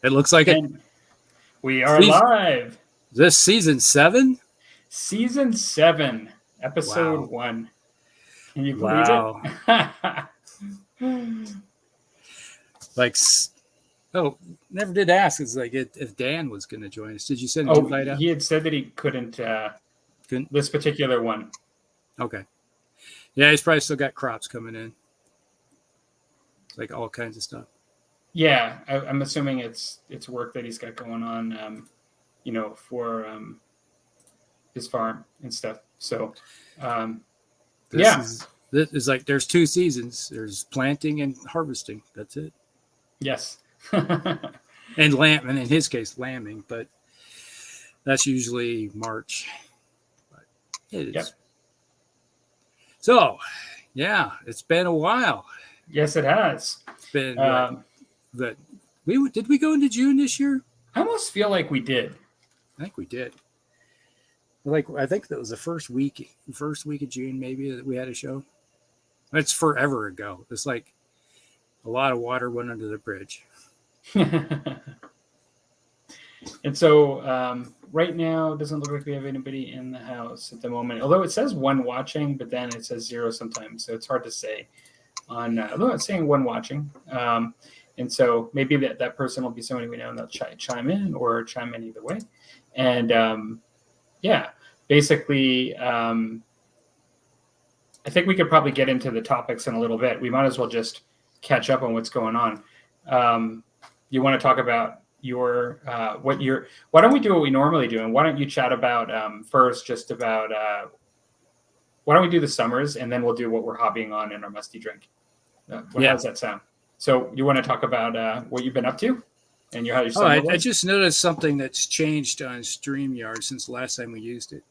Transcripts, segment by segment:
It looks like it. And we are live. This season 7? Season 7, episode Wow. 1. Can you believe it? Like, never did ask. It's like if Dan was going to join us. Did you send an invite out? He had said that he couldn't. This particular one. Okay. Yeah, he's probably still got crops coming in. Like all kinds of stuff. Yeah, I'm assuming it's work that he's got going on, for his farm and stuff. So, This is like there's 2 seasons. There's planting and harvesting. That's it. Yes. And in his case, lambing, but that's usually March. But it is. Yep. So, yeah, it's been a while. Yes, it has. It's been did we go into June this year? I almost feel like we did. I think we did. I think that was the first week of June, maybe, that we had a show. It's forever ago. It's like a lot of water went under the bridge. And so right now, it doesn't look like we have anybody in the house at the moment. Although it says 1 watching, but then it says 0 sometimes. So it's hard to say. Although it's saying 1 watching. And so maybe that person will be somebody we know, and they'll chime in either way. And basically, I think we could probably get into the topics in a little bit. We might as well just catch up on what's going on. You want to talk about why don't we do what we normally do? And why don't you chat about first, just about, why don't we do the summers, and then we'll do what we're hobbying on in our musty drink. How does that sound? So you want to talk about what you've been up to and how your summer was? I just noticed something that's changed on StreamYard since the last time we used it.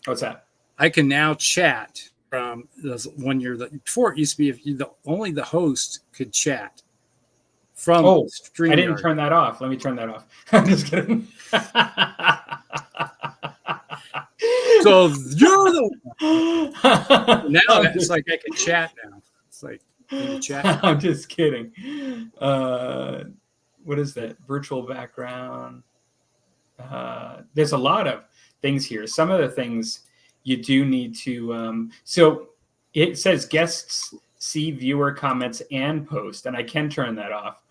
What's that? I can now chat from before it used to be only the host could chat from StreamYard. I didn't turn that off. Let me turn that off. I'm just kidding. So you're the one. Now it's like I can chat now. It's like chat. I'm just kidding. What is that? Virtual background. There's a lot of things here. Some of the things you do need to. So it says guests see viewer comments and post, and I can turn that off.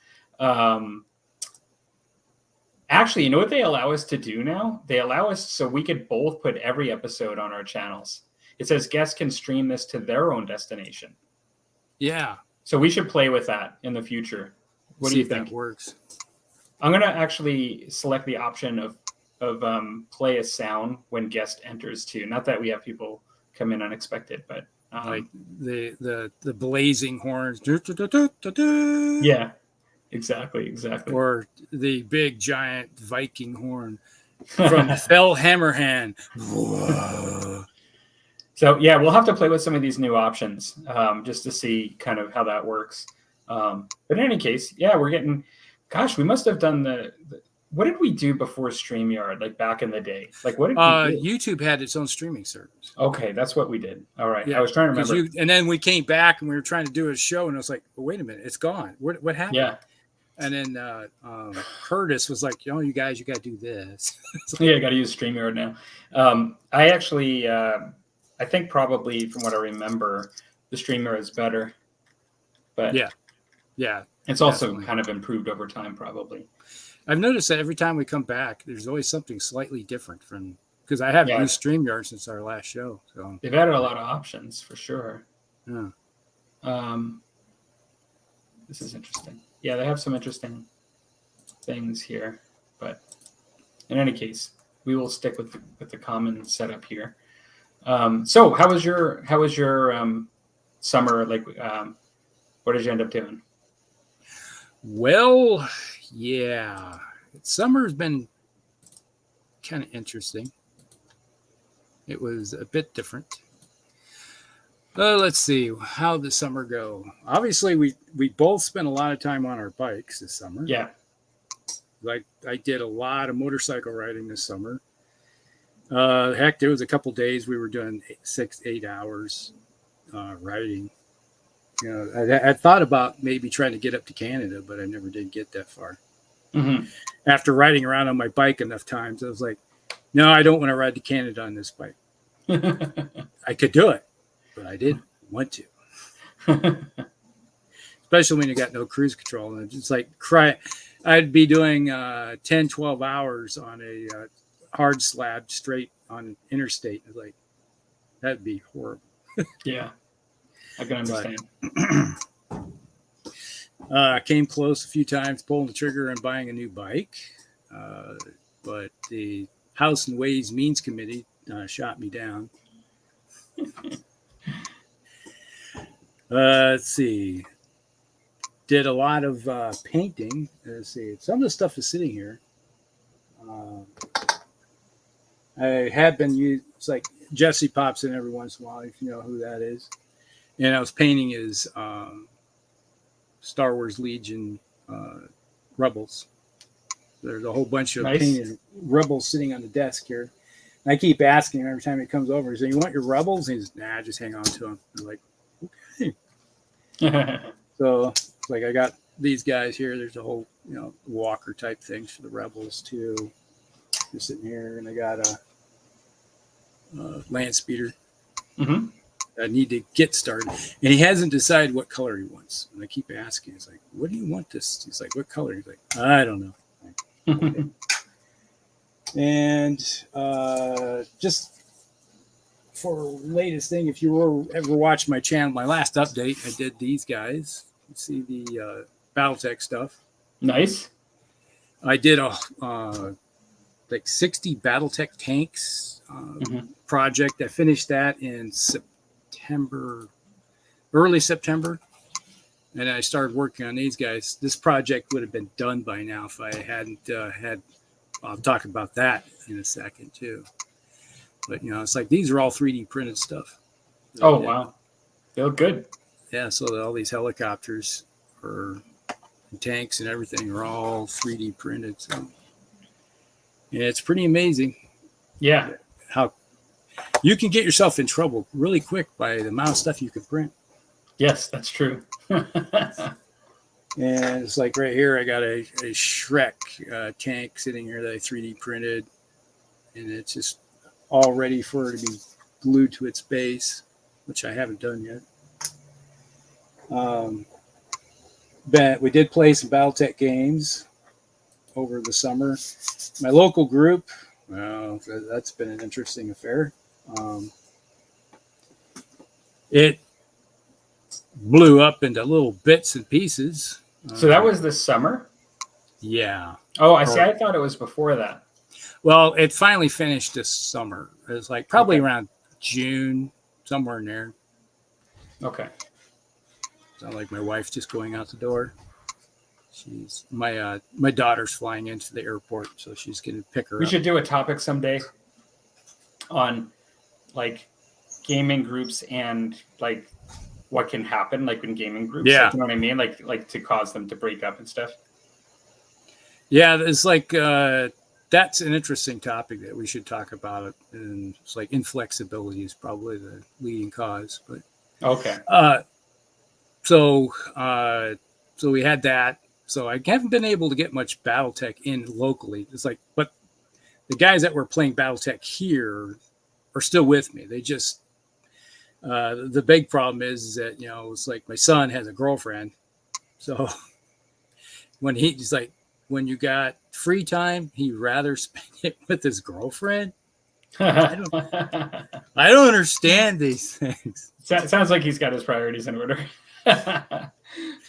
Actually, you know what they allow us to do now? They allow us so we could both put every episode on our channels. It says guests can stream this to their own destination. Yeah. So we should play with that in the future. What do you think? That works. I'm going to actually select the option of play a sound when guest enters too. Not that we have people come in unexpected, but like the blazing horns. Yeah. Exactly. Or the big giant Viking horn from Fell Hammerhand. So yeah, we'll have to play with some of these new options just to see kind of how that works. But in any case, yeah, we're getting. Gosh, we must have done what did we do before StreamYard? Like back in the day, like what did we do? YouTube had its own streaming service. Okay, that's what we did. All right, yeah, I was trying to remember. And then we came back and we were trying to do a show, and I was like, well, wait a minute, it's gone. What happened? Yeah. And then Curtis was like, you guys, you got to do this. Yeah, I got to use StreamYard now. I actually, I think probably from what I remember, the StreamYard is better. But yeah, it's also kind of improved over time, probably. I've noticed that every time we come back, there's always something slightly different because I haven't used StreamYard since our last show. So they've added a lot of options for sure. Yeah. This is interesting. Yeah, they have some interesting things here, but in any case, we will stick with the common setup here. So how was your summer? Like, what did you end up doing? Well, yeah, summer's been kind of interesting. It was a bit different. Let's see, how did the summer go? Obviously, we both spent a lot of time on our bikes this summer. Yeah. Like I did a lot of motorcycle riding this summer. Heck, there was a couple days we were doing 6-8 hours riding. I thought about maybe trying to get up to Canada, but I never did get that far. Mhm. After riding around on my bike enough times, I was like, no, I don't want to ride to Canada on this bike. I could do it, but I didn't want to. Especially when you got no cruise control. And it's like I'd be doing 10, 12 hours on a hard slab straight on interstate. Like, that'd be horrible. Yeah, I can understand. Came close a few times, pulling the trigger and buying a new bike. But the House and Ways Means Committee shot me down. Let's see. Did a lot of painting. Let's see. Some of the stuff is sitting here. I have been used. It's like Jesse pops in every once in a while, if you know who that is. And I was painting his Star Wars Legion Rebels. There's a whole bunch of painted Rebels sitting on the desk here. And I keep asking him every time he comes over, he says, "You want your Rebels?" And he's, "Nah, just hang on to them." I'm like, okay. So it's like I got these guys here. There's a whole, walker type things for the Rebels too. Just sitting here, and I got a land speeder. Mm-hmm. I need to get started, and he hasn't decided what color he wants. And I keep asking. He's like, "What do you want this?" He's like, "What color?" He's like, "I don't know." Okay. And just for latest thing, if you ever watched my channel, my last update, I did these guys. You see the BattleTech stuff. Nice. I did a like 60 BattleTech tanks project. I finished that in early September. And I started working on these guys. This project would have been done by now if I hadn't I'll talk about that in a second too. But, it's like these are all 3D printed stuff. Oh, wow. They look good. Yeah, so all these helicopters and tanks and everything are all 3D printed. So yeah, it's pretty amazing. Yeah. How you can get yourself in trouble really quick by the amount of stuff you can print. Yes, that's true. And it's like right here, I got a Shrek tank sitting here that I 3D printed, and it's just all ready for it to be glued to its base, which I haven't done yet. But we did play some BattleTech games over the summer. My local group, well, that's been an interesting affair. It blew up into little bits and pieces. So that was this summer? Yeah. Oh, I see. I thought it was before that. Well, it finally finished this summer. It was like probably around June, somewhere in there. Okay. Sound like my wife just going out the door. She's my daughter's flying into the airport, so she's going to pick her up. We should do a topic someday on like gaming groups and like what can happen like in gaming groups. Yeah. Like, you know what I mean? Like to cause them to break up and stuff. Yeah, it's like that's an interesting topic that we should talk about. And it's like inflexibility is probably the leading cause. But okay. So we had that. So I haven't been able to get much BattleTech in locally. It's like, but the guys that were playing BattleTech here are still with me. They just the big problem is that it's like my son has a girlfriend, so when he's like, when you got free time, he'd rather spend it with his girlfriend. I don't understand these things. Sounds like he's got his priorities in order.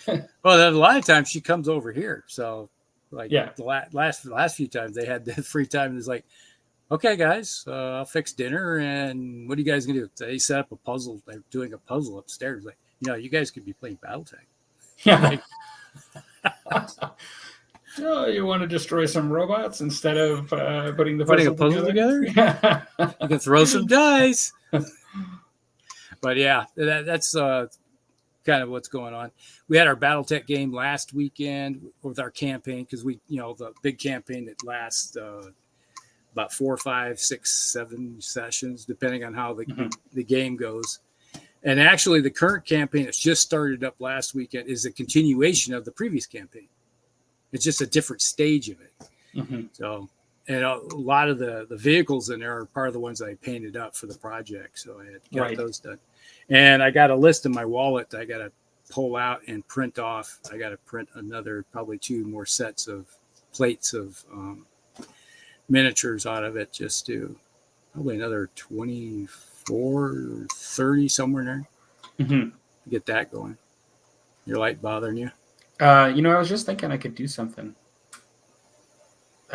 Well, then a lot of times she comes over here. So, like, yeah, the last few times they had the free time. It's like, okay, guys, I'll fix dinner. And what are you guys gonna do? They set up a puzzle. They're doing a puzzle upstairs. Like, you guys could be playing BattleTech. Yeah. Oh, you want to destroy some robots instead of putting a puzzle together? You can throw some dice. But yeah, that's kind of what's going on. We had our BattleTech game last weekend with our campaign because the big campaign that lasts about 4, 5, 6, 7 sessions, depending on how the game goes. And actually, the current campaign that's just started up last weekend is a continuation of the previous campaign. It's just a different stage of it. Mm-hmm. So, and a lot of the vehicles in there are part of the ones that I painted up for the project. So I had got those done. And I got a list in my wallet that I got to pull out and print off. I got to print another, probably 2 more sets of plates of miniatures out of it, just to probably another 24 or 30, somewhere in there. Mm-hmm. Get that going. Your light bothering you? I was just thinking I could do something.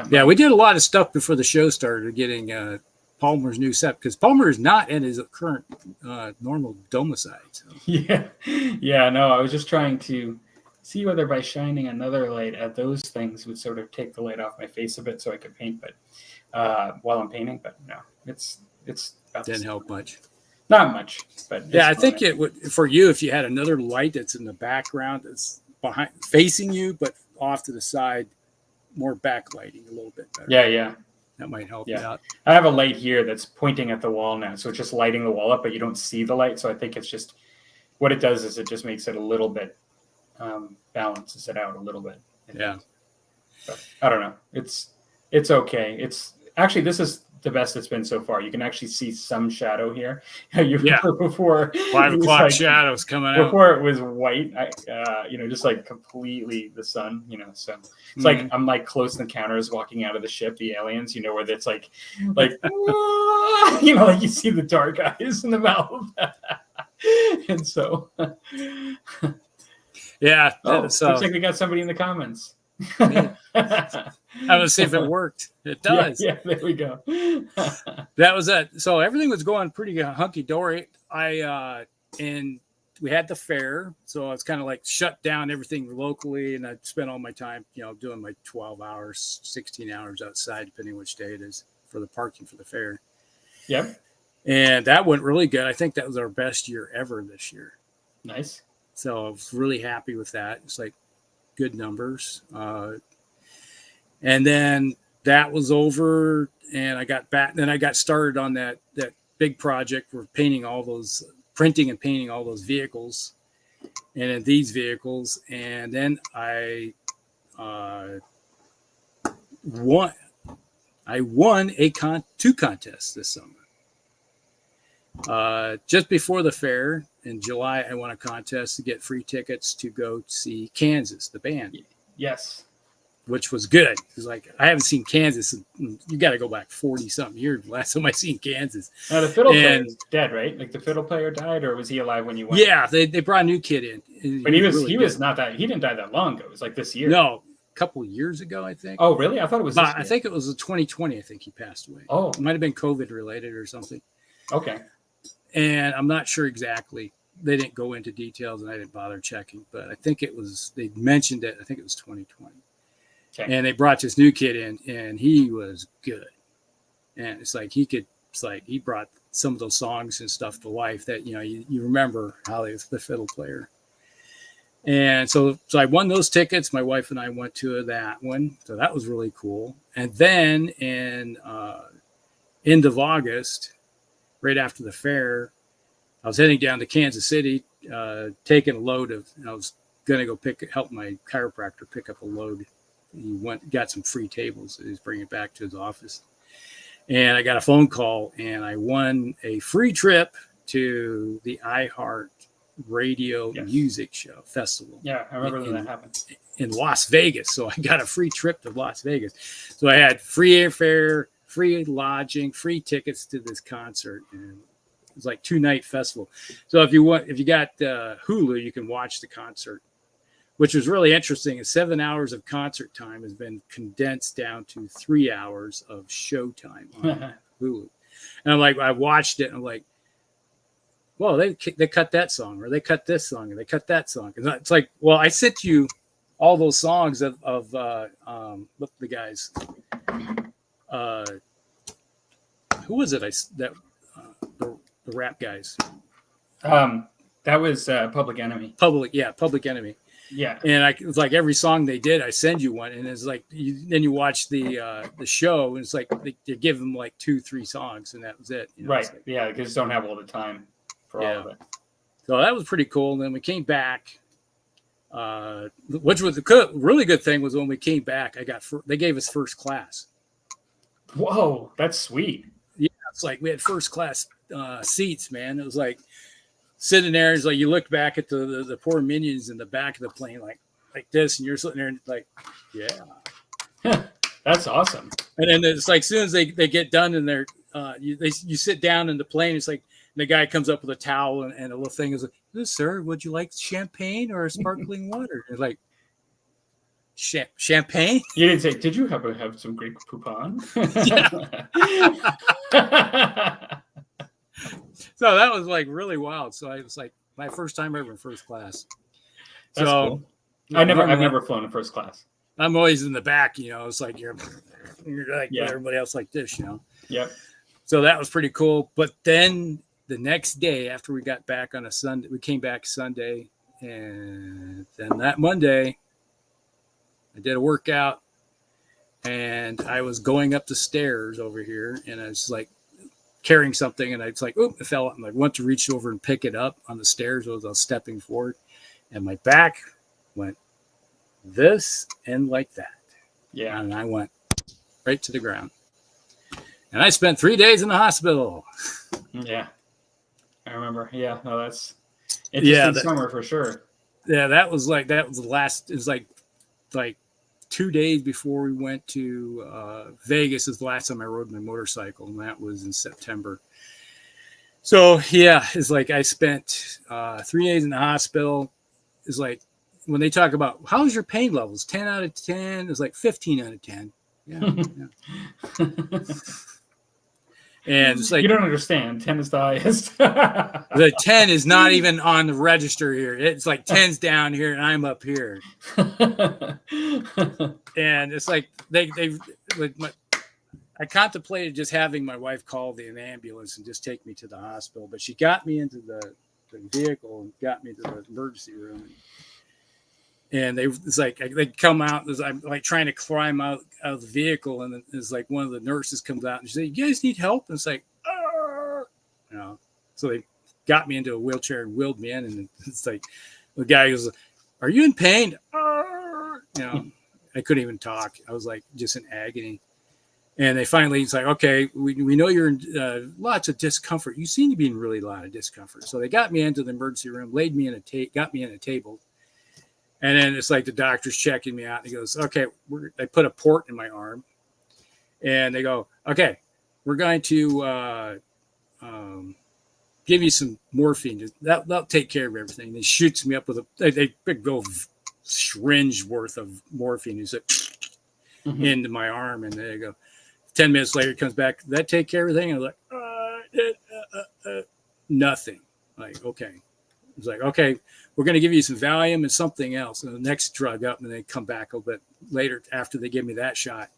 Yeah, we did a lot of stuff before the show started, getting Palmer's new set, because Palmer is not in his current normal domicile. So. Yeah. No, I was just trying to see whether by shining another light at those things would sort of take the light off my face a bit, so I could paint. But while I'm painting, but no, it's didn't help much. Not much, but yeah, I think it would for you if you had another light that's in the background that's behind facing you, but off to the side, more backlighting a little bit better. Yeah. That might help you out. I have a light here that's pointing at the wall now, so it's just lighting the wall up, but you don't see the light. So I think it's just what it does is it just makes it a little bit balances it out a little bit. Yeah, but I don't know. It's okay. It's actually this is the best it's been so far. You can actually see some shadow here. Before 5 o'clock shadows coming out. Before it was white, just like completely the sun, so it's like I'm like Close Encounters walking out of the ship, the aliens, where it's like like you see the dark eyes in the mouth. And so yeah. Looks like we got somebody in the comments. I was see if it worked. It does. Yeah, there we go. That was it. So everything was going pretty hunky dory. And we had the fair, so it's kind of like shut down everything locally, and I spent all my time, doing my 12 hours, 16 hours outside, depending which day it is, for the parking for the fair. Yep. And that went really good. I think that was our best year ever this year. Nice. So I was really happy with that. It's like good numbers. And then that was over, and I got back. Then I got started on that big project. We're printing and painting all those vehicles, and in these vehicles. And then I won 2 contests this summer. Just before the fair in July, I won a contest to get free tickets to go see Kansas, the band. Yes. Which was good. Because I haven't seen Kansas. You got to go back 40-something years. Last time I seen Kansas. Now the fiddle player is dead, right? Like the fiddle player died, or was he alive when you went? Yeah, they brought a new kid in. But he was not that. He didn't die that long ago. It was like this year. No, a couple of years ago, I think. Oh, really? I thought it was. I think it was 2020. I think he passed away. Oh, it might have been COVID related or something. Okay. And I'm not sure exactly. They didn't go into details, and I didn't bother checking. But I think it was. They mentioned it. I think it was 2020. Okay. And they brought this new kid in, and he was good. And it's like he brought some of those songs and stuff to life that you remember how they was the fiddle player. And so I won those tickets. My wife and I went to that one, so that was really cool. And then in end of August, right after the fair, I was heading down to Kansas City, taking a load of. I was going to go help my chiropractor pick up a load. He got some free tables. So he's bringing it back to his office, and I got a phone call, and I won a free trip to the iHeart Radio Music Show Festival. Yeah, I remember when that happened in Las Vegas. So I got a free trip to Las Vegas. So I had free airfare, free lodging, free tickets to this concert, and it was like 2-night festival. So if you got Hulu, you can watch the concert. Which was really interesting. 7 hours of concert time has been condensed down to 3 hours of show time on Hulu. And I'm like, I watched it, and I'm like, well, they cut that song, or they cut this song, or they cut that song. And it's like, well, I sent you all those songs of look, the guys. Who was it? The rap guys. That was Public Enemy. Public Enemy. Yeah, and it was like every song they did, I send you one, and it's like then you watch the show, and it's like they give them like 2-3 songs, and that was it. Right? Like, yeah, because don't have all the time for all of it. So that was pretty cool. And then we came back, Which was really good thing was when we came back, they gave us first class. Whoa, that's sweet. Yeah, it's like we had first class seats, man. It was like sitting there. It's like you looked back at the poor minions in the back of the plane, like this, and you're sitting there and like, yeah, that's awesome. And then it's like as soon as they get done and you sit down in the plane, it's like the guy comes up with a towel and a little thing is like, sir, would you like champagne or sparkling water? It's like, champagne? You didn't say, did you have some Greek poupon? So that was like really wild. So it was like my first time ever in first class. That's cool. I've never flown in first class. I'm always in the back, it's like you're like everybody else like this, Yep. So that was pretty cool. But then the next day after we got back on a Sunday, we came back Sunday, and then that Monday I did a workout, and I was going up the stairs over here, and I was like carrying something, and I was like, oh, it fell, and I went to reach over and pick it up on the stairs as I was stepping forward, and my back went this and like that. Yeah. And I went right to the ground. And I spent 3 days in the hospital. Yeah. I remember. Yeah. No, that's interesting summer for sure. Yeah, that was the last, it was like 2 days before we went to Vegas is the last time I rode my motorcycle, and that was in September. So yeah, it's like I spent 3 days in the hospital. It's like when they talk about how's your pain levels, 10 out of 10, it's like 15 out of 10. Yeah. And it's like, you don't understand. 10 is the highest. The 10 is not even on the register here. It's like 10's down here and I'm up here. And it's like I contemplated just having my wife call an ambulance and just take me to the hospital, but she got me into the vehicle and got me to the emergency room. And they come out. I'm like trying to climb out of the vehicle, and it's like one of the nurses comes out and she says, "You guys need help?" And it's like, So they got me into a wheelchair and wheeled me in, and it's like the guy goes, "Are you in pain?" I couldn't even talk. I was like just in agony. And they finally, it's like, okay, we know you're in lots of discomfort. You seem to be in really a lot of discomfort. So they got me into the emergency room, laid me got me in a table. And then it's like the doctor's checking me out. And he goes, okay, they put a port in my arm. And they go, okay, we're going to give you some morphine. That'll take care of everything. They shoots me up with they go syringe worth of morphine. He's like, into my arm. And they go, 10 minutes later, it comes back. Did that take care of everything? I was like, nothing. Like, okay. It's like, okay, we're going to give you some Valium and something else. And the next drug up, and they come back a little bit later after they give me that shot.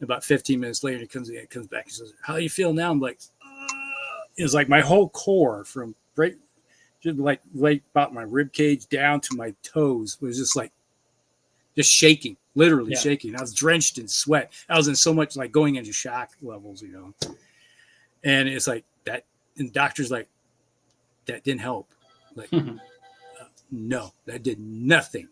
About 15 minutes later, it comes back and says, how do you feel now? I'm like, it's like my whole core from right about my rib cage down to my toes was just shaking, literally shaking. I was drenched in sweat. I was in so much like going into shock levels, And it's like that, and doctor's like, that didn't help. Like, no, that did nothing.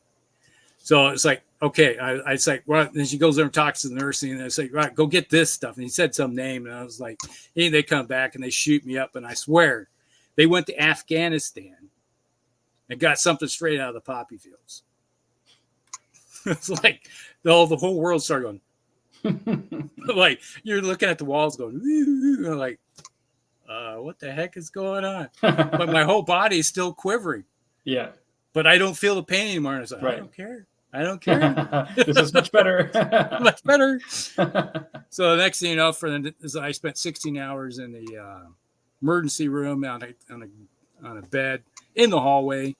So it's like, okay, it's like, well, then she goes there and talks to the nurse, and I say, right, go get this stuff. And he said some name, and I was like, hey, they come back and they shoot me up, and I swear they went to Afghanistan and got something straight out of the poppy fields. It's like the whole world started going, like you're looking at the walls going, like, what the heck is going on? But my whole body is still quivering. Yeah. But I don't feel the pain anymore. And I was like, right. I don't care. This is much better. Much better. So the next thing you know, I spent 16 hours in the emergency room on a bed in the hallway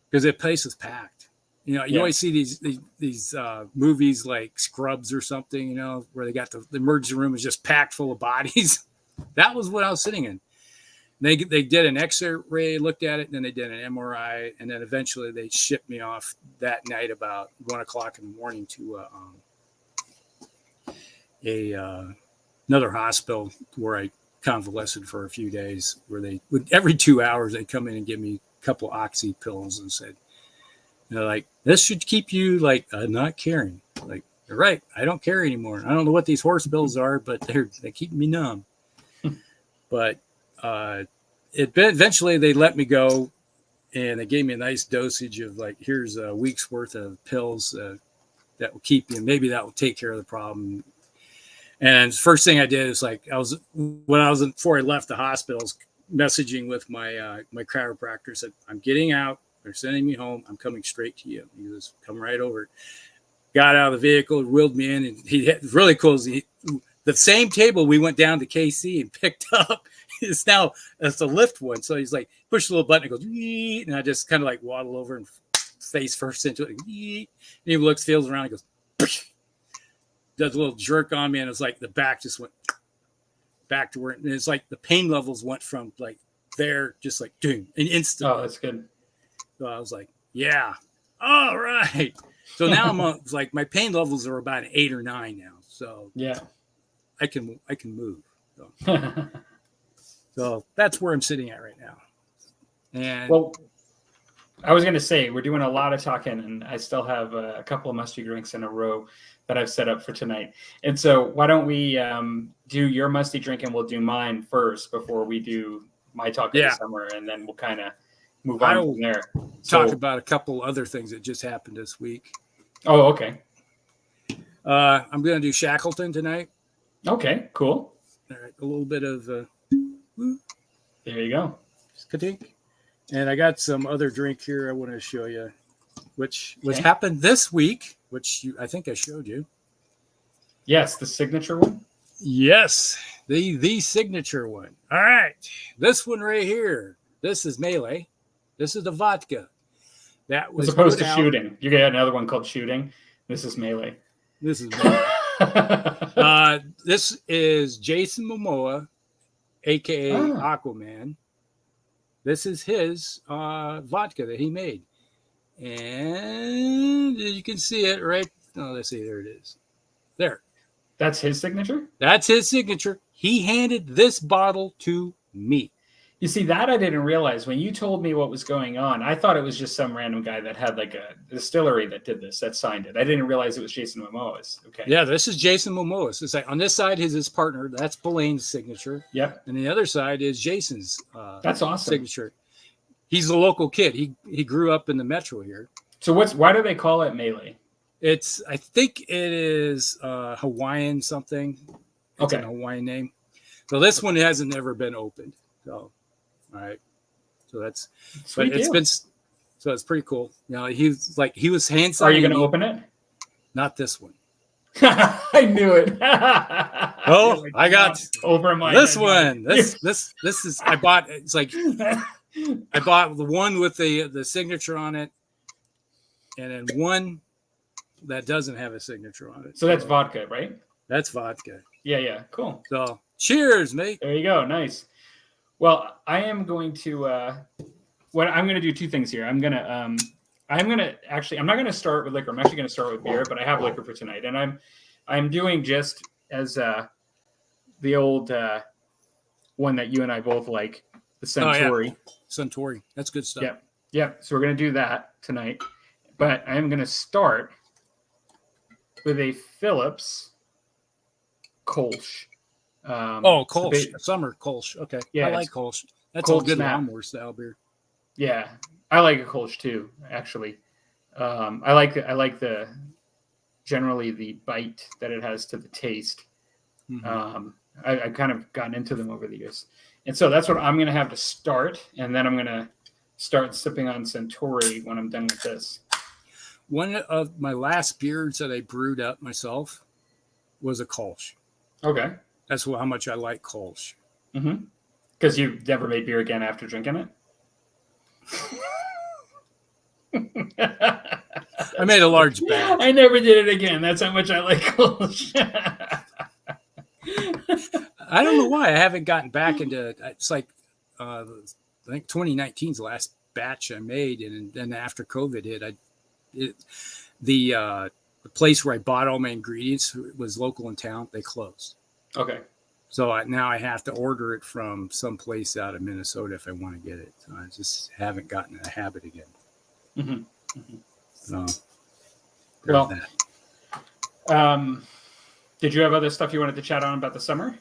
because the place was packed. You always see these movies like Scrubs or something, where they got the emergency room is just packed full of bodies. That was what I was sitting in. They did an X-ray, looked at it, and then they did an MRI, and then eventually they shipped me off that night about 1:00 in the morning to another hospital where I convalesced for a few days. Where every 2 hours they come in and give me a couple of oxy pills and said, They're like, this should keep you like not caring. Like, you're right. I don't care anymore. I don't know what these horse bills are, but they keep me numb. But eventually they let me go, and they gave me a nice dosage of like, here's a week's worth of pills that will keep you. Maybe that will take care of the problem. And the first thing I did is like, before I left the hospital, I was messaging with my chiropractor. Said, I'm getting out. They're sending me home. I'm coming straight to you. He goes, come right over. Got out of the vehicle, wheeled me in, and it's really cool. The same table we went down to KC and picked up is now it's a lift one. So he's like, push the little button, it goes, and I just kind of like waddle over and face first into it. And he looks, feels around, and goes, does a little jerk on me, and it's like the back just went back to where, and it's like the pain levels went from like there, just like doing an instant. Oh, that's good. So I was like, yeah, all right. So now I'm like, my pain levels are about an 8 or 9 now. So yeah, I can move. So that's where I'm sitting at right now. And well, I was going to say, we're doing a lot of talking, and I still have a couple of musty drinks in a row that I've set up for tonight. And so why don't we do your musty drink, and we'll do mine first before we do my talk of the summer, and then we'll kind of move on from there. Talk about a couple other things that just happened this week. Oh, okay. I'm going to do Shackleton tonight. Okay, cool. All right, a little bit of there you go. Skatink. And I got some other drink here I want to show you, which happened this week, which I think I showed you. Yes, the signature one. Yes, the signature one. All right, this one right here. This is Melee. This is the vodka. That was as opposed to shooting. You got another one called shooting. This is Melee. This is Melee. This is Jason Momoa, aka Aquaman. This is his vodka that he made, and you can see it right. Oh, let's see. There it is. There. That's his signature? That's his signature. He handed this bottle to me. You see, that I didn't realize. When you told me what was going on, I thought it was just some random guy that had like a distillery that did this, that signed it. I didn't realize it was Jason Momoa's. Okay. Yeah, this is Jason Momoa's. It's like on this side is his partner. That's Belane's signature. Yep. And the other side is Jason's that's awesome. Signature. He's a local kid. He grew up in the metro here. So why do they call it Melee? I think it is Hawaiian something. It's a Hawaiian name. So this one hasn't ever been opened. So, all right. So that's, sweet. So it's pretty cool. You know, he was hand signing. Are you going to open it? Not this one. I knew it. Oh, I got over my this one. This is I bought. It's like I bought the one with the signature on it, and then one that doesn't have a signature on it. So that's vodka, right? That's vodka. Yeah, cool. So cheers, mate. There you go. Nice. Well, I am going to I'm going to do two things here. I'm not going to start with liquor. I'm actually going to start with beer, but I have liquor for tonight, and I'm doing just as the old one that you and I both like, the Centauri. Oh, yeah. Centauri. That's good stuff. Yeah. So we're going to do that tonight, but I am going to start with a Phillips Kolsch. Kolsch. Summer Kolsch. Okay. Yeah, I like Kolsch. That's a good lawnmower style beer. Yeah, I like a Kolsch too. Actually, I like the generally the bite that it has to the taste. Mm-hmm. I've kind of gotten into them over the years, and so that's what I'm going to have to start, and then I'm going to start sipping on Centauri when I'm done with this. One of my last beers that I brewed up myself was a Kolsch. Okay. That's how much I like Kolsch. Mm-hmm. Because you never made beer again after drinking it? I made a large batch. I never did it again. That's how much I like Kolsch. I don't know why. I haven't gotten back into it. It's like, I think 2019 is the last batch I made. And then after COVID hit, the place where I bought all my ingredients was local in town. They closed. Okay. So now I have to order it from someplace out of Minnesota if I want to get it. So I just haven't gotten in a habit again. Mm-hmm. Mm-hmm. So, Well, that. Did you have other stuff you wanted to chat on about the summer?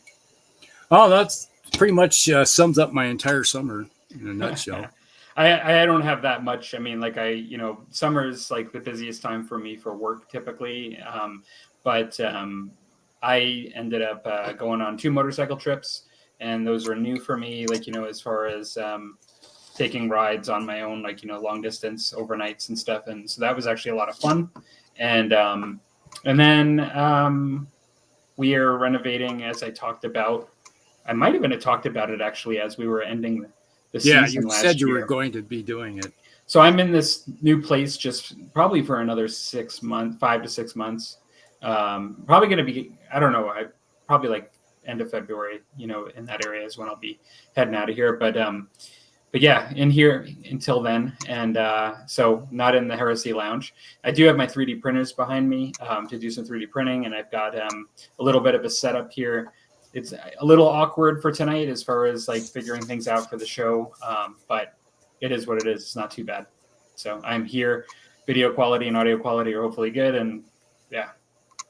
Oh, that's pretty much sums up my entire summer in a nutshell. I don't have that much. I mean, like summer is like the busiest time for me for work typically. But I ended up going on 2 motorcycle trips, and those were new for me. Like, as far as taking rides on my own, like, long distance overnights and stuff. And so that was actually a lot of fun. And then we are renovating, as I talked about. I might even have talked about it actually as we were ending the season last year. Yeah, you said you were going to be doing it. So I'm in this new place just probably for another 6 months, 5 to 6 months. Probably going to be, I don't know, probably like end of February, in that area is when I'll be heading out of here. But yeah, in here until then. And so not in the Heresy Lounge. I do have my 3D printers behind me to do some 3D printing. And I've got a little bit of a setup here. It's a little awkward for tonight as far as like figuring things out for the show. But it is what it is. It's not too bad. So I'm here. Video quality and audio quality are hopefully good. And yeah,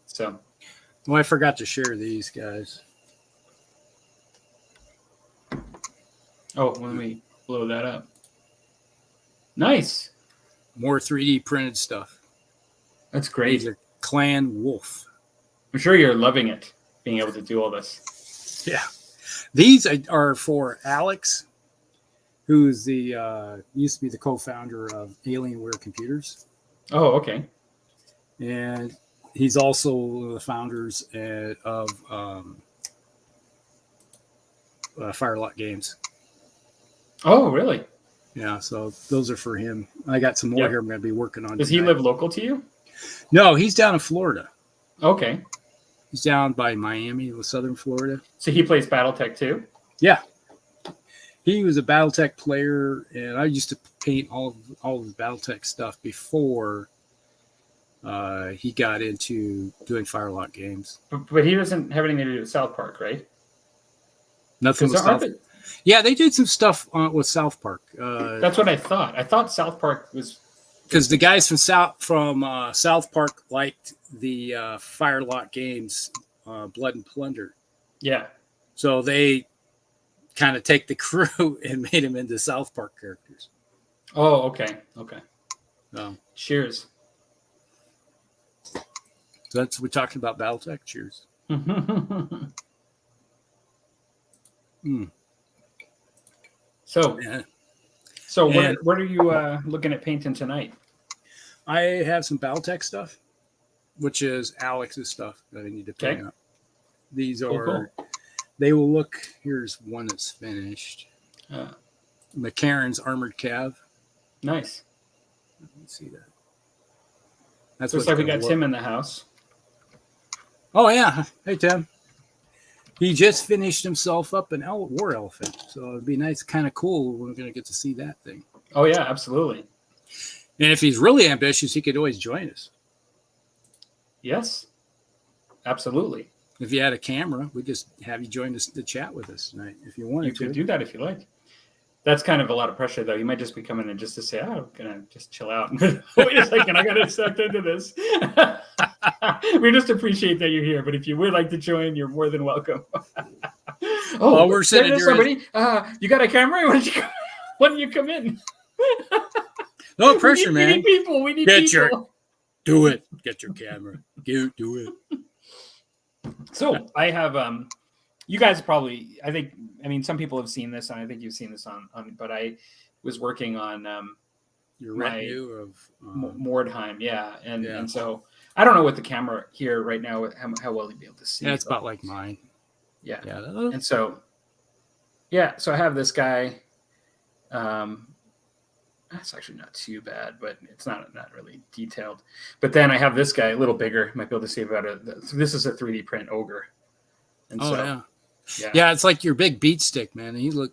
so. Well, I forgot to share these, guys. Oh, let me blow that up. Nice. More 3D printed stuff. That's great. These are Clan Wolf. I'm sure you're loving it, being able to do all this. Yeah. These are for Alex, who's the used to be the co-founder of Alienware Computers. Oh, okay. And he's also one of the founders of Firelock Games. Oh, really? Yeah, so those are for him. I got some more here I'm going to be working on. Does he live local to you? No, he's down in Florida. Okay. He's down by Miami, southern Florida. So he plays BattleTech too? Yeah. He was a BattleTech player, and I used to paint all of his BattleTech stuff before he got into doing Firelock games. But he doesn't have anything to do with South Park, right? Nothing with South Park. Yeah, they did some stuff with South Park. That's what I thought. I thought South Park was... Because the guys from South Park liked the Firelock Games, Blood and Plunder. Yeah. So they kind of take the crew and made them into South Park characters. Oh, okay. Okay. Cheers. So we're talking about BattleTech. Cheers. So what are you looking at painting tonight? I have some BattleTech stuff, which is Alex's stuff that I need to paint up. These are, cool. They will look, here's one that's finished. McCarran's Armored Cav. Nice. Let me see that. That's looks like we got Tim in the house. Oh, yeah. Hey, Tim. He just finished himself up an war elephant. So it'd be nice, kind of cool. We're going to get to see that thing. Oh, yeah, absolutely. And if he's really ambitious, he could always join us. Yes, absolutely. If you had a camera, we'd just have you join us to chat with us tonight if you wanted to. You could do that if you like. That's kind of a lot of pressure, though. You might just be coming in just to say, oh, I'm going to just chill out. Wait a second, I got to suck into this. We just appreciate that you're here. But if you would like to join, you're more than welcome. Oh, we're sitting there. Somebody, you got a camera? Why don't you come in? No pressure, man. We need people. We need people. Do it. Get your camera. Do it. So I have you guys probably, some people have seen this, and I think you've seen this on but I was working on your retinue of Mordheim, and so I don't know what the camera here right now how well you'll be able to see. Yeah, it's about like mine. Yeah. And so so I have this guy. That's actually not too bad, but it's not really detailed. But then I have this guy a little bigger. Might be able to see about it. So this is a 3D print ogre. And yeah, it's like your big beat stick, man. And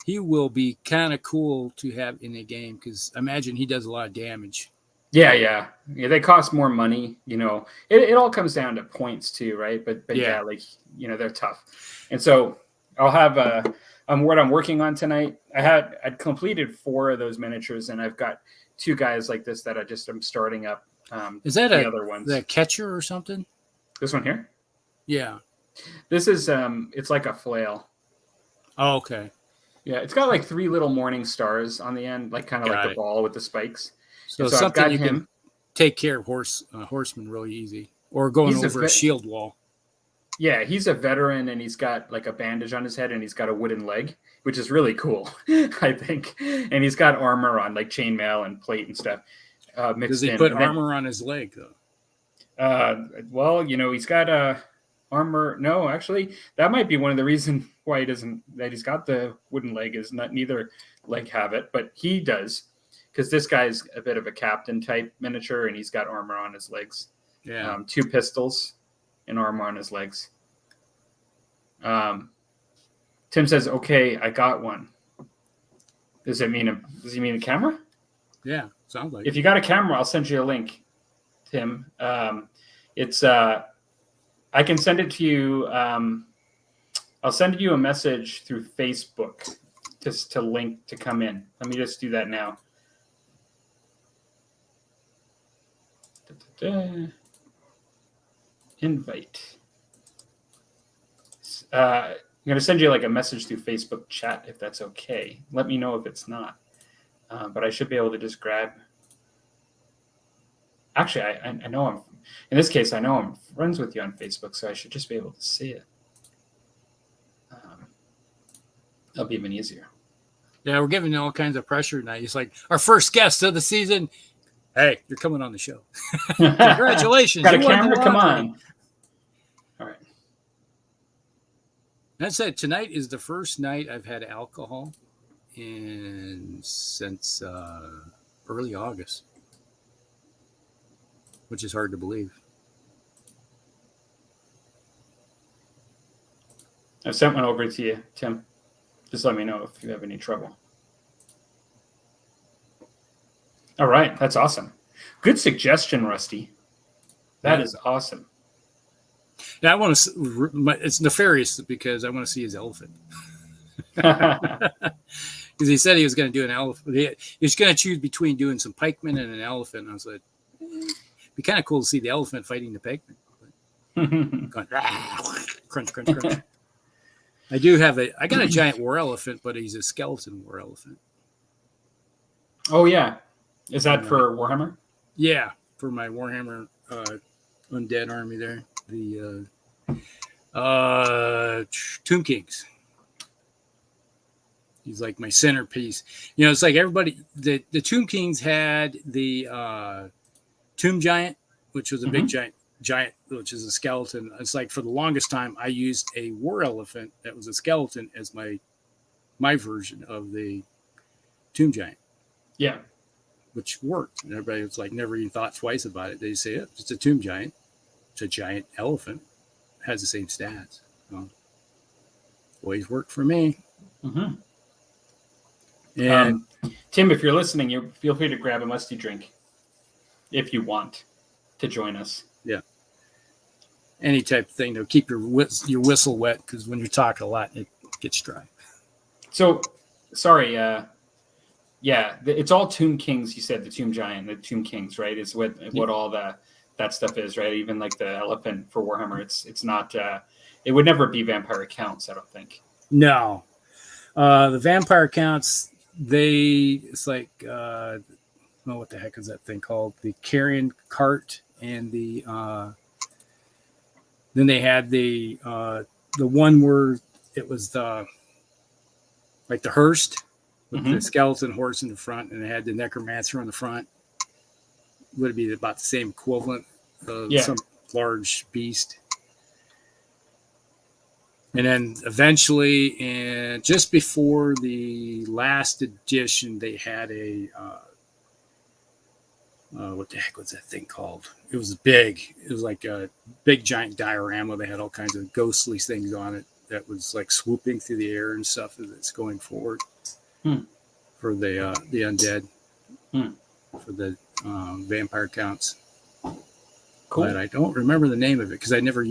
he will be kind of cool to have in a game because imagine he does a lot of damage. Yeah. They cost more money. It all comes down to points too, right? But they're tough. And so I'll have what I'm working on tonight. I'd completed 4 of those miniatures, and I've got two guys like this that I'm starting up. Is that the other ones? the catcher or something? This one here? Yeah. This is it's like a flail. Oh, okay. Yeah, it's got like 3 little morning stars on the end, like kind of like the ball with the spikes. So something you can take care of horsemen really easy, or going over a shield wall. Yeah, he's a veteran, and he's got like a bandage on his head, and he's got a wooden leg, which is really cool, I think. And he's got armor on, like chainmail and plate and stuff. Does he put armor on his leg though? Well, he's got armor. No, actually, that might be one of the reasons why he's got the wooden leg, is neither leg have it, but he does, because this guy's a bit of a captain type miniature, and he's got armor on his legs. Yeah. 2 pistols and armor on his legs. Tim says, "Okay, I got one." Does he mean a camera? Yeah, sounds like. If you got a camera, I'll send you a link, Tim. It's I can send it to you. I'll send you a message through Facebook just to link to come in. Let me just do that now. Invite. I'm going to send you like a message through Facebook chat if that's okay. Let me know if it's not. But I should be able to just grab. Actually, I know in this case, I know I'm friends with you on Facebook, so I should just be able to see it. That'll be even easier. Yeah, we're giving all kinds of pressure tonight. He's like, our first guest of the season. Hey, you're coming on the show. Congratulations. Got a camera? Come on. All right. That said, tonight is the first night I've had alcohol since early August, which is hard to believe. I've sent one over to you, Tim. Just let me know if you have any trouble. All right. That's awesome. Good suggestion, Rusty. That is awesome. Yeah, I want to. It's nefarious because I want to see his elephant. Because he said he was going to do an elephant. He was going to choose between doing some pikemen and an elephant. And I was like, it'd be kind of cool to see the elephant fighting the pikemen. Going, crunch, crunch, crunch. I got a giant war elephant, but he's a skeleton war elephant. Oh, yeah. Is that for Warhammer? Yeah, for my Warhammer Undead army there. The Tomb Kings. He's like my centerpiece. It's like everybody, the Tomb Kings had the Tomb Giant, which was a big giant, which is a skeleton. It's like for the longest time, I used a war elephant that was a skeleton as my version of the Tomb Giant. Yeah. Which worked. And everybody was like, never even thought twice about it. They say, it's a Tomb Giant. It's a giant elephant. It has the same stats. So, always worked for me. Mm-hmm. And Tim, if you're listening, you feel free to grab a musty drink if you want to join us. Yeah. Any type of thing to keep your whistle wet, because when you talk a lot, it gets dry. So, sorry. Yeah, it's all Tomb Kings. You said the Tomb Giant, the Tomb Kings, right? Is what all that stuff is, right? Even like the elephant for Warhammer, it's not. It would never be vampire counts, I don't think. No, the vampire counts. It's like what the heck is that thing called? The carrion cart, and the then they had the one where it was the hearse with the skeleton horse in the front, and it had the necromancer on the front. Would it be about the same equivalent of some large beast? And then eventually, and just before the last edition, they had a what the heck was that thing called? It was big. It was like a big giant diorama. They had all kinds of ghostly things on it that was like swooping through the air and stuff as it's going forward for the undead, for the vampire counts. Cool. But I don't remember the name of it because I never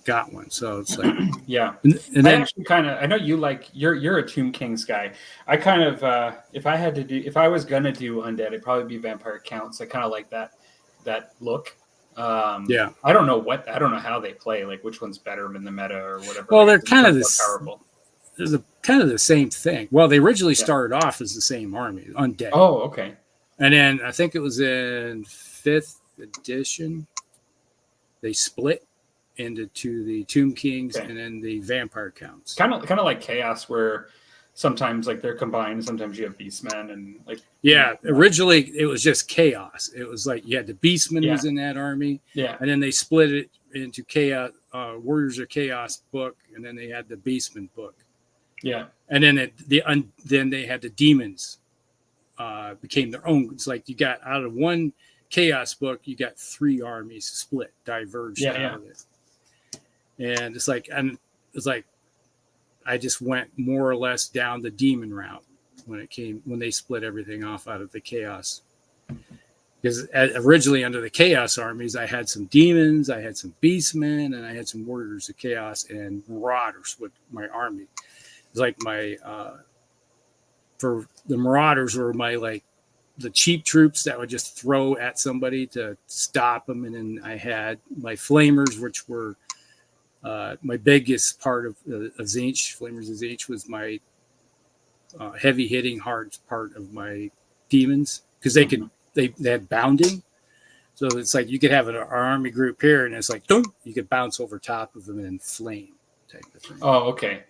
got one. So it's like, yeah. and then I actually kind of, I know you like, you're a Tomb Kings guy. I kind of, if I was gonna do undead, it'd probably be Vampire Counts. I kind of like that look. yeah. I don't know how they play, like which one's better in the meta or whatever. Well, they're Which kind of one's this. more powerful. There's kind of the same thing. Well, they originally started off as the same army, undead. Oh, okay. And then I think it was in 5th edition, they split into the Tomb Kings and then the Vampire Counts. Kind of like Chaos, where sometimes like they're combined, sometimes you have Beastmen and like. Yeah, originally it was just Chaos. It was like you had the Beastmen was in that army. Yeah. And then they split it into Chaos, Warriors of Chaos book, and then they had the Beastmen book. Yeah. And then then they had the demons became their own. It's like you got out of one Chaos book, you got 3 armies split, diverged out of it. And it's like I just went more or less down the demon route when they split everything off out of the Chaos. Because originally under the Chaos armies, I had some demons, I had some beastmen, and I had some warriors of Chaos and marauders with my army. It's like my for the marauders were my the cheap troops that would just throw at somebody to stop them, and then I had my flamers, which were my biggest part of Tzeentch. Flamers of Tzeentch was my heavy hitting hard part of my demons because they could they had bounding. So it's like you could have an army group here, and it's like you could bounce over top of them and flame type of thing. Oh, okay.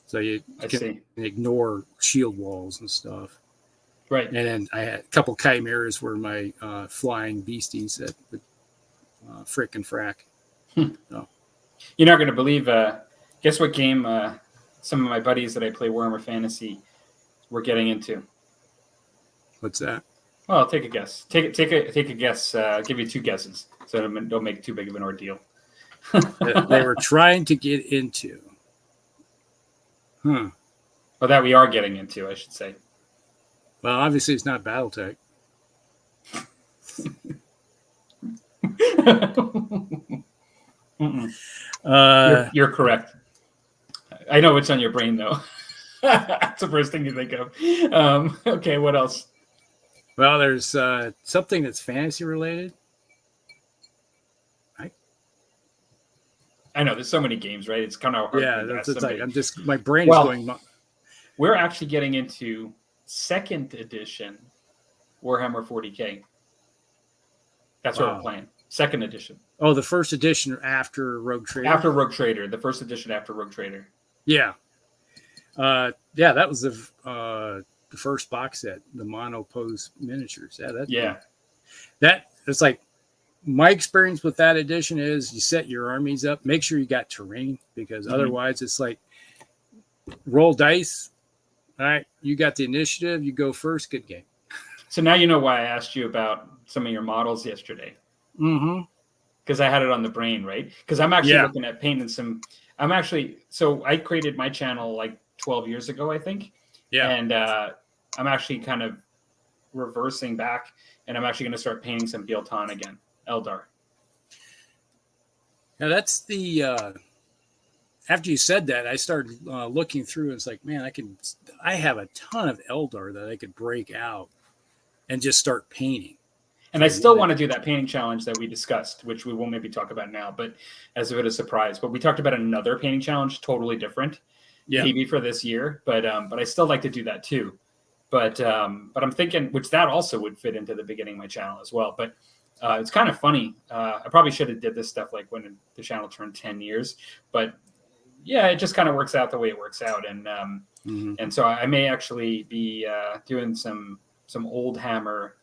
So you can ignore shield walls and stuff. Right. And then I had a couple chimeras were my flying beasties that would frick and frack. So. You're not going to believe, guess what game some of my buddies that I play Warhammer Fantasy were getting into? What's that? Well, take a guess. Take a guess. I'll give you 2 guesses, so don't make it too big of an ordeal. They were trying to get into. Or that we are getting into, I should say. Well, obviously it's not BattleTech. You're correct. I know what's on your brain, though. That's the first thing you think of. Okay, what else? Well, there's something that's fantasy related. I know there's so many games, right? It's kind of hard. Yeah, that's like I'm just my brain is going. We're actually getting into 2nd edition Warhammer 40K. That's what we're playing. 2nd edition. Oh, the 1st edition after Rogue Trader. After Rogue Trader, the 1st edition after Rogue Trader. Yeah, that was the first box set, the mono pose miniatures. That it's like my experience with that edition is you set your armies up, make sure you got terrain because otherwise it's like roll dice. All right, you got the initiative, you go first, good game. So now you know why I asked you about some of your models yesterday. Because I had it on the brain, right? Because I'm actually looking at painting some. So I created my channel like 12 years ago, I think. Yeah. And I'm actually kind of reversing back, and I'm actually going to start painting some Bilton again, Eldar. Now that's the. After you said that, I started looking through, and it's like, man, I have a ton of Eldar that I could break out and just start painting. And I still want to do that painting challenge that we discussed, which we won't maybe talk about now, but as a bit of surprise. But we talked about another painting challenge, totally different, maybe for this year. But I still like to do that too. But I'm thinking, which that also would fit into the beginning of my channel as well. But it's kind of funny. I probably should have did this stuff like when the channel turned 10 years. But yeah, it just kind of works out the way it works out. And so I may actually be doing some old hammer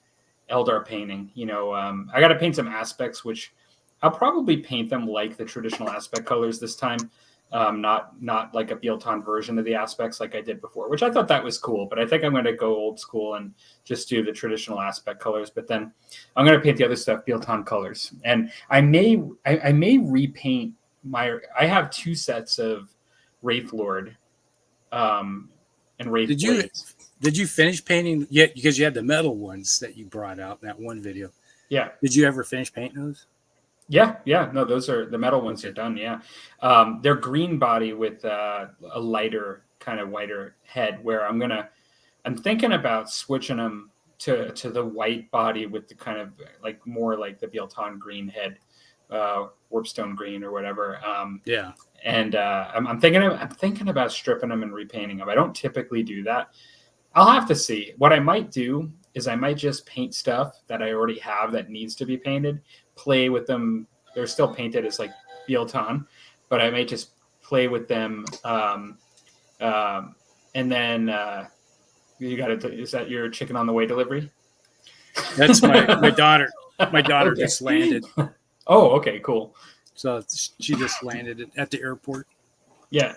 Eldar painting. I got to paint some aspects, which I'll probably paint them like the traditional aspect colors this time. Not like a Bilton version of the aspects like I did before, which I thought that was cool. But I think I'm going to go old school and just do the traditional aspect colors. But then I'm going to paint the other stuff Bilton colors, and I may repaint I have 2 sets of Wraith Lord, and Wraith Blades. Did you finish painting yet? Because you had the metal ones that you brought out in that one video. Yeah. Did you ever finish painting those? Yeah, yeah. No, those are the metal ones are done. Yeah, they're green body with a lighter, kind of whiter head. Where I'm thinking about switching them to the white body with the kind of like more like the Bilton green head, warpstone green or whatever. Yeah. And I'm thinking about stripping them and repainting them. I don't typically do that. I'll have to see. What I might do is I might just paint stuff that I already have that needs to be painted, play with them. They're still painted as like Bilton, but I may just play with them. And then you got to, is that your chicken on the way delivery? That's my daughter. My daughter Okay. just landed. Oh, okay, cool. So she just landed at the airport. Yeah.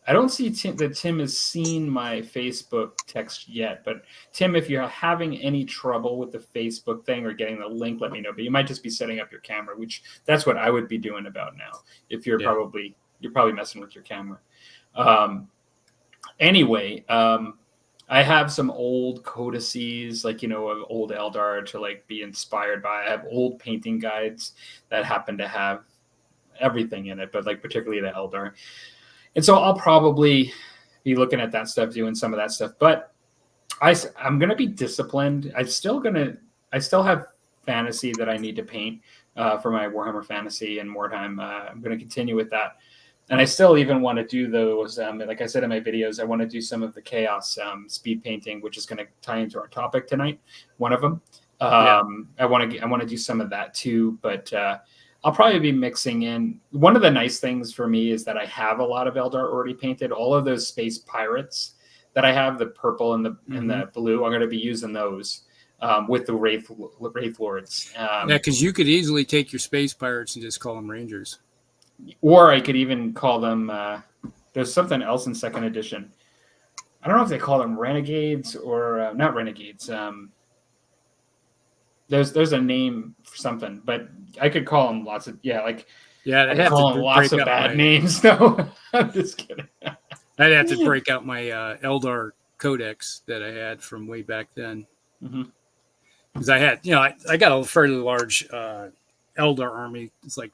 I don't see that Tim has seen my Facebook text yet, but Tim, if you're having any trouble with the Facebook thing or getting the link, let me know. But you might just be setting up your camera, which that's what I would be doing about now. If you're probably messing with your camera. Anyway, I have some old codices, like, of old Eldar to like be inspired by. I have old painting guides that happen to have everything in it, but like particularly the Eldar. And so I'll probably be looking at that stuff, doing some of that stuff. But I'm going to be disciplined. I still have fantasy that I need to paint for my Warhammer Fantasy and Mordheim. I'm going to continue with that. And I still even want to do those, like I said in my videos, I want to do some of the Chaos speed painting, which is going to tie into our topic tonight, one of them. I want to do some of that too, but I'll probably be mixing in. One of the nice things for me is that I have a lot of Eldar already painted. All of those space pirates that I have, the purple and the blue, I'm going to be using those with the Wraith Lords. Because you could easily take your space pirates and just call them Rangers. Or I could even call them, there's something else in second edition. I don't know if they call them Renegades or not Renegades. There's a name for something, but I could call them lots of, I could call them lots of bad names. No, I'm just kidding. I'd have to break out my Eldar Codex that I had from way back then. Because I had, I got a fairly large Eldar army. It's like,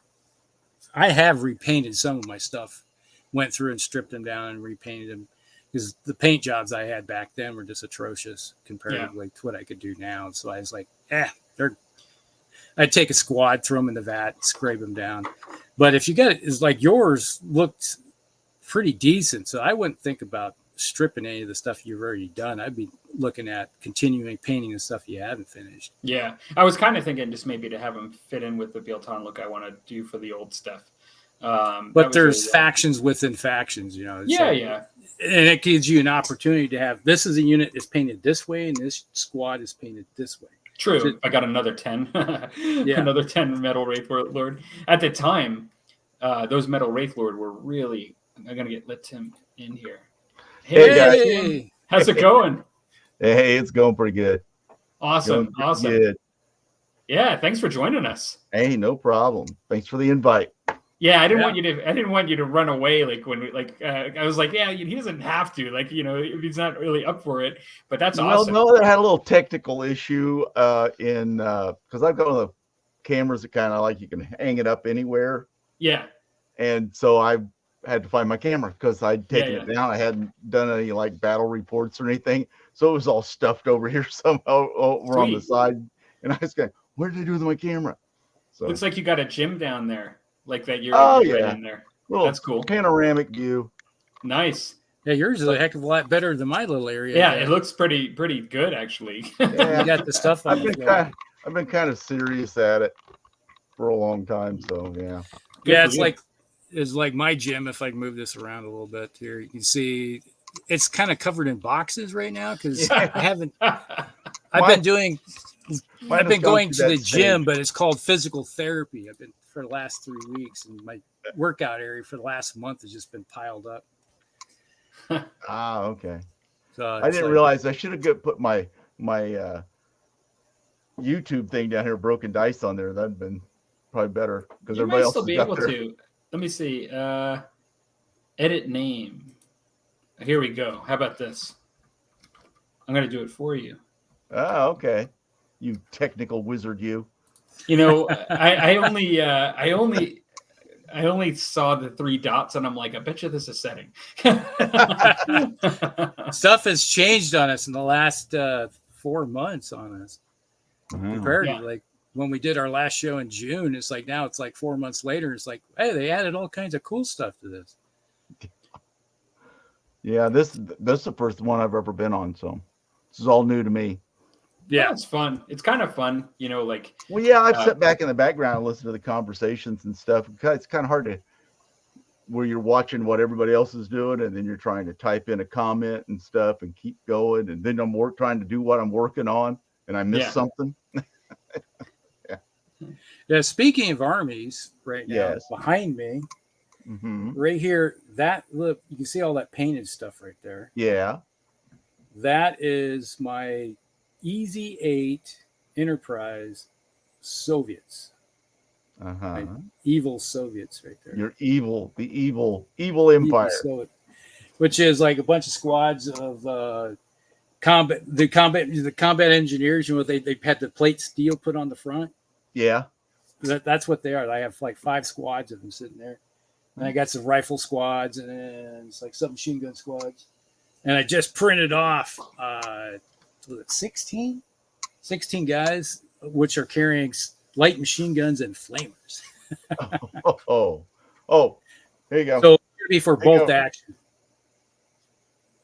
I have repainted some of my stuff, went through and stripped them down and repainted them because the paint jobs I had back then were just atrocious comparatively to what I could do now. So I was like, I'd take a squad, throw them in the vat, scrape them down. But if you got it, it's like yours looked pretty decent. So I wouldn't think about stripping any of the stuff you've already done. I'd be looking at continuing painting the stuff you haven't finished. Yeah, I was kind of thinking just maybe to have them fit in with the Bilton look I want to do for the old stuff. But there's really factions within factions, And it gives you an opportunity to have, this is a unit is painted this way and this squad is painted this way. True. So, I got another 10. Another 10 Metal Wraith Lord. At the time, those Metal Wraith Lord were really, I'm going to let Tim in here. Hey guys. Tim. How's it going? Hey, it's going pretty good. Awesome. Good. Yeah, thanks for joining us. Hey, no problem. Thanks for the invite. Yeah, I didn't want you to run away I was like, he doesn't have to, if he's not really up for it, but that's awesome. No, I had a little technical issue because I've got one of the cameras that kind of like you can hang it up anywhere. Yeah. And so I had to find my camera because I'd taken it down. I hadn't done any like battle reports or anything. So it was all stuffed over here somehow over on the side. And I was going, what did I do with my camera? So looks like you got a gym down there. Like that you're in there. That's cool. Panoramic view. Nice. Yeah, yours is a heck of a lot better than my little area. Yeah, it looks pretty good actually. Yeah. You got the stuff on I've been kind of serious at it for a long time. So yeah. It's like my gym. If I move this around a little bit here, you can see it's kind of covered in boxes right now because I haven't. I've been going to the gym, but it's called physical therapy. I've been for the last 3 weeks, and my workout area for the last month has just been piled up. Okay. So I didn't realize I should have put my YouTube thing down here, Broken Dice, on there. That'd been probably better because everybody else still be able to. Let me see. Edit name. Here we go. How about this? I'm going to do it for you. Okay. You technical wizard, you. You know, I only saw the 3 dots, and I'm like, I bet you this is setting. Stuff has changed on us in the last 4 months on us. Compared to like when we did our last show in June. It's like now it's like 4 months later. It's like, hey, they added all kinds of cool stuff to this. Yeah, this is the first one I've ever been on, so this is all new to me. Yeah, it's fun. It's kind of fun, you know, like. Well, yeah, I've sat back in the background and listened to the conversations and stuff. It's kind of hard to, where you're watching what everybody else is doing, and then you're trying to type in a comment and stuff and keep going, and then I'm trying to do what I'm working on, and I miss something. Yeah. Speaking of armies, right now behind me, right here, that look, you can see all that painted stuff right there. Yeah, that is my Easy 8 Enterprise Soviets. Right? Evil Soviets right there. You're evil, the evil empire. Which is like a bunch of squads of combat engineers. You know, they had the plate steel put on the front. Yeah. That's what they are. I have like 5 squads of them sitting there. And I got some rifle squads, and then it's like some machine gun squads. And I just printed off 16 guys, which are carrying light machine guns and flamers. There you go. So it's going to be for bolt action.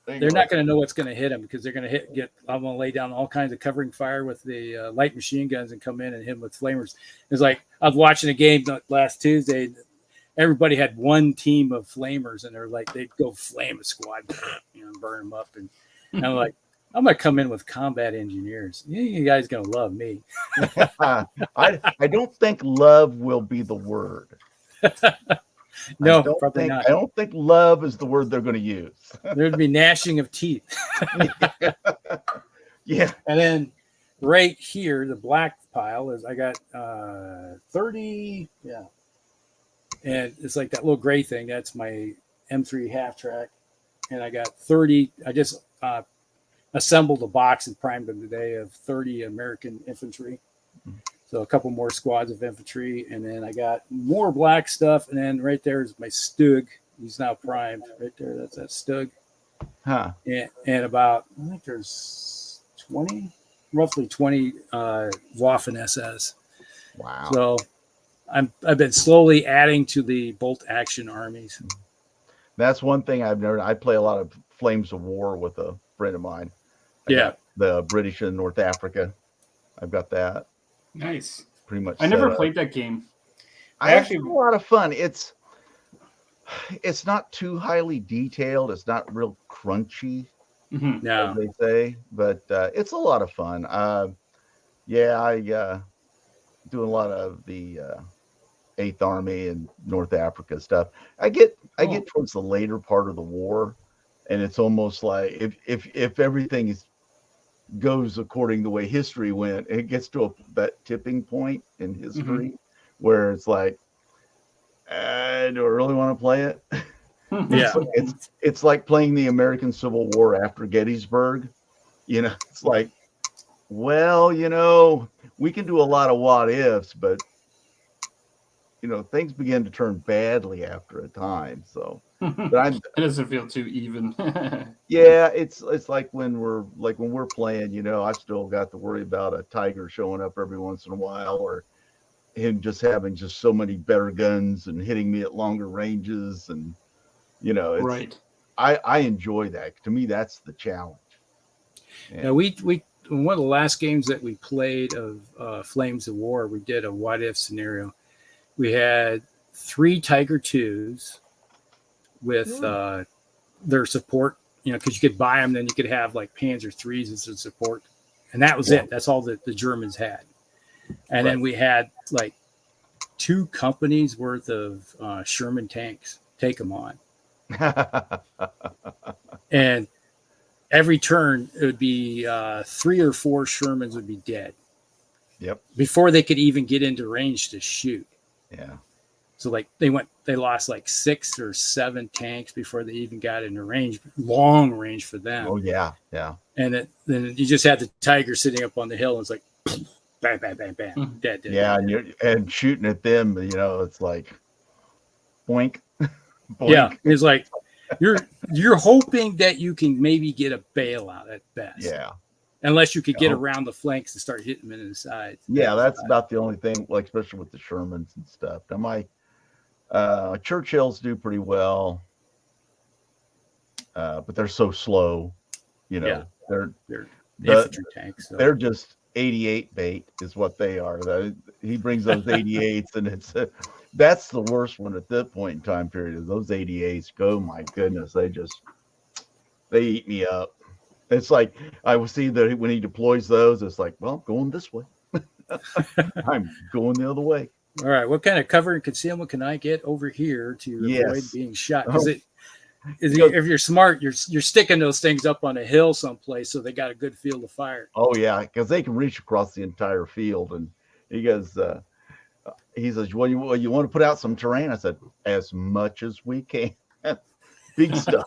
They're not going to know what's going to hit them, because they're going to I'm going to lay down all kinds of covering fire with the light machine guns and come in and hit them with flamers. It's like I was watching a game last Tuesday. Everybody had one team of flamers, and they're like, they'd go flame a squad, you know, burn them up. And I'm like, I'm going to come in with combat engineers. You guys going to love me. I don't think love will be the word. No, probably not. I don't think love is the word they're going to use. There'd be gnashing of teeth. Yeah. And then right here, the black pile is I got 30. Yeah. And it's like that little gray thing. That's my M3 half track. And I got 30. I just assembled a box and primed them today of 30 American infantry. So a couple more squads of infantry, and then I got more black stuff, and then right there is my Stug. He's now primed right there. That's that Stug. And about, I think there's roughly 20 Waffen SS. Wow. So I've been slowly adding to the bolt action armies. That's one thing I've never. I play a lot of Flames of War with a friend of mine. I got the British in North Africa. I've got that. Nice. Pretty much. I never played that game. I actually had a lot of fun. It's not too highly detailed. It's not real crunchy, No, as they say, but it's a lot of fun. I do a lot of the 8th Army and North Africa stuff. I get towards the later part of the war, and it's almost like if everything goes according to the way history went, it gets to that tipping point in history where it's like, do I really want to play it? Yeah. It's like playing the American Civil War after Gettysburg. You know, it's like, well, you know, we can do a lot of what ifs, but you know, things begin to turn badly after a time. So, but it doesn't feel too even. Yeah, it's like when we're playing, you know, I still got to worry about a Tiger showing up every once in a while, or him just having just so many better guns and hitting me at longer ranges, and you know, it's, right. I enjoy that. To me, that's the challenge. Yeah, we one of the last games that we played of Flames of War, we did a what if scenario. We had 3 Tiger 2s with their support, you know, because you could buy them, then you could have like Panzer 3s as a support, and that was it. That's all that the Germans had. And then we had like 2 companies worth of Sherman tanks. Take them on. And every turn it would be 3 or 4 Shermans would be dead. Yep. Before they could even get into range to shoot. Yeah. So like they lost like 6 or 7 tanks before they even got into range, long range for them. Oh yeah, yeah. And then you just had the Tiger sitting up on the hill, and it's like, bam, bam, bam, bam, dead. Yeah, and shooting at them, it's like boink, boink. Yeah, it's like you're hoping that you can maybe get a bailout at best. Yeah. Unless you could get around the flanks and start hitting them in the sides. Yeah, that's about the only thing, like especially with the Shermans and stuff. Now my Churchills do pretty well, but they're so slow. They're infantry tanks. So. They're just 88 bait is what they are. He brings those 88s, and that's the worst one at that point in time period. Is those 88s? Oh my goodness, they eat me up. It's like I will see that when he deploys those, it's like, well, I'm going this way. I'm going the other way. All right. What kind of cover and concealment can I get over here to avoid being shot? Because if you're smart, you're sticking those things up on a hill someplace so they got a good field of fire. Oh yeah, because they can reach across the entire field. And he says, well, you want to put out some terrain? I said, as much as we can. Big stuff.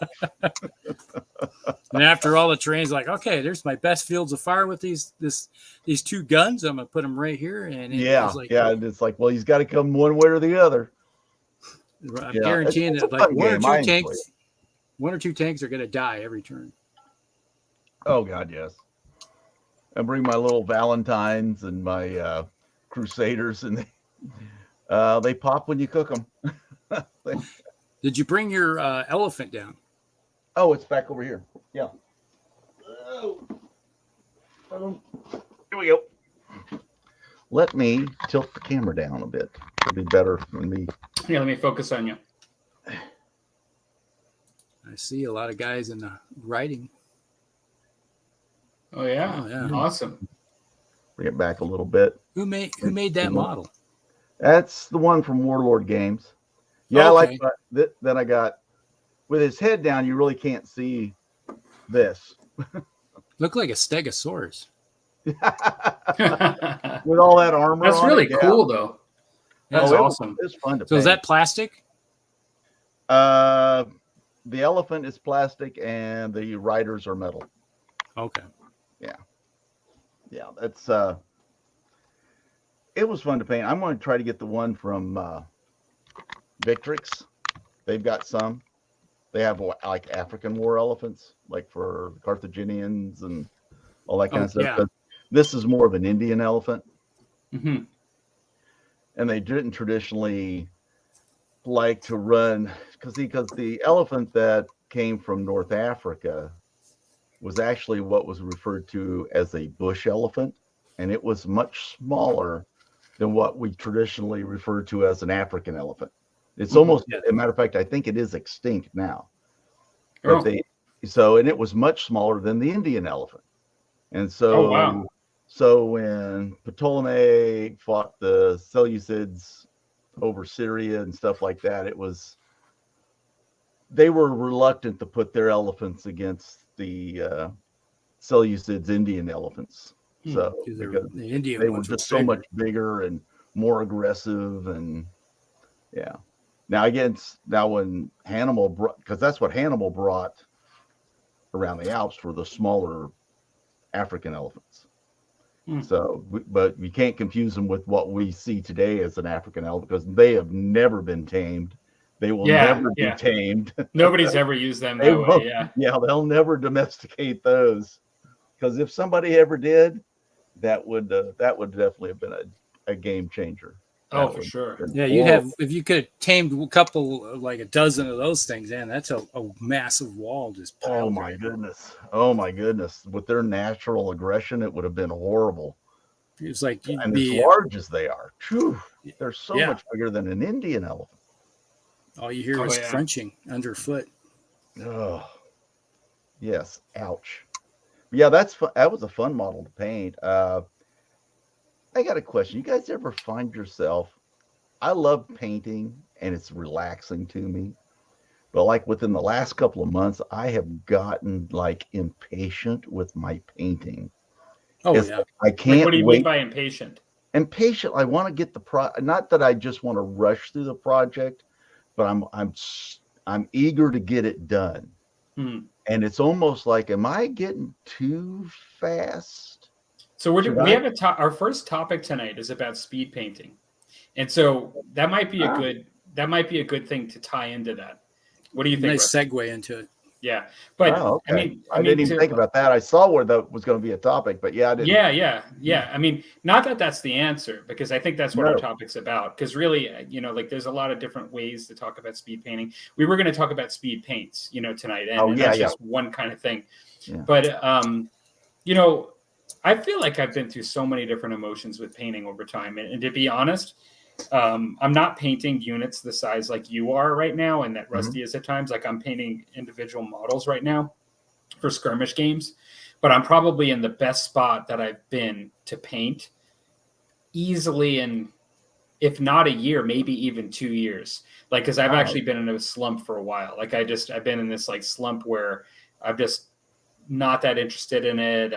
And after all the terrain's like, okay, there's my best fields of fire with these two guns. I'm gonna put them right here. And and it's like, well, he's got to come one way or the other. I'm guaranteeing that like one or two tanks are gonna die every turn. Oh God, yes. I bring my little Valentines and my Crusaders, and they pop when you cook them. Did you bring your elephant down? Oh, it's back over here. Yeah. Here we go. Let me tilt the camera down a bit. It'll be better for me. Yeah, let me focus on you. I see a lot of guys in the writing. Oh yeah. Awesome. Bring it back a little bit. Who made that model? That's the one from Warlord Games. Yeah, okay. Then I got with his head down. You really can't see this. Looked like a Stegosaurus. With all that armor. That's really cool, though. That's awesome. It's fun to. So is that plastic? The elephant is plastic, and the riders are metal. Okay. Yeah. That's it was fun to paint. I'm going to try to get the one from Victrix. They've got some. They have like African war elephants, like for Carthaginians and all that kind of stuff. Yeah. But this is more of an Indian elephant. Mm-hmm. And they didn't traditionally like to run because the elephant that came from North Africa was actually what was referred to as a bush elephant, and it was much smaller than what we traditionally refer to as an African elephant. It's almost, as a matter of fact, I think it is extinct now. But and it was much smaller than the Indian elephant. And so, so when Ptolemy fought the Seleucids over Syria and stuff like that, they were reluctant to put their elephants against the Seleucids Indian elephants. So because the Indian they were just so much bigger and more aggressive, and now when Hannibal brought, because that's what Hannibal brought around the Alps, were the smaller African elephants. So, but you can't confuse them with what we see today as an African elephant, because they have never been tamed. They will never be tamed. Nobody's ever used them that way. Yeah, they'll never domesticate those, because if somebody ever did, that would definitely have been a game changer. Oh, for sure. Yeah, you'd have, if you could have tamed a couple, like a dozen of those things, and that's a massive wall just piled. Oh my goodness! With their natural aggression, it would have been horrible. It's like, and as large as they are, they're so much bigger than an Indian elephant. All you hear is crunching underfoot. Oh, yes. Ouch. Yeah, that was a fun model to paint. I got a question. You guys ever find yourself, I love painting and it's relaxing to me, but like within the last couple of months, I have gotten like impatient with my painting. Oh, yeah. I can't. What do you mean by impatient? Impatient. I want to get not that I just want to rush through the project, but I'm eager to get it done. And it's almost like, am I getting too fast? So Should we I? have our first topic tonight is about speed painting, and so that might be a good thing to tie into that. What do you think, Nice Rusty? segue into it. Yeah, but Oh, okay. I I mean, didn't even think about that. I saw where that was going to be a topic, but yeah, I didn't. yeah. I mean, not that that's the answer, because I think that's what our No. topic's about. Because really, like there's a lot of different ways to talk about speed painting. We were going to talk about speed paints, tonight, and that's just one kind of thing. Yeah. But I feel like I've been through so many different emotions with painting over time, and to be honest, I'm not painting units the size like you are right now, and that Rusty is at times. Like I'm painting individual models right now for skirmish games, but I'm probably in the best spot that I've been to paint easily in, if not a year, maybe even 2 years. Like, because I've actually been in a slump for a while. Like I've been in this like slump where I'm just not that interested in it.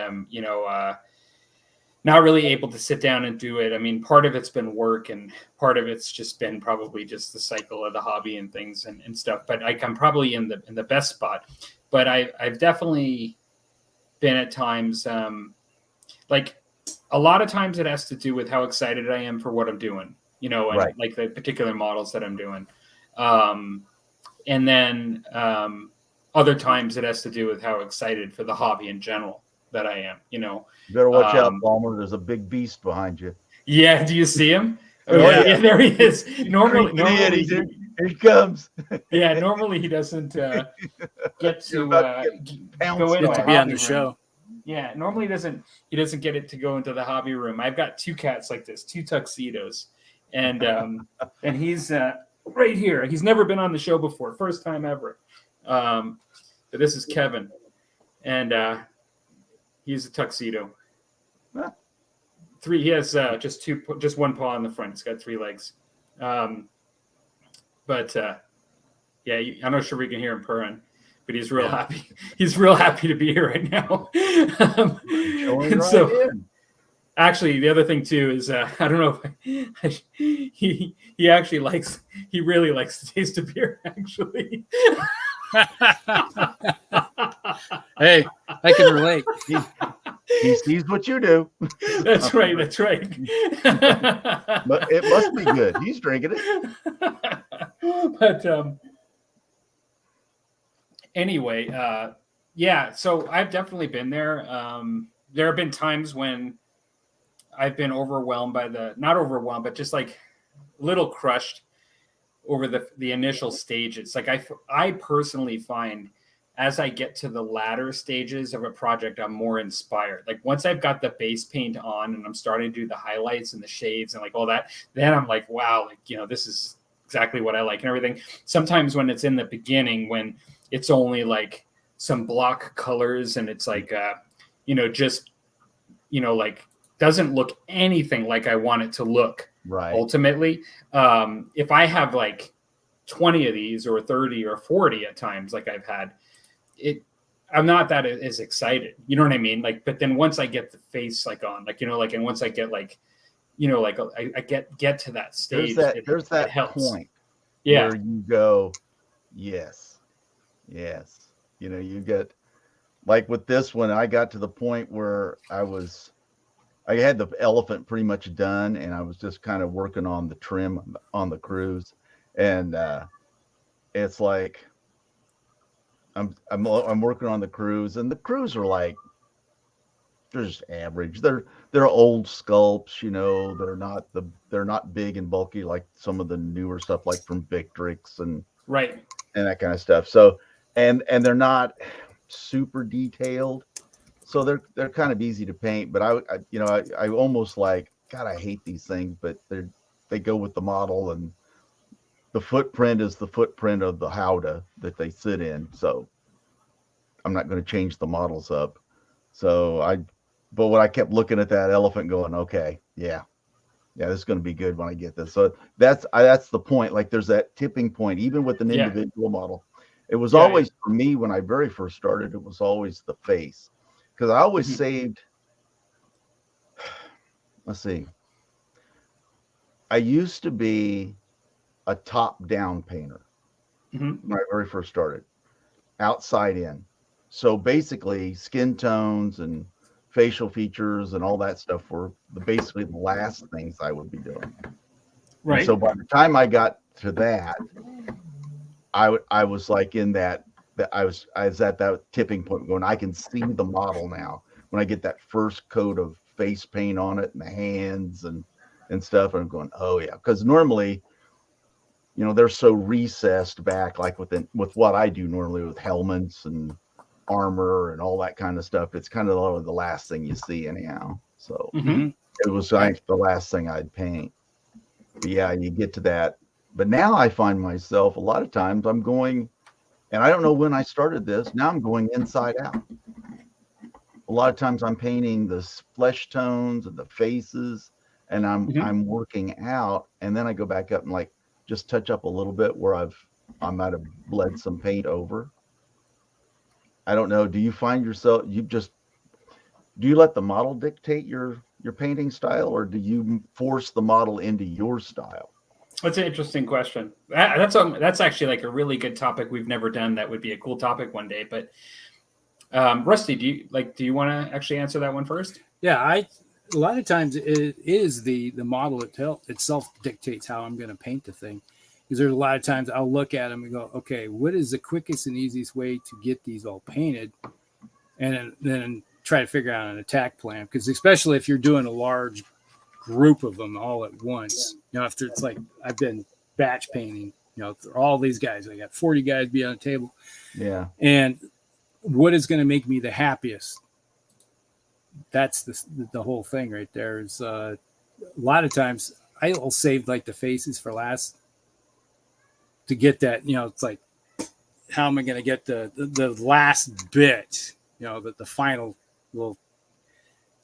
Not really able to sit down and do it. I mean, part of it's been work, and part of it's just been probably just the cycle of the hobby and things and stuff. But I'm probably in the best spot. But I've definitely been at times, like a lot of times it has to do with how excited I am for what I'm doing, and like the particular models that I'm doing. And then other times it has to do with how excited for the hobby in general that I am, You better watch out, Palmer. There's a big beast behind you. Yeah. Do you see him? Oh, yeah. There he is. Normally here he comes. Yeah, normally he doesn't get to go into to be on the show. Yeah, normally he doesn't get it to go into the hobby room. I've got two cats like this, two tuxedos, and and he's right here. He's never been on the show before, first time ever. But this is Kevin, and he's a tuxedo. Huh. He has just one paw on the front. He's got 3 legs. But yeah, I'm not sure we can hear him purring, but he's real happy. He's real happy to be here right now. And so, actually, the other thing too is I don't know if he really likes the taste of beer. Actually, Hey, I can relate. He sees what you do. That's right. But it must be good. He's drinking it. But anyway, yeah. So I've definitely been there. There have been times when I've been overwhelmed by not overwhelmed, but just like a little crushed over the initial stages. Like I personally find, as I get to the latter stages of a project, I'm more inspired. Like once I've got the base paint on and I'm starting to do the highlights and the shades and like all that, then I'm like, wow, like, this is exactly what I like and everything. Sometimes when it's in the beginning, when it's only like some block colors and it's like, like doesn't look anything like I want it to look. Right. Ultimately, if I have like 20 of these or 30 or 40 at times, like I've had, I'm not that as excited, you know what I mean? Like, but then once I get the face like on, like, and once I get like, like I get to that stage, there's that point where you go, yes. You get like with this one, I got to the point where I had the elephant pretty much done, and I was just kind of working on the trim on the cruise, and it's like I'm working on the crews, and the crews are like, they're just average. They're old sculpts, they're not big and bulky like some of the newer stuff like from Victrix and that kind of stuff. So and they're not super detailed, so they're kind of easy to paint. But I almost like, God, I hate these things, but they go with the model, and the footprint is the footprint of the howdah that they sit in. So I'm not going to change the models up. But when I kept looking at that elephant going, okay, yeah, this is going to be good when I get this. So that's the point. Like there's that tipping point, even with an individual model. It was always for me when I very first started, it was always the face, because I always saved, let's see. I used to be a top-down painter when I very first started, outside in. So basically, skin tones and facial features and all that stuff were basically the last things I would be doing. Right. And so by the time I got to that, I was like in that I was at that tipping point going, I can see the model now when I get that first coat of face paint on it and the hands and stuff. And I'm going, oh yeah, because normally, you know, they're so recessed back, like with what I do normally with helmets and armor and all that kind of stuff. It's kind of the last thing you see anyhow. So it was like the last thing I'd paint. But yeah, you get to that. But now I find myself a lot of times I'm going, and I don't know when I started this. Now I'm going inside out. A lot of times I'm painting the flesh tones and the faces, and I'm working out, and then I go back up and like just touch up a little bit where I might have bled some paint over. I don't know. Do you find yourself do you let the model dictate your painting style, or do you force the model into your style? That's an interesting question. That's actually like a really good topic we've never done. That would be a cool topic one day. But Rusty, do you want to actually answer that one first? Yeah, a lot of times it is the model itself dictates how I'm going to paint the thing. Because there's a lot of times I'll look at them and go, okay, what is the quickest and easiest way to get these all painted? And then try to figure out an attack plan. Because especially if you're doing a large group of them all at once, you know, if it's like I've been batch painting, you know, for all these guys, I got 40 guys be on the table. Yeah. And what is going to make me the happiest? That's the whole thing right there. Is a lot of times I'll save like the faces for last to get that, you know, it's like, how am I going to get the last bit, you know, the final little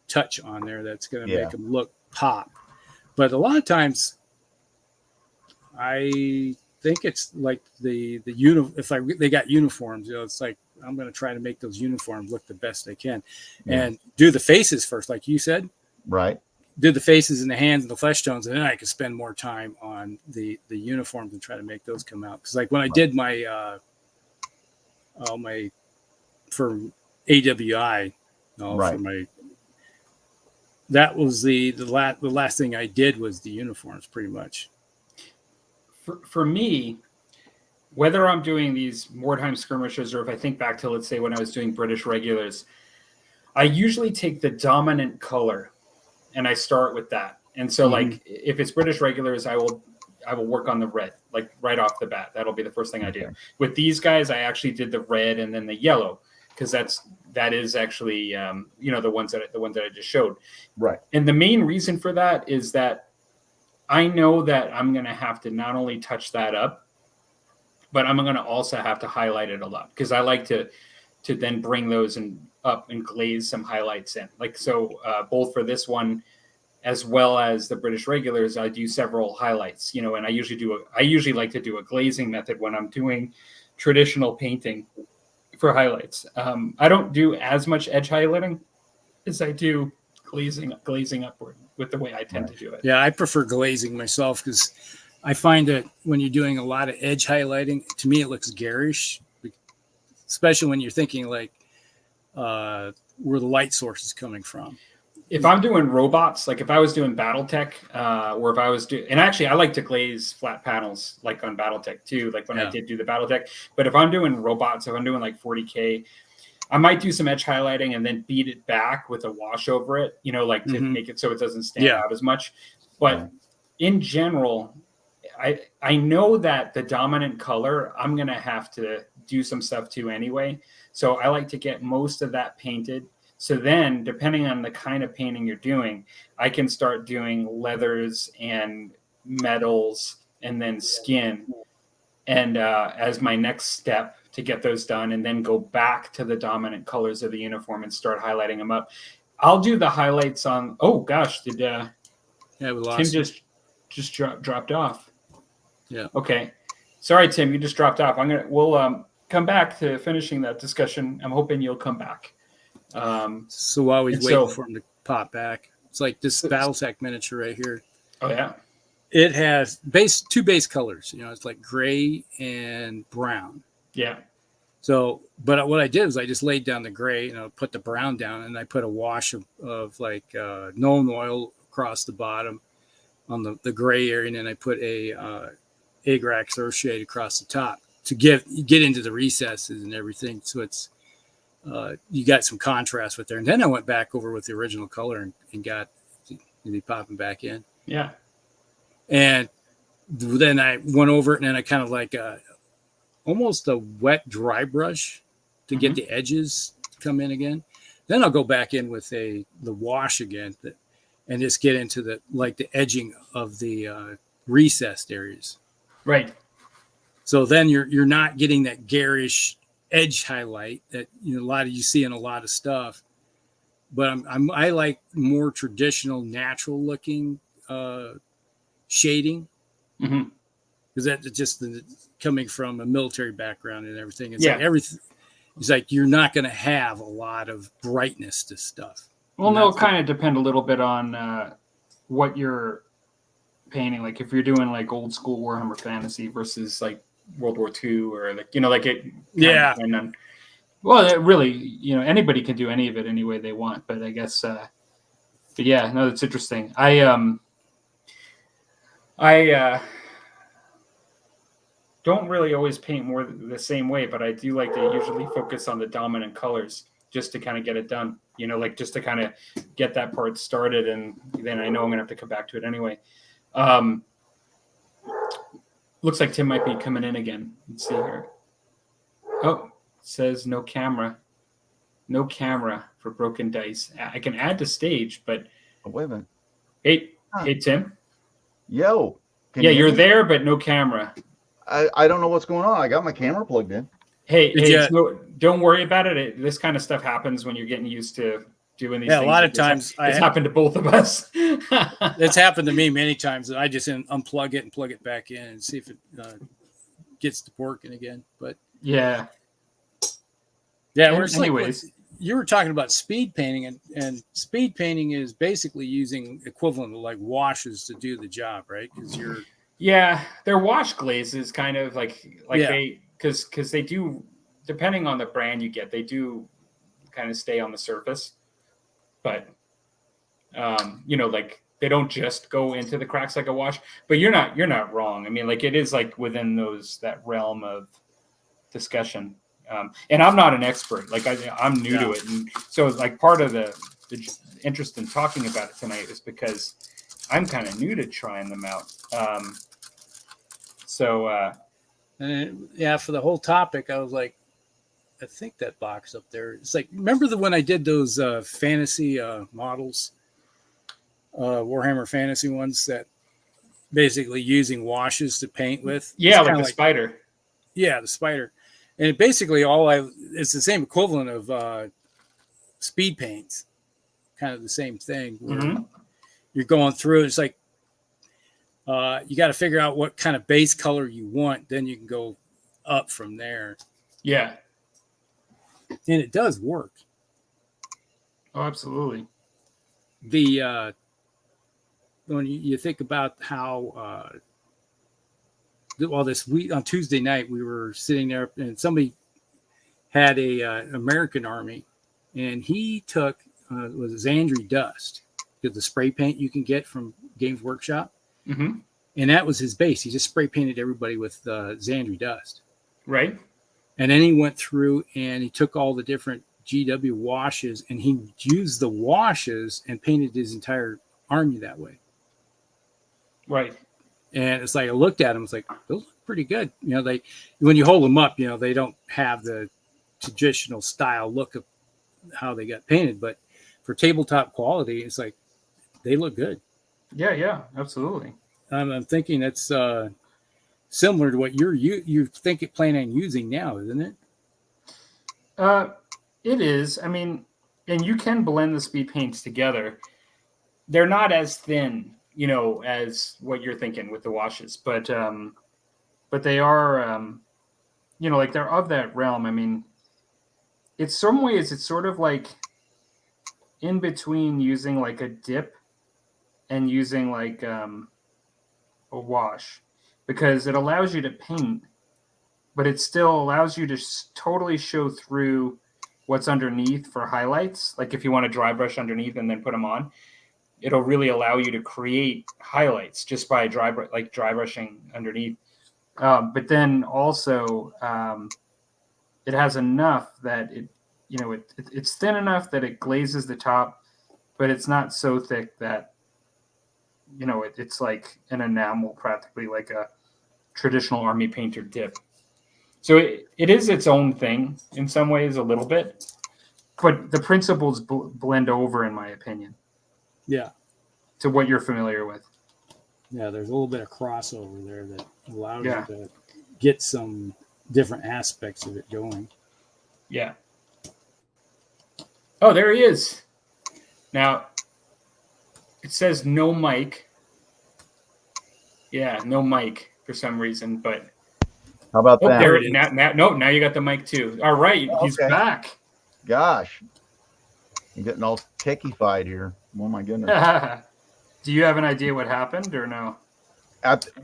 touch on there that's going to make them look pop. But a lot of times I think it's like they got uniforms, you know, it's like I'm going to try to make those uniforms look the best they can and do the faces first, like you said. Right. Do the faces and the hands and the flesh tones, and then I could spend more time on the uniforms and try to make those come out. Because like when I did my for AWI, for my, that was the last thing I did was the uniforms pretty much. For me, whether I'm doing these wartime skirmishes or if I think back to, let's say, when I was doing British regulars, I usually take the dominant color and I start with that. And so like if it's British regulars, I will work on the red, like right off the bat. That'll be the first thing I do. With these guys, I actually did the red and then the yellow, because that is actually you know, the ones that I just showed. Right. And the main reason for that is that I know that I'm going to have to not only touch that up, but I'm going to also have to highlight it a lot, because I like to then bring those up and glaze some highlights in. Like, so both for this one as well as the British regulars, I do several highlights, you know, and I usually like to do a glazing method when I'm doing traditional painting for highlights. I don't do as much edge highlighting as I do glazing upward with the way I tend to do it. Yeah, I prefer glazing myself, because I find that when you're doing a lot of edge highlighting, to me it looks garish, especially when you're thinking like where the light source is coming from. If I'm doing robots, like if I was doing BattleTech, or if I was and actually I like to glaze flat panels like on BattleTech too, like when I did do the BattleTech. But if I'm doing robots, if I'm doing like 40K, I might do some edge highlighting and then beat it back with a wash over it, you know, like to make it so it doesn't stand out as much. But in general, I know that the dominant color, I'm going to have to do some stuff to anyway. So I like to get most of that painted. So then, depending on the kind of painting you're doing, I can start doing leathers and metals and then skin. And as my next step to get those done, and then go back to the dominant colors of the uniform and start highlighting them up. I'll do the highlights on, oh gosh, did Tim just dropped off? Yeah. Okay. Sorry, Tim, you just dropped off. We'll come back to finishing that discussion. I'm hoping you'll come back. So while we wait for him to pop back, it's like this BattleTech miniature right here. Oh yeah. It has two base colors. You know, it's like gray and brown. Yeah. So, but what I did was I just laid down the gray and I put the brown down, and I put a wash of like Nolan oil across the bottom on the gray area, and then I put a Agrax earth shade across the top to get into the recesses and everything. So it's you got some contrast with there. And then I went back over with the original color and got to be popping back in. Yeah. And then I went over it, and then I kind of like almost a wet dry brush to get the edges to come in again. Then I'll go back in with the wash again and just get into the edging of the recessed areas. Right. So then you're not getting that garish edge highlight that a lot of you see in a lot of stuff. But I like more traditional, natural looking shading. Mm-hmm. Because that's just coming from a military background and everything. It's Yeah. like everything. It's like you're not going to have a lot of brightness to stuff. Well, no, it kind of depend a little bit on what you're painting. Like if you're doing like old school Warhammer Fantasy versus like World War II or like it. Yeah. Well, it really, anybody can do any of it any way they want. But I guess, but yeah, no, that's interesting. I don't really always paint more the same way, but I do like to usually focus on the dominant colors just to kind of get it done, just to kind of get that part started. And then I know I'm going to have to come back to it anyway. Looks like Tim might be coming in again. Let's see here. Oh, it says no camera for Broken Dice. I can add to stage, but wait a minute. Hey, Tim. Yo. You're there, but no camera. I don't know what's going on. I got my camera plugged in. Hey, so don't worry about it. This kind of stuff happens when you're getting used to doing these things. A lot of times it's happened to both of us. It's happened to me many times. I just unplug it and plug it back in and see if it gets to working again. But yeah. Anyways, you were talking about speed painting, and speed painting is basically using equivalent of like washes to do the job, right? Because they're wash glazes, kind of like they because they do, depending on the brand you get, they do kind of stay on the surface, but like they don't just go into the cracks like a wash. But you're not wrong. I mean, like it is like within that realm of discussion. And I'm not an expert. Like I'm new to it, and so like part of the interest in talking about it tonight is because I'm kind of new to trying them out. For the whole topic, I was like, I think that box up there. It's like, remember when I did those fantasy models, Warhammer Fantasy ones that basically using washes to paint with? Yeah, like the spider. Yeah, the spider. And basically it's the same equivalent of speed paints, kind of the same thing. Where you're going through, it's like you got to figure out what kind of base color you want, then you can go up from there. Yeah. And it does work. Oh, absolutely. When you think about how this week on Tuesday night, we were sitting there and somebody had a American Army, and he took was Xandri dust, the spray paint you can get from Games Workshop, and that was his base. He just spray painted everybody with Xandri dust, right? And then he went through and he took all the different GW washes, and he used the washes and painted his entire army that way, right? And it's like I looked at them, it's like those look pretty good. They when you hold them up, they don't have the traditional style look of how they got painted, but for tabletop quality, it's like they look good. Yeah, absolutely. I'm thinking it's similar to what you plan on using now, isn't it? It is. I mean, and you can blend the speed paints together. They're not as thin, as what you're thinking with the washes, but they are, like they're of that realm. I mean, it's some ways it's sort of like in between using like a dip and using like a wash, because it allows you to paint but it still allows you to totally show through what's underneath for highlights. Like if you want to dry brush underneath and then put them on, it'll really allow you to create highlights just by dry brushing underneath. But then also it has enough that it's thin enough that it glazes the top, but it's not so thick that it's like an enamel, practically like a traditional army painter dip. So it is its own thing in some ways, a little bit, but the principles blend over, in my opinion. Yeah. To what you're familiar with. Yeah, there's a little bit of crossover there that allows you to get some different aspects of it going. Yeah. Oh, there he is. Now, it says no mic. Yeah, no mic for some reason, but how about that? There it is. Now you got the mic too. All right, he's back. Gosh, I'm getting all techified here. Oh my goodness. Do you have an idea what happened or no?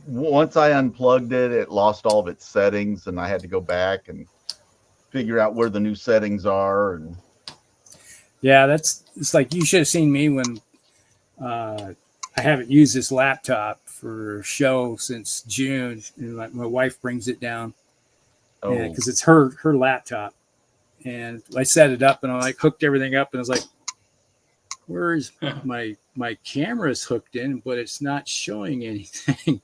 Once I unplugged it, it lost all of its settings, and I had to go back and figure out where the new settings are. And yeah, it's like you should have seen me when I haven't used this laptop for show since June, and my wife brings it down because it's her laptop, and I set it up and I like hooked everything up, and I was like, where's my camera's hooked in, but it's not showing anything.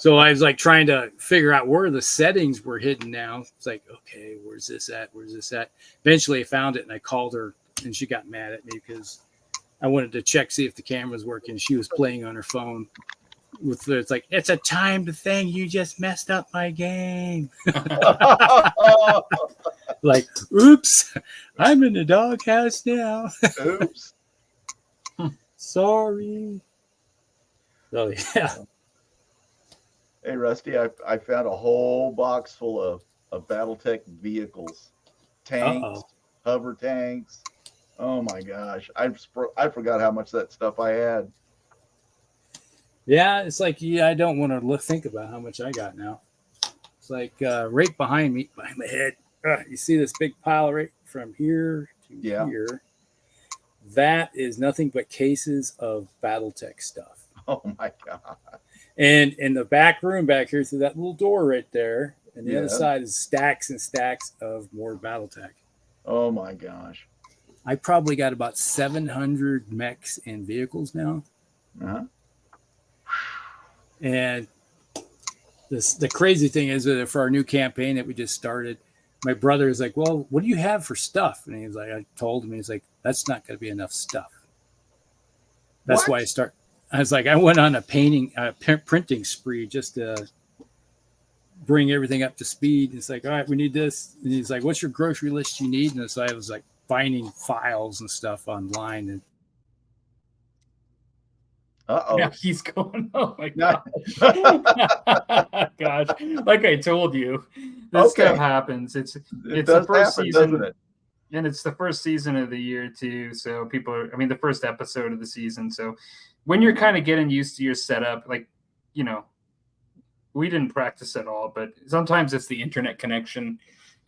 So I was like trying to figure out where the settings were hidden now. It's like, okay, where's this at? Eventually I found it and I called her, and she got mad at me because I wanted to see if the camera was working. She was playing on her phone it's like, it's a timed thing. You just messed up my game. Like, oops, I'm in the doghouse now. Oops. Sorry. Oh, yeah. Hey, Rusty, I found a whole box full of Battletech vehicles, tanks, hover tanks. Oh my gosh, I forgot how much that stuff I had. Yeah, it's like, I don't want to think about how much I got now. It's like right behind me, behind my head. You see this big pile right from here to here? That is nothing but cases of Battletech stuff. Oh my god! And in the back room back here, through that little door right there, and the other side is stacks and stacks of more Battletech. Oh my gosh! I probably got about 700 mechs and vehicles now. Uh-huh. And the crazy thing is that for our new campaign that we just started, my brother is like, well, what do you have for stuff? And he's like, I told him, he's like, that's not going to be enough stuff. That's why I was like, I went on a printing spree just to bring everything up to speed. It's like, all right, we need this. And he's like, what's your grocery list you need? And so I was like finding files and stuff online. And now he's going, oh my God. Gosh, like I told you, this stuff happens. It's the first season, doesn't it? And it's the first season of the year too. So the first episode of the season. So when you're kind of getting used to your setup, like, we didn't practice at all, but sometimes it's the internet connection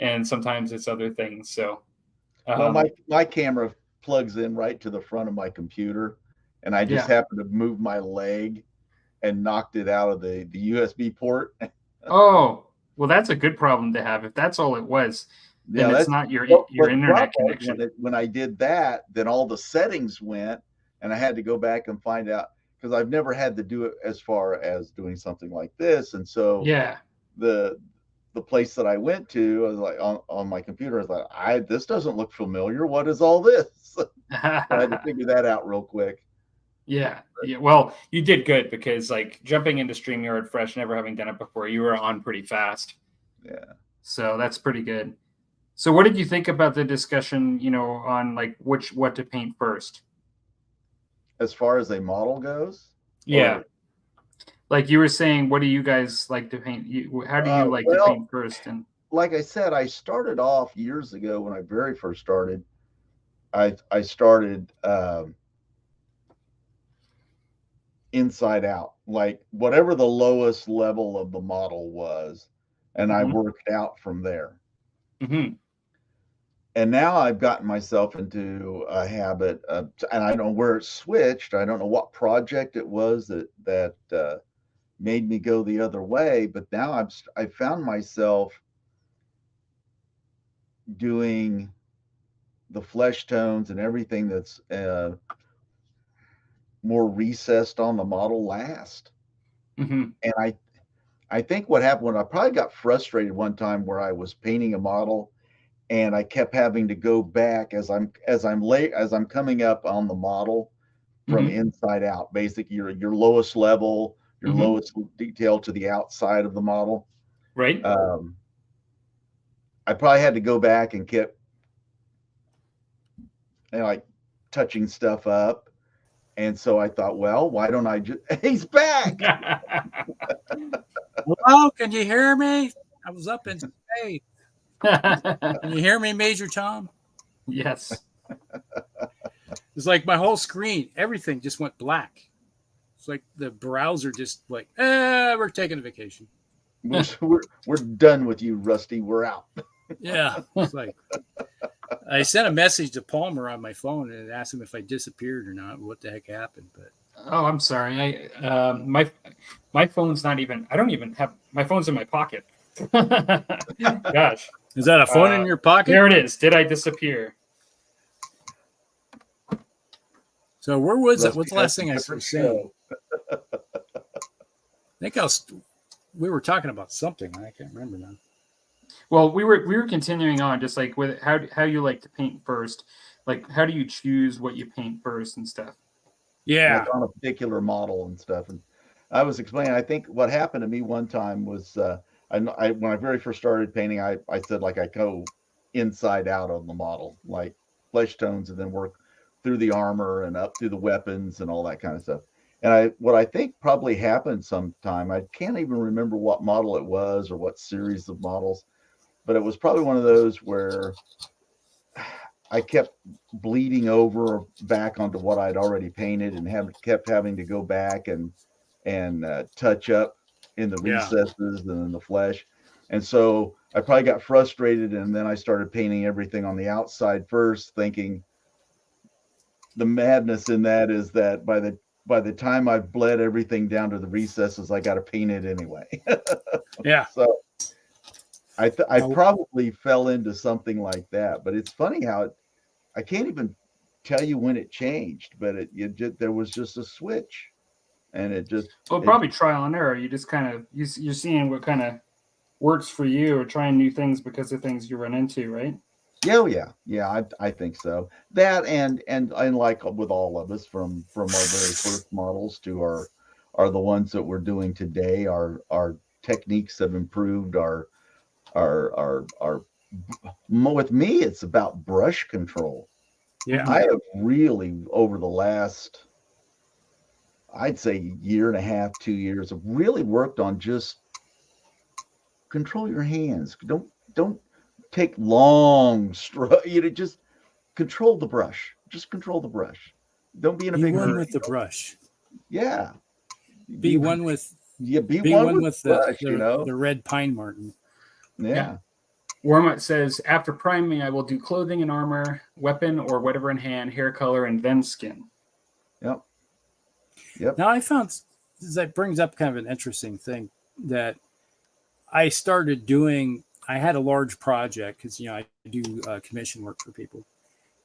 and sometimes it's other things. So well, my camera plugs in right to the front of my computer, and I just happened to move my leg and knocked it out of the USB port. Oh, well, that's a good problem to have. If that's all it was, then it's not your internet connection. When I did that, then all the settings went, and I had to go back and find out, because I've never had to do it as far as doing something like this. And so the place that I went to, I was like on my computer, I was like, this doesn't look familiar. What is all this? I had to figure that out real quick. Yeah. Well, you did good, because like jumping into StreamYard fresh, never having done it before, you were on pretty fast. Yeah. So that's pretty good. So what did you think about the discussion, on like what to paint first? As far as a model goes? Yeah. Like you were saying, what do you guys like to paint? How do you like to paint first? And like I said, I started off years ago when I very first started. I started inside out, like whatever the lowest level of the model was, and I worked out from there. Mm-hmm. And now I've gotten myself into a habit of, and I don't know where it switched. I don't know what project it was that made me go the other way. But now I found myself doing the flesh tones and everything that's more recessed on the model last. Mm-hmm. And I think what happened when I probably got frustrated one time where I was painting a model and I kept having to go back as I'm coming up on the model from inside out, basically your lowest level, your lowest detail to the outside of the model. Right. I probably had to go back and kept like touching stuff up. And so I thought, well, why don't I just, he's back. Hello, can you hear me? I was up in space. Can you hear me, Major Tom? Yes. It's like my whole screen, everything just went black. It's like the browser just like, we're taking a vacation. We're done with you, Rusty. We're out. Yeah. It's like, I sent a message to Palmer on my phone and asked him if I disappeared or not, what the heck happened. But oh, I'm sorry. My phone's not even. I don't even have my phone's in my pocket. Gosh, is that a phone in your pocket? There it is. Did I disappear? So where was it? What's the last thing I was saying? I think we were talking about something. I can't remember now. Well, we were continuing on, just like with how you like to paint first. Like, how do you choose what you paint first and stuff? Yeah, like on a particular model and stuff. And I was explaining, I think what happened to me one time was when I very first started painting, I said like I go inside out on the model, like flesh tones, and then work through the armor and up through the weapons and all that kind of stuff. And what I think probably happened sometime, I can't even remember what model it was or what series of models, but it was probably one of those where I kept bleeding over back onto what I'd already painted and kept having to go back and touch up in the recesses and in the flesh. And so I probably got frustrated, and then I started painting everything on the outside first, thinking the madness in that is that by the time I've bled everything down to the recesses, I got to paint it anyway. Yeah. So I probably fell into something like that, but it's funny how I can't even tell you when it changed, but there was just a switch, and it just. Well, probably trial and error. You just kind of you're seeing what kind of works for you, or trying new things because of things you run into, right? Yeah. I think so. That and like with all of us, from our very first models to are the ones that we're doing today. Our techniques have improved. With me, it's about brush control. Yeah, I have really, over the last, I'd say year and a half, 2 years, have really worked on just control your hands. Don't take long just control the brush. Just control the brush. Don't be in a big hurry. Be one with the brush. Yeah. Be one with. Yeah. Be one with the brush, the red pine marten. Yeah. Wormut says, after priming, I will do clothing and armor, weapon or whatever in hand, hair color, and then skin. Yep. Now I found that brings up kind of an interesting thing that I started doing. I had a large project because I do commission work for people,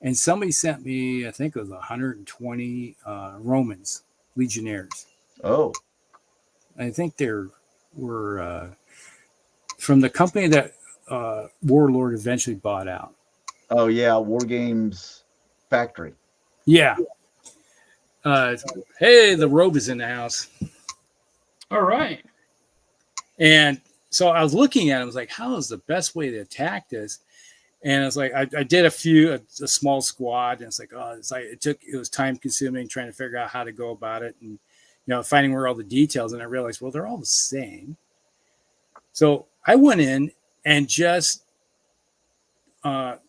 and somebody sent me, I think it was 120 Romans, legionnaires. Oh, I think they were from the company that Warlord eventually bought out. Oh yeah, War Games Factory. Yeah. Hey, the robe is in the house. All right. And so I was looking at it. I was like, how is the best way to attack this? And I was like, I did a small squad, and it's like, it was time consuming trying to figure out how to go about it, and finding where all the details. And I realized, well, they're all the same. So I went in and just did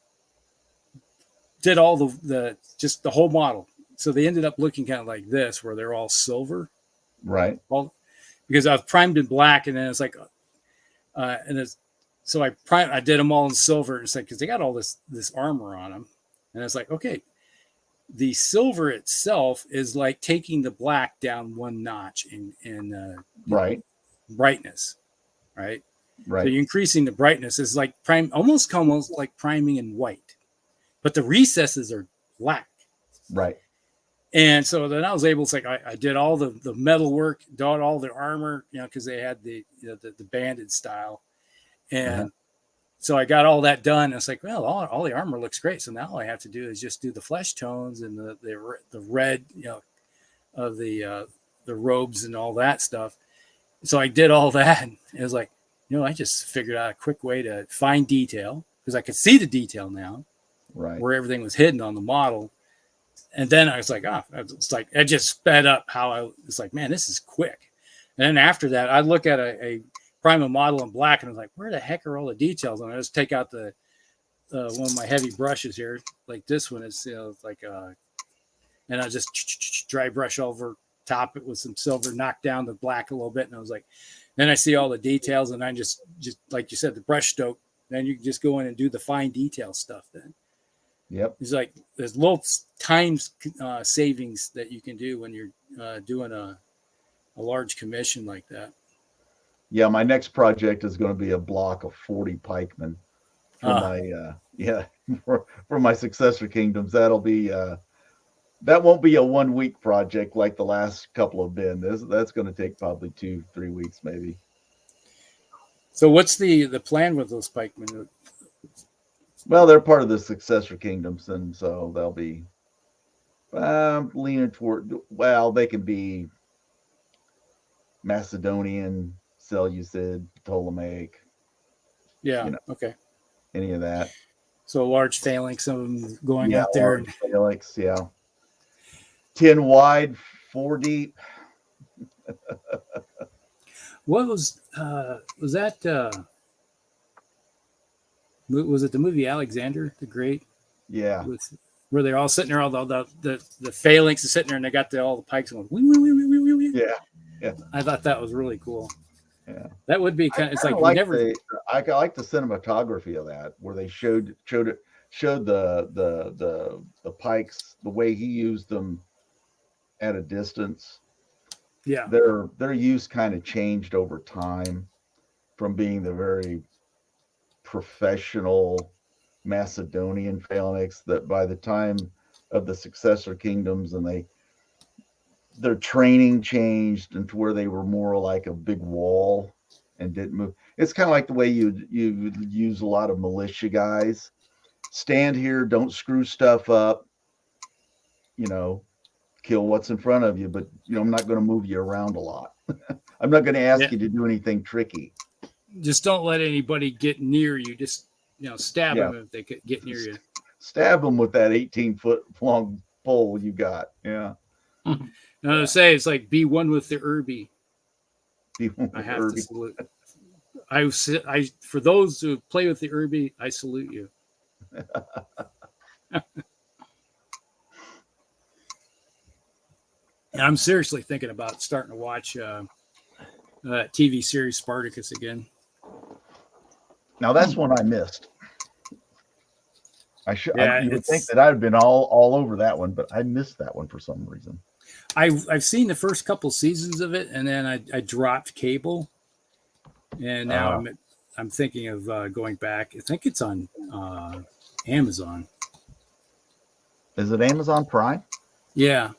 all the whole model. So they ended up looking kind of like this, where they're all silver, right? Because I've primed in black, and then it's like And it's, so I did them all in silver. It's like, because they got all this armor on them. And it's like, okay, the silver itself is like taking the black down one notch in Right. brightness, right? Right. So you're increasing the brightness. Is like almost like priming in white, but the recesses are black. Right. And so then I was able to, like, I did all the metal work, did all the armor, because they had the banded style. And so I got all that done. And it's like, well, all the armor looks great. So now all I have to do is just do the flesh tones and the red, of the robes and all that stuff. So I did all that. And it was like, I just figured out a quick way to find detail, because I could see the detail now, right, where everything was hidden on the model. And then I was like, it's like, it just sped up how I was like, man, this is quick. And then after that, I look at a prime a model in black, and I was like, where the heck are all the details? And I just take out the one of my heavy brushes here, like this one is, like, and I just dry brush over top it with some silver, knock down the black a little bit. And I was like, then I see all the details, and I just like you said, the brush stroke, then you can just go in and do the fine detail stuff then. Yep. It's like there's little time savings that you can do when you're doing a large commission like that. Yeah, my next project is going to be a block of 40 pikemen for my for my successor kingdoms. That'll be that won't be a 1 week project like the last couple have been. That's going to take probably 2-3 weeks maybe. So what's the plan with those pikemen? Well, they're part of the successor kingdoms, and so they'll be leaning toward. Well, they can be Macedonian, Seleucid, Ptolemaic. Yeah. Okay. Any of that. So a large phalanx of them going out there. Phalanx, yeah. 10 wide, 4 deep. What was that? Was it the movie Alexander the Great? Yeah. Where they're all sitting there, all the phalanx is sitting there, and they got all the pikes going. Wee, wee, wee, wee, wee, wee. Yeah. Yeah. I thought that was really cool. Yeah. That would be kind of. It's like I like the cinematography of that, where they showed the pikes, the way he used them at a distance. Yeah. Their use kind of changed over time from being the very professional Macedonian phalanx that by the time of the successor kingdoms, and their training changed into where they were more like a big wall and didn't move. It's kind of like the way you use a lot of militia guys. Stand here, don't screw stuff up, kill what's in front of you, but I'm not going to move you around a lot. I'm not going to ask you to do anything tricky. Just don't let anybody get near you. Just stab them if they could get near you. Stab them with that 18-foot long pole you got. Yeah. And I say it's like be one with the Irby. I have to salute. I for those who play with the Irby, I salute you. And I'm seriously thinking about starting to watch TV series Spartacus again. Now that's one I missed. You would think that I'd been all over that one, but I missed that one for some reason. I've seen the first couple seasons of it, and then I dropped cable, and now I'm thinking of going back. I think it's on Amazon. Is it Amazon Prime? Yeah.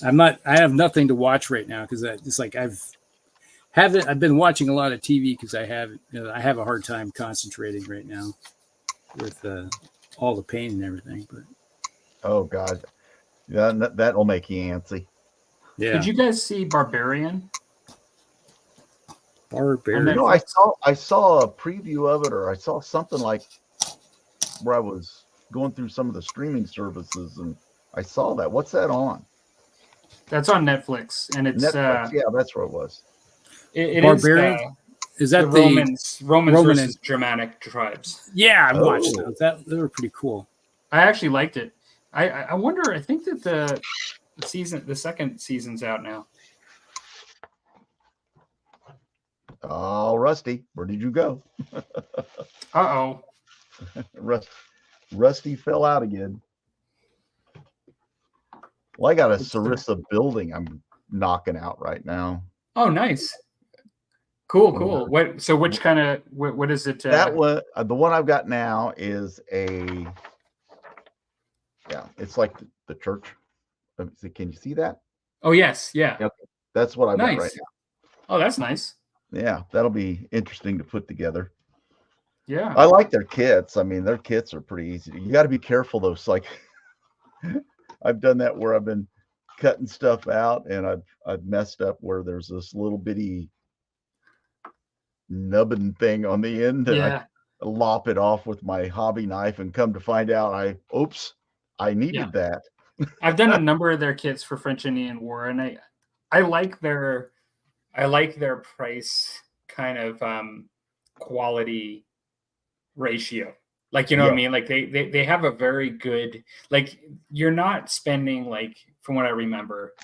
I have nothing to watch right now because it's like I've been watching a lot of TV because I have a hard time concentrating right now with all the pain and everything. But oh God, yeah, that'll make you antsy. Yeah. Did you guys see Barbarian? Barbarian. No, I saw a preview of it, or I saw something like where I was going through some of the streaming services, and I saw that. What's that on? That's on Netflix, and it's Netflix. Yeah, that's where it was. It Barbarian. Is that the Romans versus Germanic tribes? Yeah, I watched that. They were pretty cool. I actually liked it. I wonder. I think that the second season's out now. Oh, Rusty, where did you go? Uh-oh. Rusty fell out again. Well, I got a Sarissa building I'm knocking out right now. Oh, nice. Cool. Which kind of what is it? That one, the one I've got now is it's like the church. Can you see that? Oh, yes, yeah. Yep. That's what I've got Nice. right now. Oh, that's nice. Yeah, that'll be interesting to put together. Yeah. I like their kits. I mean, their kits are pretty easy. You got to be careful though. It's like I've done that where I've been cutting stuff out and I've messed up where there's this little bitty nubbin thing on the end and I lop it off with my hobby knife and come to find out I needed that. I've done a number of their kits for French Indian War, and I like their price kind of quality ratio. Like, you know what I mean? Like they have a very good, like, you're not spending, like, from what I remember,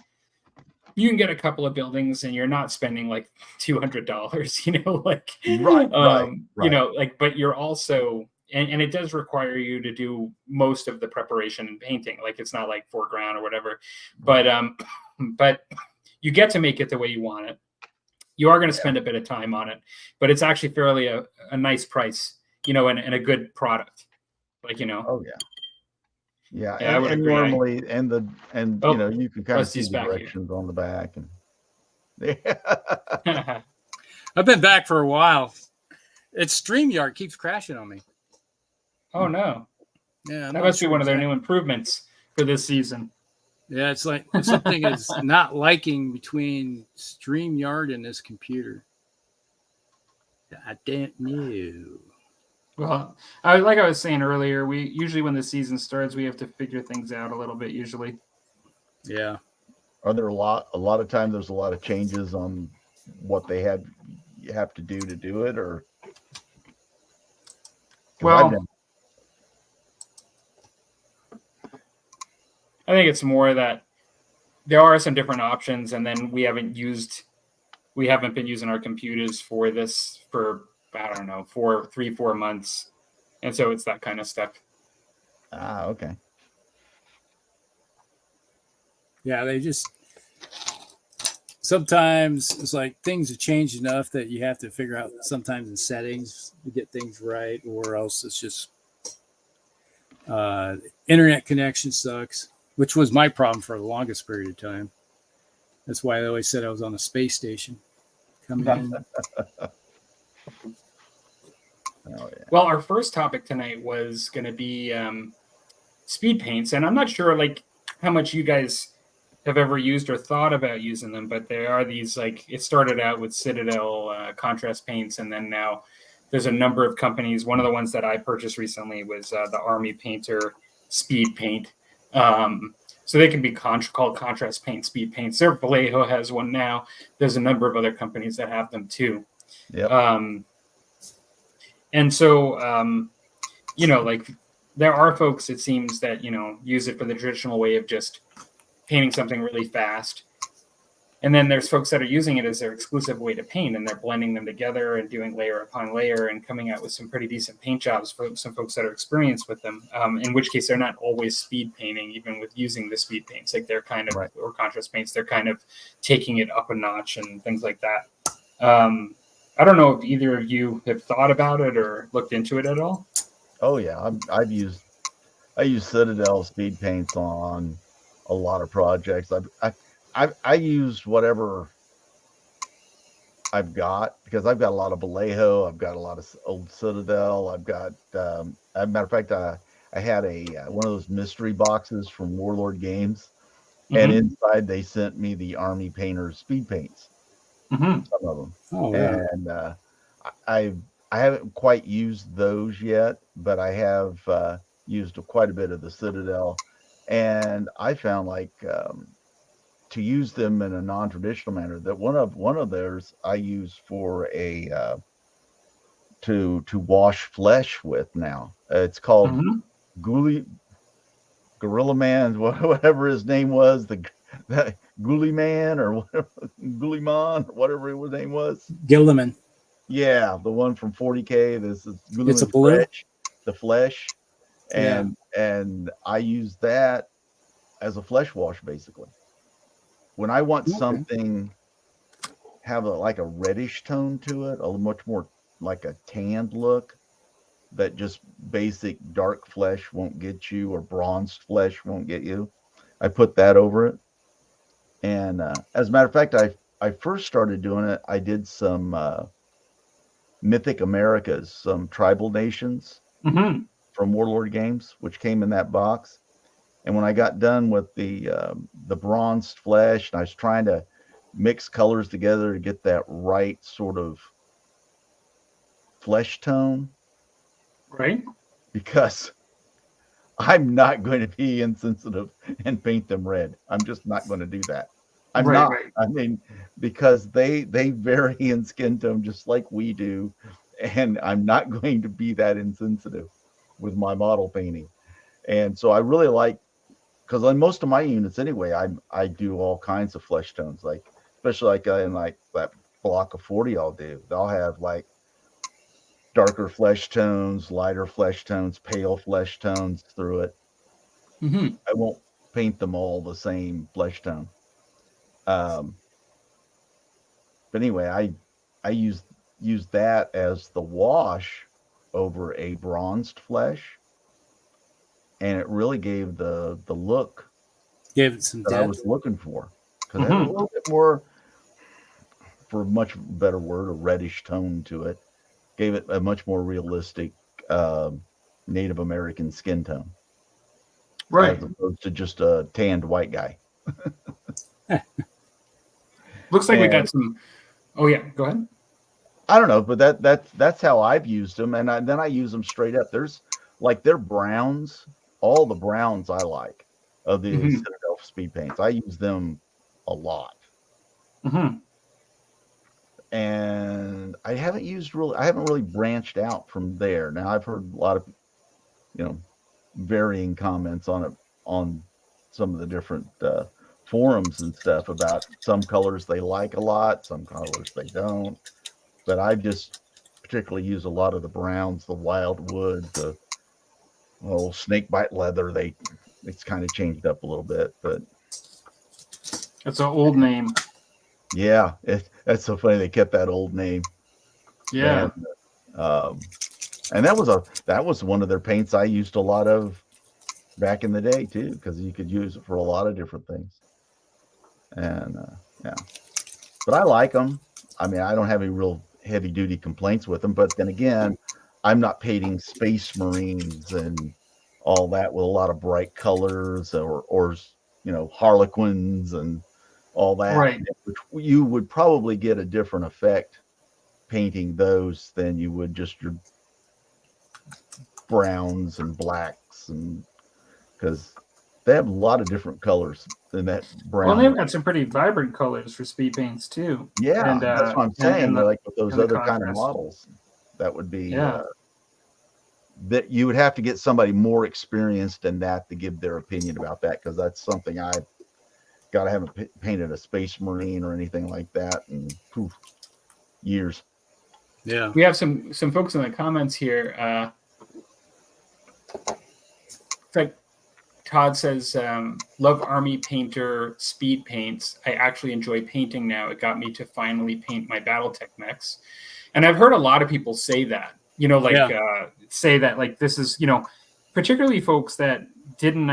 you can get a couple of buildings and you're not spending like $200, you know, like, right. You know, like, but you're also, and it does require you to do most of the preparation and painting. Like, it's not like $4,000 or whatever, but you get to make it the way you want it. You are going to spend a bit of time on it, but it's actually fairly a nice price, you know, and a good product, like, you know. Oh yeah. Yeah, I would and agree. normally, you know, you can kind of see the directions on the back, and I've been back for a while. It's StreamYard keeps crashing on me. Oh no! Yeah, that must be one of their new improvements for this season. Yeah, it's like something is not liking between StreamYard and this computer. I don't know. Well, like I was saying earlier, we usually, when the season starts, we have to figure things out a little bit usually. Yeah. Are there a lot of times there's a lot of changes on what you have to do it, or? Well, I think it's more that there are some different options, and then we haven't been using our computers for this for, I don't know, 3-4 months. And so it's that kind of stuff. Okay. Yeah, they just, sometimes it's like things have changed enough that you have to figure out sometimes in settings to get things right, or else it's just internet connection sucks, which was my problem for the longest period of time. That's why I always said I was on a space station. Come in. Oh, yeah. Well, our first topic tonight was going to be speed paints, and I'm not sure like how much you guys have ever used or thought about using them, but there are these, like, it started out with Citadel contrast paints, and then now there's a number of companies. One of the ones that I purchased recently was the Army Painter Speed Paint. So they can be called contrast paint, speed paints. Their Vallejo has one now. There's a number of other companies that have them too. Yeah. And so, you know, like, there are folks, it seems, that, you know, use it for the traditional way of just painting something really fast. And then there's folks that are using it as their exclusive way to paint, and they're blending them together and doing layer upon layer and coming out with some pretty decent paint jobs for some folks that are experienced with them, in which case they're not always speed painting, even with using the speed paints. Like, they're kind of, or contrast paints, they're kind of taking it up a notch and things like that. I don't know if either of you have thought about it or looked into it at all. Oh yeah, I use Citadel speed paints on a lot of projects. I use whatever I've got, because I've got a lot of Vallejo, I've got a lot of old Citadel, I've got as a matter of fact, I had one of those mystery boxes from Warlord Games, and inside they sent me the Army Painter speed paints. Some of them. Oh, yeah. And I haven't quite used those yet, but I have used quite a bit of the Citadel, and I found, like, to use them in a non-traditional manner, that one of theirs I use for to wash flesh with now. It's called Gorilla Man, whatever his name was, the Ghoulie Man or whatever, Ghoulie Man, or whatever his name was. Gilliman. Yeah, the one from 40K. This is It's a blue. The flesh, Yeah. and I use that as a flesh wash basically. When I want Okay. something have like a reddish tone to it, a much more like a tanned look that just basic dark flesh won't get you, or bronzed flesh won't get you, I put that over it. And as a matter of fact, I first started doing it. I did some Mythic Americas, some tribal nations Mm-hmm. from Warlord Games, which came in that box. And when I got done with the bronzed flesh, and I was trying to mix colors together to get that right sort of flesh tone, Right. because I'm not going to be insensitive and paint them red. I'm just not going to do that. I'm Right. not. Right. I mean, because they vary in skin tone just like we do, and I'm not going to be that insensitive with my model painting. And so I really like, because on most of my units anyway, I do all kinds of flesh tones, like especially like in like that block of 40 I'll do. They'll have like darker flesh tones, lighter flesh tones, pale flesh tones through it. Mm-hmm. I won't paint them all the same flesh tone. Um, but anyway, I use that as the wash over a bronzed flesh, and it really gave the look Gave it some that I was depth. looking for, because it had a Mm-hmm. little bit more, for much better word, a reddish tone to it. Gave it a much more realistic Native American skin tone, Right. as opposed to just a tanned white guy. Looks like we And got some. Oh yeah. Go ahead. I don't know, but that's how I've used them, and then I use them straight up. There's like their browns, all the browns I like of the Mm-hmm. Citadel speed paints. I use them a lot, Mm-hmm. and I haven't really branched out from there. Now I've heard a lot of, you know, varying comments on it, on some of the different forums and stuff, about some colors they like a lot, some colors they don't. But I just particularly use a lot of the browns, the wildwood, the snake bite leather. It's kind of changed up a little bit, but That's an old name. yeah, that's so funny they kept that old name. Yeah. And and that was one of their paints I used a lot of back in the day too, because you could use it for a lot of different things. And yeah, but I like them. I mean, I don't have any real heavy duty complaints with them. But then again, I'm not painting Space Marines and all that with a lot of bright colors, or Harlequins and all that, Right. which you would probably get a different effect painting those than you would just your browns and blacks, and because they have a lot of different colors in that Well, brown. they've got some pretty vibrant colors for speed paints too, Yeah, and that's what I'm and saying. the Like with those and the other kind of contrast. models, that would be Yeah. that you would have to get somebody more experienced than that to give their opinion about that, because that's something I got to haven't painted a Space Marine or anything like that in years. Yeah. We have some folks in the comments here. It's like Todd says, love Army Painter speed paints. I actually enjoy painting now. It got me to finally paint my Battletech mechs. And I've heard a lot of people say that, say that like this is, particularly folks that didn't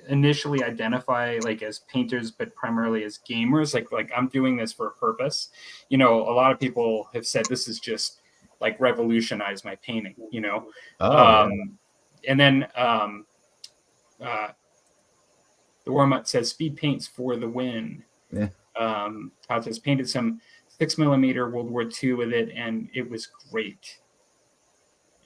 initially identify like as painters, but primarily as gamers. Like I'm doing this for a purpose. A lot of people have said this is just like revolutionize my painting, Oh yeah. And then the Warmut says speed paints for the win. Yeah. Todd says painted some 6mm World War II with it, and it was great.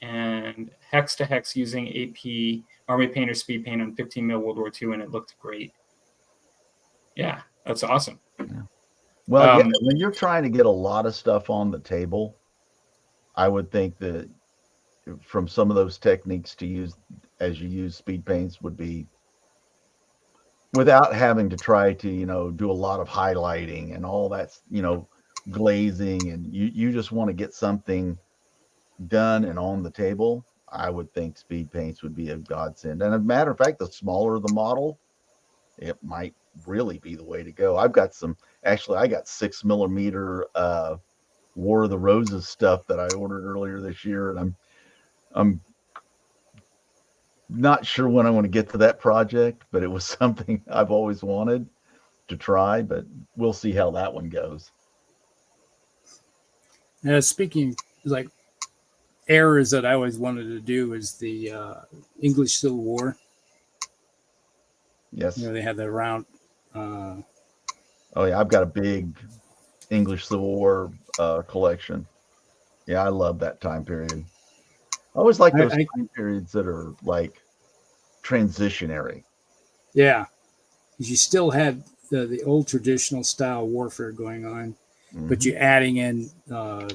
And Hex to Hex using AP Army Painter speed paint on 15mm World War II, and it looked great. Yeah, that's awesome. Yeah. Well, yeah, when you're trying to get a lot of stuff on the table, I would think that from some of those techniques to use as you use speed paints would be, without having to try to do a lot of highlighting and all that, glazing, and you just want to get something done and on the table, I would think speed paints would be a godsend. And as a matter of fact, the smaller the model, it might really be the way to go. I've got I got 6mm War of the Roses stuff that I ordered earlier this year, and I'm not sure when I want to get to that project, but it was something I've always wanted to try, but we'll see how that one goes. Speaking like eras that I always wanted to do is the English Civil War. Yes. They had the round. Oh yeah, I've got a big English Civil War collection. Yeah, I love that time period. I always like those time periods that are like transitionary. Yeah, because you still had the old traditional style warfare going on, but you're adding in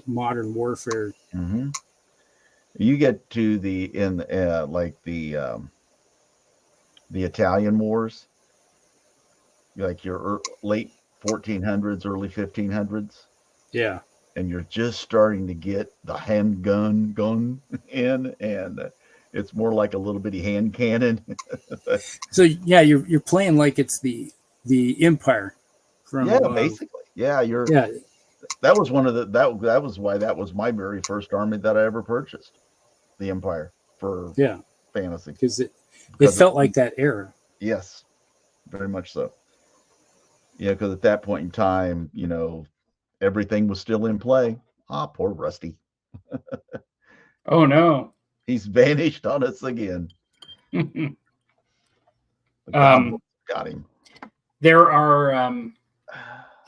modern warfare. Mm-hmm. You get to the Italian wars, like your late 1400s, early 1500s. Yeah. And you're just starting to get the handgun in, and it's more like a little bitty hand cannon. So yeah, you're playing like it's the Empire. Basically. Yeah, that was one of that was why that was my very first army that I ever purchased, the Empire, for fantasy, because it felt like that era. Yes, very much so. Yeah, because at that point in time, everything was still in play. Poor Rusty. Oh no, he's vanished on us again. Got him. There are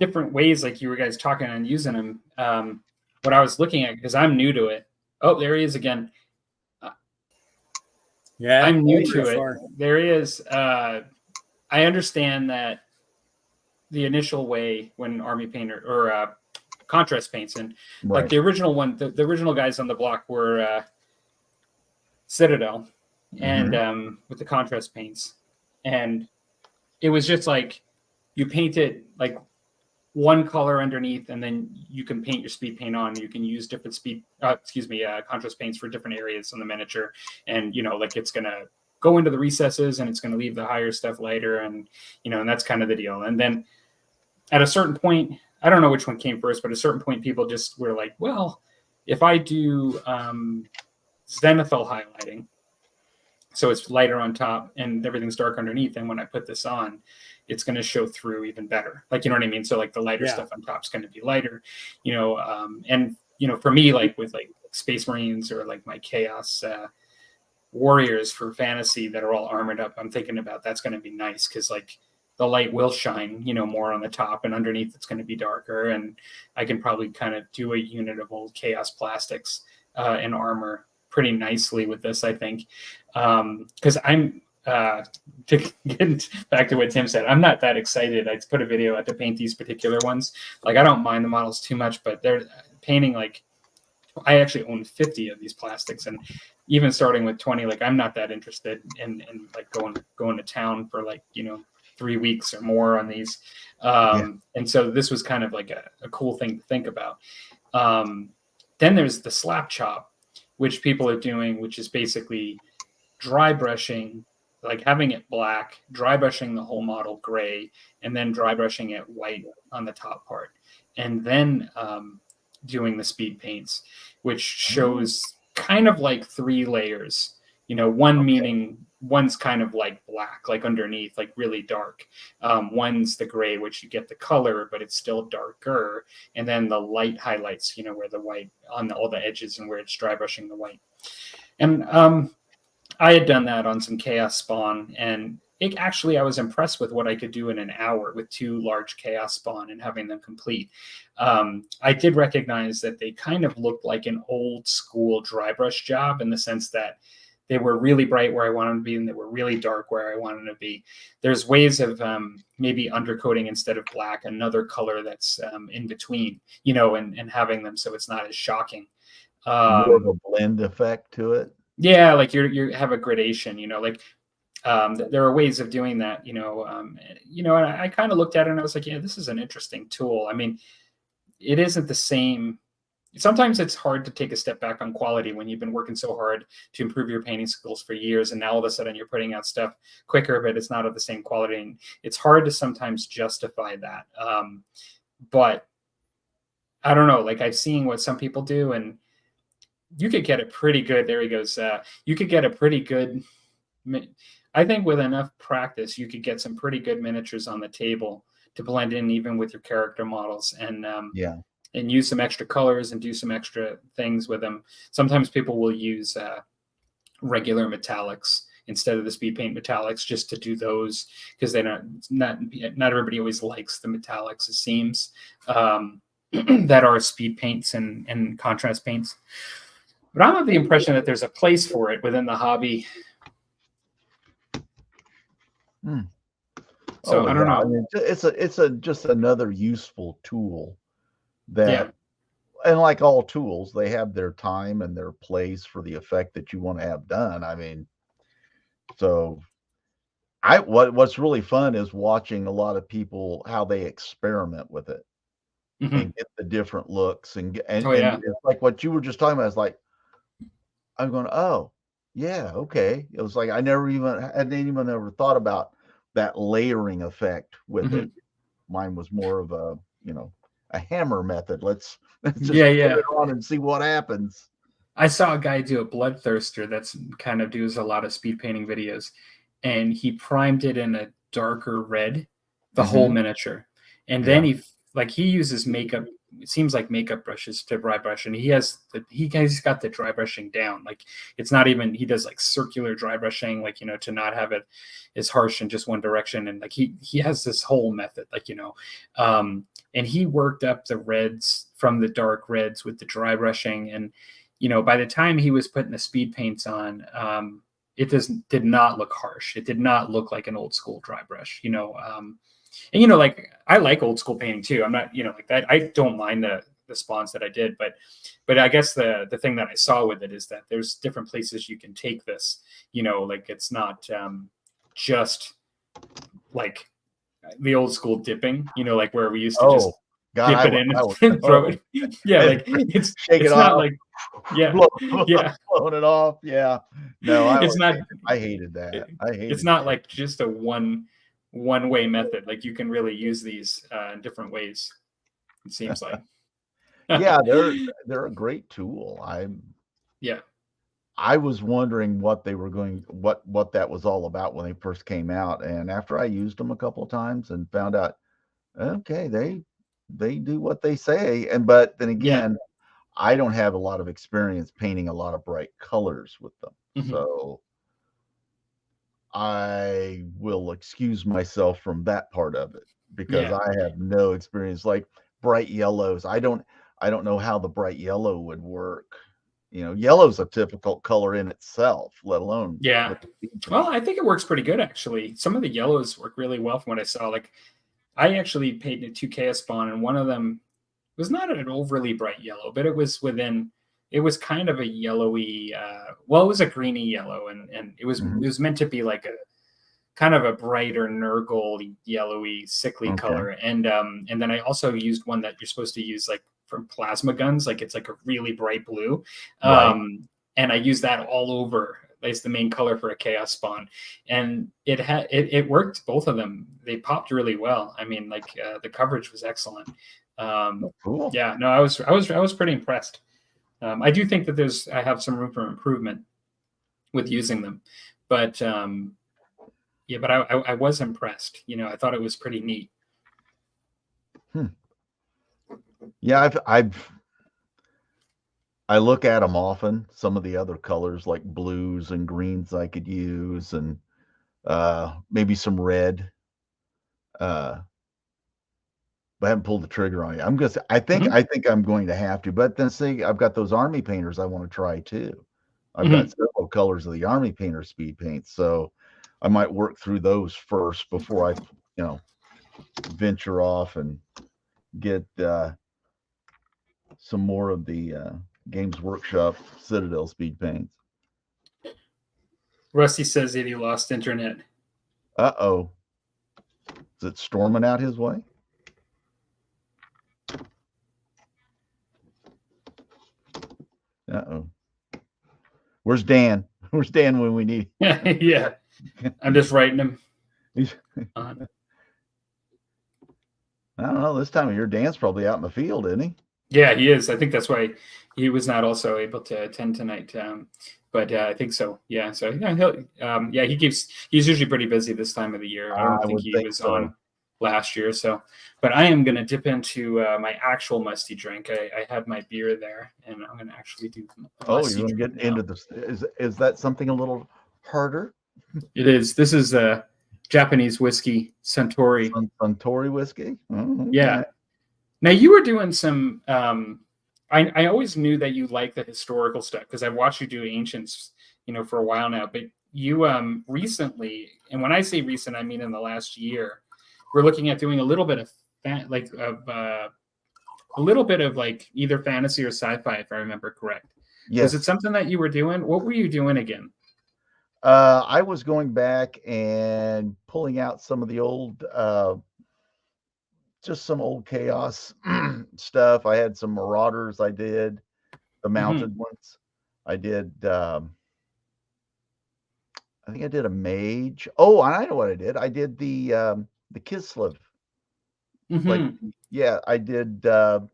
different ways, like you were guys talking and using them. What I was looking at, because I'm new to it. Oh, there he is again. I'm new to it. There he is. I understand that the initial way when Army Painter or contrast paints, and like the original one, the original guys on the block were Citadel, and with the contrast paints, and it was just like you paint it like one color underneath, and then you can paint your speed paint on. You can use different contrast paints for different areas on the miniature, and like it's gonna go into the recesses and it's gonna leave the higher stuff lighter, and and that's kind of the deal. And then at a certain point, I don't know which one came first, but at a certain point, people just were like, well, if I do zenithal highlighting, so it's lighter on top and everything's dark underneath, and when I put this on, it's going to show through even better. Like, you know what I mean? So like the lighter stuff on top is going to be lighter, and for me, like with like Space Marines or like my Chaos warriors for fantasy that are all armored up, I'm thinking about that's going to be nice because like the light will shine, more on the top, and underneath it's going to be darker. And I can probably kind of do a unit of old Chaos plastics and armor pretty nicely with this, I think. Because I'm to get back to what Tim said, I'm not that excited. I put a video out to paint these particular ones. Like, I don't mind the models too much, but they're painting like, I actually own 50 of these plastics, and even starting with 20, like I'm not that interested in like going to town for like 3 weeks or more on these. And so this was kind of like a cool thing to think about. Then there's the slap chop, which people are doing, which is basically dry brushing, like having it black, dry brushing the whole model gray, and then dry brushing it white on the top part. And then doing the speed paints, which shows kind of like 3 layers, meaning one's kind of like black, like underneath, like really dark. One's the gray, which you get the color, but it's still darker. And then the light highlights, where the white on all the edges and where it's dry brushing the white. And I had done that on some Chaos Spawn, and I was impressed with what I could do in an hour with 2 large Chaos Spawn and having them complete. I did recognize that they kind of looked like an old school dry brush job in the sense that they were really bright where I wanted them to be, and they were really dark where I wanted them to be. There's ways of maybe undercoating instead of black, another color that's in between, and having them so it's not as shocking. More of a blend effect to it. Yeah, like you have a gradation, like there are ways of doing that, and I kind of looked at it and I was like, yeah, this is an interesting tool. I mean, it isn't the same. Sometimes it's hard to take a step back on quality when you've been working so hard to improve your painting skills for years, and now all of a sudden you're putting out stuff quicker, but it's not of the same quality. And it's hard to sometimes justify that. But I don't know, like I've seen what some people do, and you could get a pretty good, there he goes. You could get a pretty good, I think with enough practice, you could get some pretty good miniatures on the table to blend in even with your character models. And and use some extra colors and do some extra things with them. Sometimes people will use regular metallics instead of the speed paint metallics, just to do those, because they're not everybody always likes the metallics, it seems, that are speed paints and contrast paints. But I'm of the impression that there's a place for it within the hobby. So I don't know. I mean, it's just another useful tool that, and like all tools, they have their time and their place for the effect that you want to have done. I mean, so what's really fun is watching a lot of people, how they experiment with it and get the different looks and it's like what you were just talking about. Is like, I'm going, oh yeah, okay. It was like I hadn't even ever thought about that layering effect with it. Mine was more of a, a hammer method. Let's just put it on and see what happens. I saw a guy do a Bloodthirster that's kind of does a lot of speed painting videos, and he primed it in a darker red, the whole miniature, and then he uses makeup. It seems like makeup brushes to dry brush, and he's got the dry brushing down. Like it's not even, he does like circular dry brushing, like, to not have it as harsh in just one direction. And like he has this whole method, like, and he worked up the reds from the dark reds with the dry brushing. And, by the time he was putting the speed paints on, it did not look harsh. It did not look like an old school dry brush, and like I like old school painting too. I'm not, like that. I don't mind the spawns that I did, but I guess the thing that I saw with it is that there's different places you can take this. Like it's not just like the old school dipping. Like where we used to just dip it in and throw it. Yeah, like it's not off. Like blowing it off. Yeah, no, it's not. I hated that. It's not like just a one-way method. Like you can really use these in different ways, it seems like. Yeah, they're a great tool. I was wondering what they were what that was all about when they first came out, and after I used them a couple of times and found out, okay, they do what they say. But then again, I don't have a lot of experience painting a lot of bright colors with them, so I will excuse myself from that part of it, because I have no experience. Like bright yellows, I don't know how the bright yellow would work. Yellow's a difficult color in itself, let alone. Well, I think it works pretty good actually. Some of the yellows work really well from what I saw. Like I actually painted 2 Chaos Spawn, and one of them was not an overly bright yellow, but it was kind of a yellowy, it was a greeny yellow, and it was meant to be like a kind of a brighter Nurgle yellowy sickly color. And then I also used one that you're supposed to use like from plasma guns, like it's like a really bright blue. And I used that all over. It's the main color for a Chaos Spawn, and it worked. Both of them, they popped really well. I mean, like the coverage was excellent. Cool. Yeah, no, I was pretty impressed. I do think that I have some room for improvement with using them, but but I was impressed. I thought it was pretty neat. Yeah, I look at them often. Some of the other colors like blues and greens I could use, and maybe some red. But I haven't pulled the trigger on it. I think I'm going to have to. But then see, I've got those army painters I want to try too. I've got several colors of the army painter speed paints, so I might work through those first before I, venture off and get some more of the Games Workshop Citadel speed paints. Rusty says that he lost internet. Uh-oh. Is it storming out his way? Uh-oh. Where's Dan? Where's Dan when we need? Yeah, I'm just writing him. I don't know. This time of year, Dan's probably out in the field, isn't he? Yeah, he is. I think that's why he was not also able to attend tonight. But I think so. Yeah. So yeah, he's usually pretty busy this time of the year. I don't think he was on last year. So, but I am going to dip into my actual musty drink. I had my beer there, and I'm going to actually do. Oh, you're going to get into this? Is that something a little harder? It is. This is a Japanese whiskey, Suntory. Suntory whiskey. Oh, okay. Yeah. Now you were doing some. I always knew that you like the historical stuff because I've watched you do ancients, for a while now. But you recently, and when I say recent, I mean in the last year, we're looking at doing a little bit of either fantasy or sci-fi, if I remember correct. Yes. Was it something that you were doing? What were you doing again? I was going back and pulling out some of the old. Just some old chaos stuff. I had some marauders. I did the mounted ones. I did. I think I did a mage. Oh, I know what I did. I did the Kislev. I did the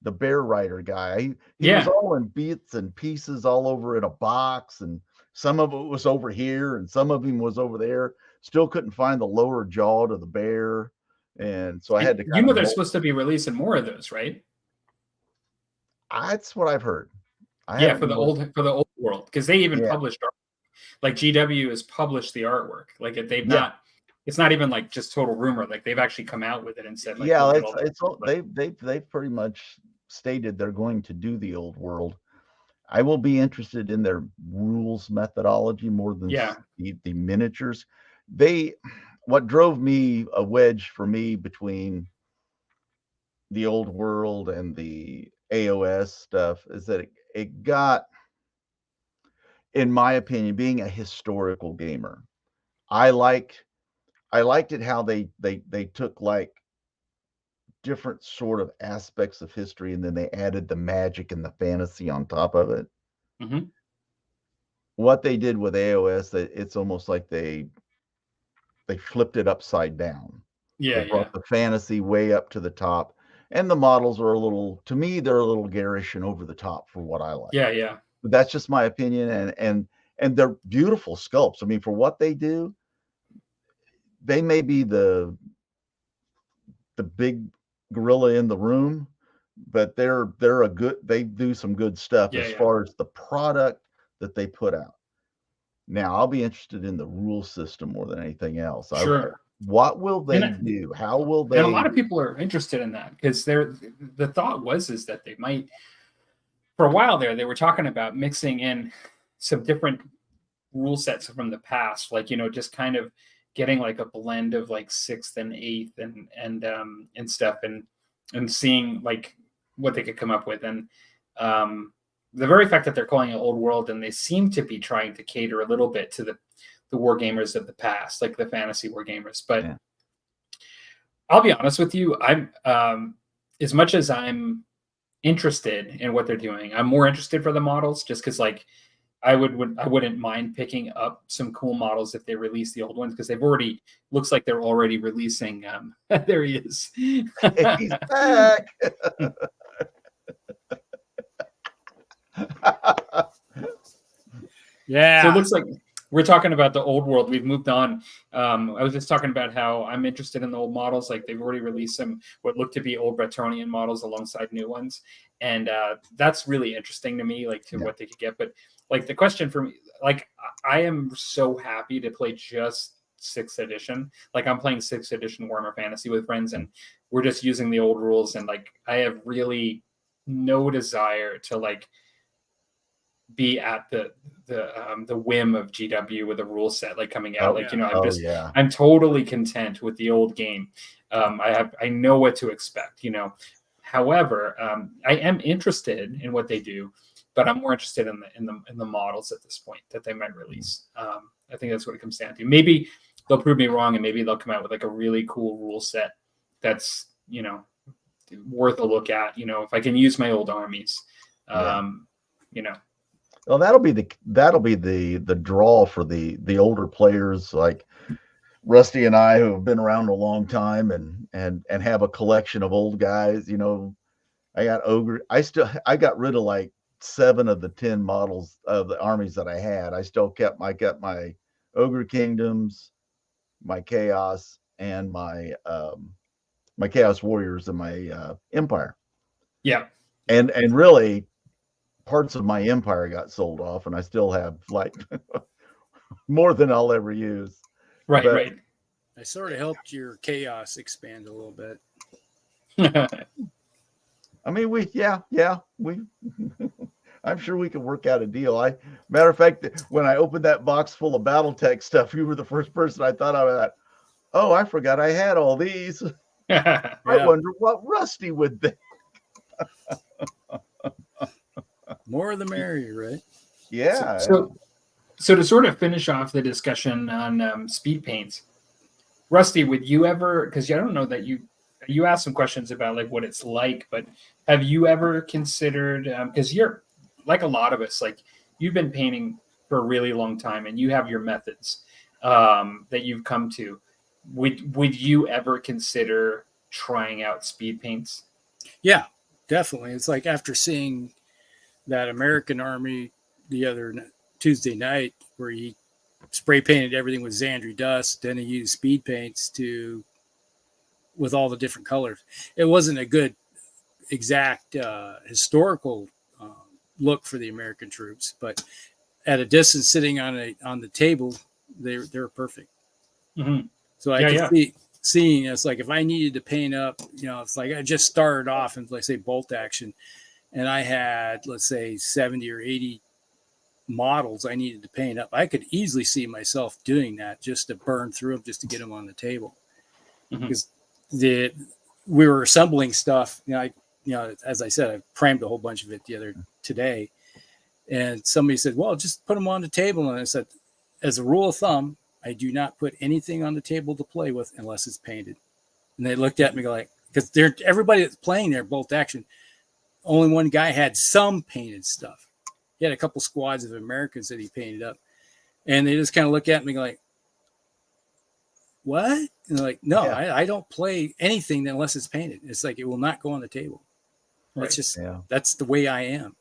bear rider guy. He was all in bits and pieces, all over in a box, and some of it was over here, and some of him was over there. Still couldn't find the lower jaw to the bear. And so I had to. They're supposed to be releasing more of those, right? That's what I've heard. For the old world, because they even published art. Like GW has published the artwork. Like they've not. It's not even like just total rumor. Like they've actually come out with it and said, they've pretty much stated they're going to do the old world. I will be interested in their rules methodology more than the miniatures. What drove me a wedge for me between the old world and the AOS stuff is that it got, in my opinion, being a historical gamer, I liked it how they took like different sort of aspects of history and then they added the magic and the fantasy on top of it. Mm-hmm. What they did with AOS, it's almost like they flipped it upside down. They brought the fantasy way up to the top, and the models are to me, they're a little garish and over the top for what I like. Yeah. But that's just my opinion, and they're beautiful sculpts. I mean, for what they do, they may be the big gorilla in the room, but they do some good stuff as far as the product that they put out. Now, I'll be interested in the rule system more than anything else. Sure. What will they do? How will they? And a lot of people are interested in that because the thought is that they might, for a while there, they were talking about mixing in some different rule sets from the past, like, just kind of getting like a blend of like 6th and 8th and stuff and seeing like what they could come up with. And the very fact that they're calling it old world and they seem to be trying to cater a little bit to the war gamers of the past, like the fantasy war gamers. But I'll be honest with you, I'm as much as I'm interested in what they're doing, I'm more interested for the models just because like I wouldn't mind picking up some cool models if they release the old ones because looks like they're already releasing there he is. He's back. Yeah. So it looks like we're talking about the old world. We've moved on. I was just talking about how I'm interested in the old models. Like they've already released some what look to be old Bretonian models alongside new ones, and that's really interesting to me. Like what they could get. But like the question for me, like I am so happy to play just 6th edition. Like I'm playing 6th edition Warhammer Fantasy with friends, and we're just using the old rules. And like I have really no desire to like be at the whim of GW with a rule set like coming out. I'm totally content with the old game. I know what to expect, However, I am interested in what they do, but I'm more interested in the models at this point that they might release. I think that's what it comes down to. Maybe they'll prove me wrong and maybe they'll come out with like a really cool rule set that's, worth a look at, if I can use my old armies. Well, that'll be the draw for the older players like Rusty and I, who have been around a long time and have a collection of old guys. I got ogre. I got rid of like 7 of the 10 models of the armies that I had. I still kept my ogre kingdoms, my chaos, and my chaos warriors, and my empire. Yeah. And really, parts of my empire got sold off, and I still have like more than I'll ever use. Right. But- right. I sort of helped your chaos expand a little bit. I mean, we. I'm sure we can work out a deal. Matter of fact, when I opened that box full of BattleTech stuff, you were the first person I thought of. Oh, I forgot I had all these. I wonder what Rusty would think. More the merrier, right? Yeah. So to sort of finish off the discussion on speed paints, Rusty, would you ever? Because I don't know that you asked some questions about like what it's like, but have you ever considered? Because you're like a lot of us, like you've been painting for a really long time, and you have your methods that you've come to. Would you ever consider trying out speed paints? Yeah, definitely. It's like after seeing that American Army the other Tuesday night, where he spray painted everything with Xandri dust, then he used speed paints with all the different colors. It wasn't a good exact historical look for the American troops, but at a distance, sitting on the table, they're perfect. Mm-hmm. So I could seeing it's like if I needed to paint up, it's like I just started off in, let's say, bolt action, and I had, let's say, 70 or 80 models I needed to paint up. I could easily see myself doing that just to burn through them, just to get them on the table. Because we were assembling stuff, as I said, I primed a whole bunch of it today, and somebody said, well, just put them on the table. And I said, as a rule of thumb, I do not put anything on the table to play with unless it's painted. And they looked at me like, because everybody that's playing there, bolt action, only one guy had some painted stuff. He had a couple squads of Americans that he painted up, and they just kind of look at me like, what? And they're like, no, I don't play anything unless it's painted. It's like, it will not go on the table. Right. It's just, that's the way I am.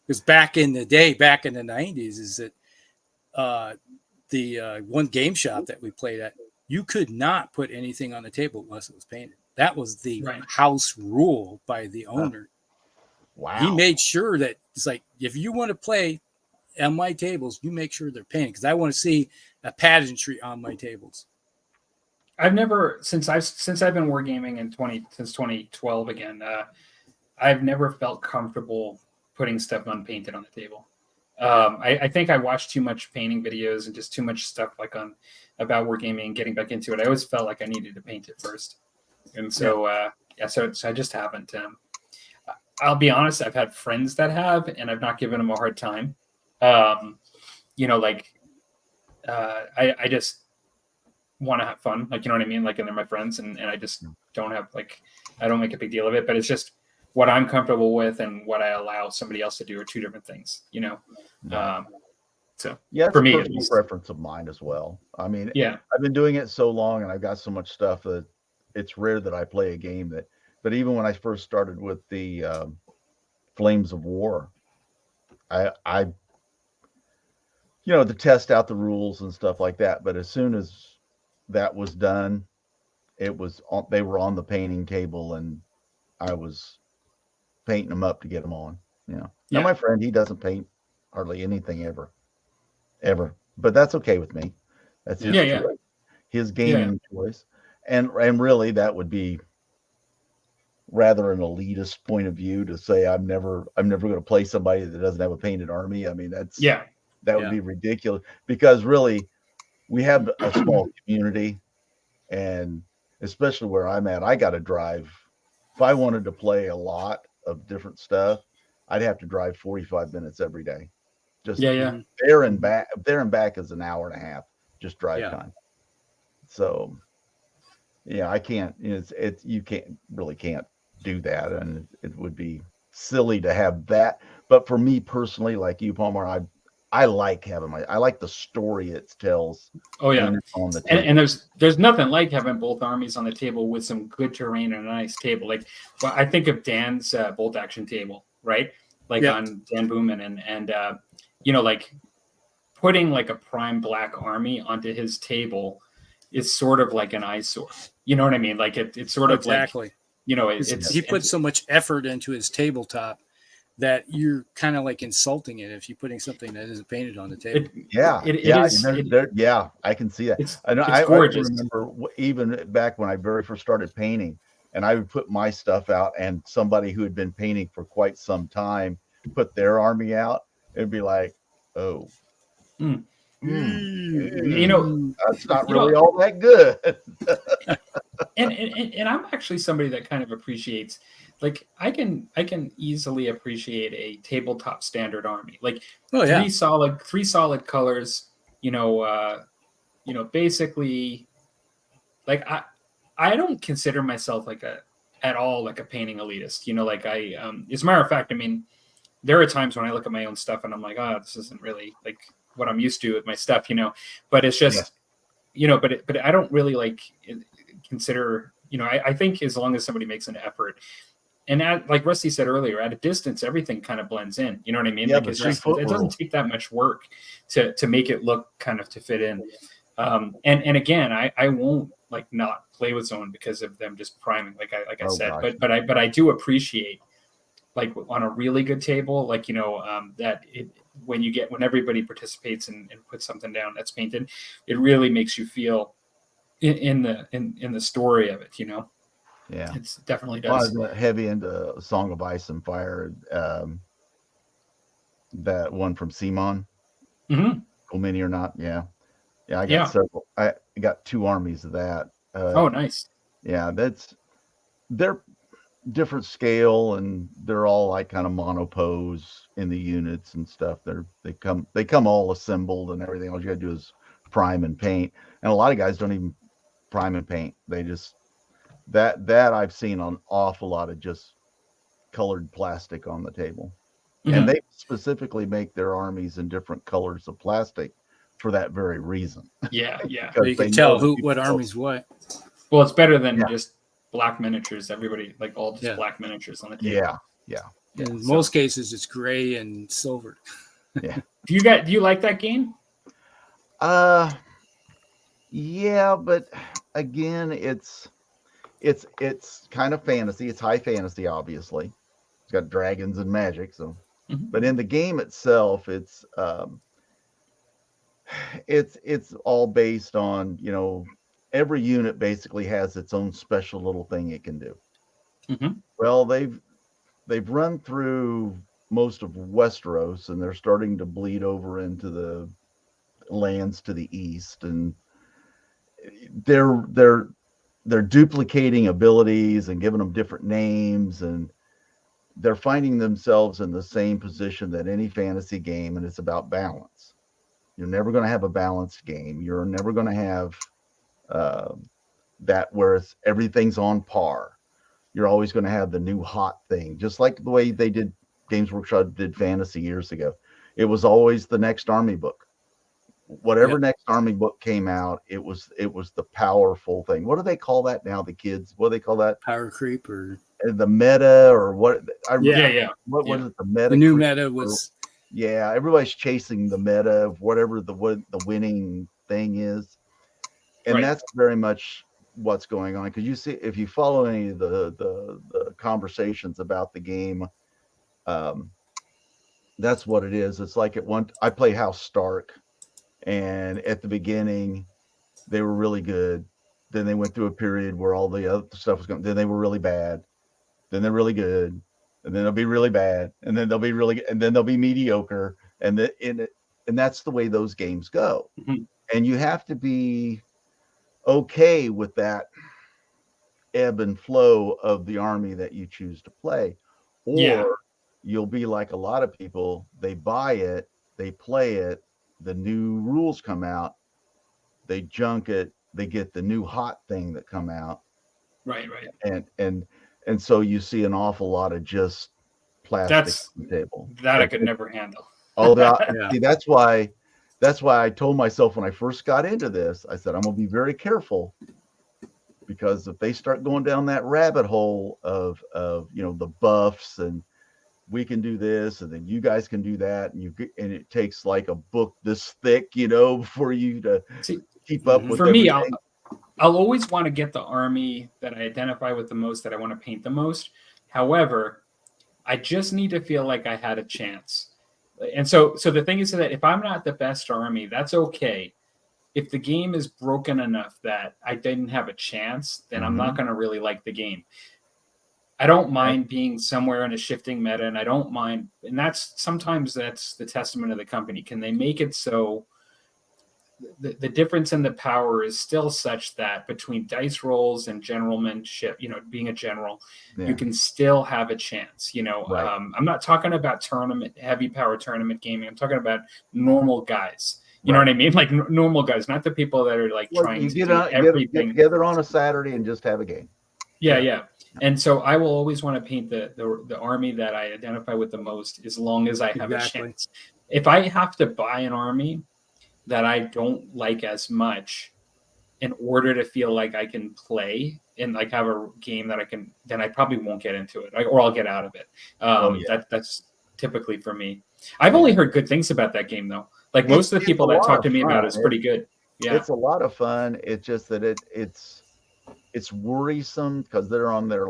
Because back in the day, back in the 90s, is that the one game shop that we played at, you could not put anything on the table unless it was painted. That was the house rule by the owner. Wow. He made sure that it's like, if you want to play on my tables, you make sure they're painted, because I want to see a pageantry on my tables. I've never, since I've been wargaming since 2012 again, I've never felt comfortable putting stuff unpainted on the table. I think I watched too much painting videos and just too much stuff about wargaming and getting back into it. I always felt like I needed to paint it first. And so, so I just haven't. I'll be honest, I've had friends that have, and I've not given them a hard time. I just want to have fun. Like, you know what I mean? Like, and they're my friends, and I just don't have, I don't make a big deal of it, but it's just what I'm comfortable with and what I allow somebody else to do are two different things, So for me, it's a preference of mine as well. I mean, I've been doing it so long, and I've got so much stuff that it's rare that I play a game but even when I first started with the Flames of War, I to test out the rules and stuff like that. But as soon as that was done, they were on the painting table, and I was painting them up to get them on. Now my friend, he doesn't paint hardly anything ever, but that's okay with me. That's his choice, his gaming choice, and really that would be rather an elitist point of view to say I'm never going to play somebody that doesn't have a painted army. I mean, that would be ridiculous, because really we have a small community, and especially where I'm at, I got to drive. If I wanted to play a lot of different stuff, I'd have to drive 45 minutes every day. Just there and back. There and back is an hour and a half, just drive time. So I can't. You can't do that, and it would be silly to have that. But for me personally, like you, Palmer, I like having I like the story it tells. Oh yeah, when it's on the table. and there's nothing like having both armies on the table with some good terrain and a nice table. Like, well, I think of Dan's bolt action table, right? Like on Dan Booman, and you know, like putting like a prime black army onto his table is sort of like an eyesore. You know what I mean? Like it's sort of exactly. Like, you know, he puts so much effort into his tabletop that you're kind of like insulting it if you're putting something that isn't painted on the table. Yeah, I can see that. I gorgeous. I remember even back when I very first started painting, and I would put my stuff out, and somebody who had been painting for quite some time put their army out. It'd be like, oh, you know, that's not really all that good. and I'm actually somebody that kind of appreciates, like I can easily appreciate a tabletop standard army, like three solid colors, you know, basically, like I don't consider myself like at all like a painting elitist, you know, like as a matter of fact, I mean, there are times when I look at my own stuff and I'm like, oh, this isn't really like what I'm used to with my stuff, you know, but it's just, you know, but I don't really like consider, you know, I think as long as somebody makes an effort, and like Rusty said earlier, at a distance, everything kind of blends in. You know what I mean? Yeah, like it doesn't take that much work to make it look kind of to fit in. And again, I won't like not play with someone because of them just priming, like I said, gosh. but I do appreciate, like on a really good table, like, you know, that when everybody participates and puts something down that's painted, it really makes you feel in the story of it, you know. Yeah, it definitely does. I was heavy into Song of Ice and Fire, that one from Simon. Cool Mini or not? Yeah, I got several. I got 2 armies of that. Oh, nice. Yeah, they're different scale, and they're all like kind of monopose in the units and stuff. They come all assembled and everything. All you gotta do is prime and paint. And a lot of guys don't even prime and paint. They just that I've seen an awful lot of just colored plastic on the table. And they specifically make their armies in different colors of plastic for that very reason. Yeah. So you can tell what army's what. Well, it's better than just black miniatures. Everybody like all just black miniatures on the table. Yeah. In most cases, it's gray and silver. Yeah. Do you like that game? Yeah, but again, it's kind of fantasy. It's high fantasy, obviously. It's got dragons and magic, so. But in the game itself, it's all based on, you know, every unit basically has its own special little thing it can do. Well, they've run through most of Westeros, and they're starting to bleed over into the lands to the east, and they're duplicating abilities and giving them different names, and they're finding themselves in the same position that any fantasy game, and it's about balance. You're never going to have a balanced game. You're never going to have that where everything's on par. You're always going to have the new hot thing, just like the way they did Games Workshop did fantasy years ago. It was always the next army book. Whatever next army book came out, it was the powerful thing. What do they call that now? The kids, what do they call that? Power creep or the meta or what? What was it? The meta. The new meta was. Yeah, everybody's chasing the meta of whatever the winning thing is, and that's very much what's going on. Because you see, if you follow any of the conversations about the game, that's what it is. It's like I play House Stark, and at the beginning, they were really good. Then they went through a period where all the other stuff was going. Then they were really bad. Then they're really good. And then they'll be really bad, and then they'll be really, and then they'll be mediocre, and that's the way those games go. And you have to be okay with that ebb and flow of the army that you choose to play, or you'll be like a lot of people. They buy it, they play it, the new rules come out, they junk it, they get the new hot thing that come out, right, and so you see an awful lot of just plastic on the table. That I could never handle. Oh, Yeah. see, that's why I told myself when I first got into this, I said, I'm going to be very careful, because if they start going down that rabbit hole of the buffs, and we can do this, and then you guys can do that, and it takes like a book this thick, for you to keep up with For everything. me, I'll always want to get the army that I identify with the most, that I want to paint the most. However, I just need to feel like I had a chance. And so the thing is that if I'm not the best army, that's okay. If the game is broken enough that I didn't have a chance, then I'm not going to really like the game. I don't mind being somewhere in a shifting meta, and I don't mind, and sometimes that's the testament of the company. Can they make it so the difference in the power is still such that between dice rolls and generalmanship, being a general, you can still have a chance. Right. I'm not talking about heavy power tournament gaming. I'm talking about normal guys. You know what I mean? Like normal guys, not the people that are like trying to do everything. Get together on a Saturday and just have a game. Yeah. And so I will always want to paint the army that I identify with the most, as long as I have a chance. If I have to buy an army that I don't like as much in order to feel like I can play and like have a game that then I probably won't get into it, or I'll get out of it. That's typically for me. I've only heard good things about that game though. Like most of the people that talk to me about it, it's pretty good. Yeah, it's a lot of fun. It's just that it's worrisome, because they're on their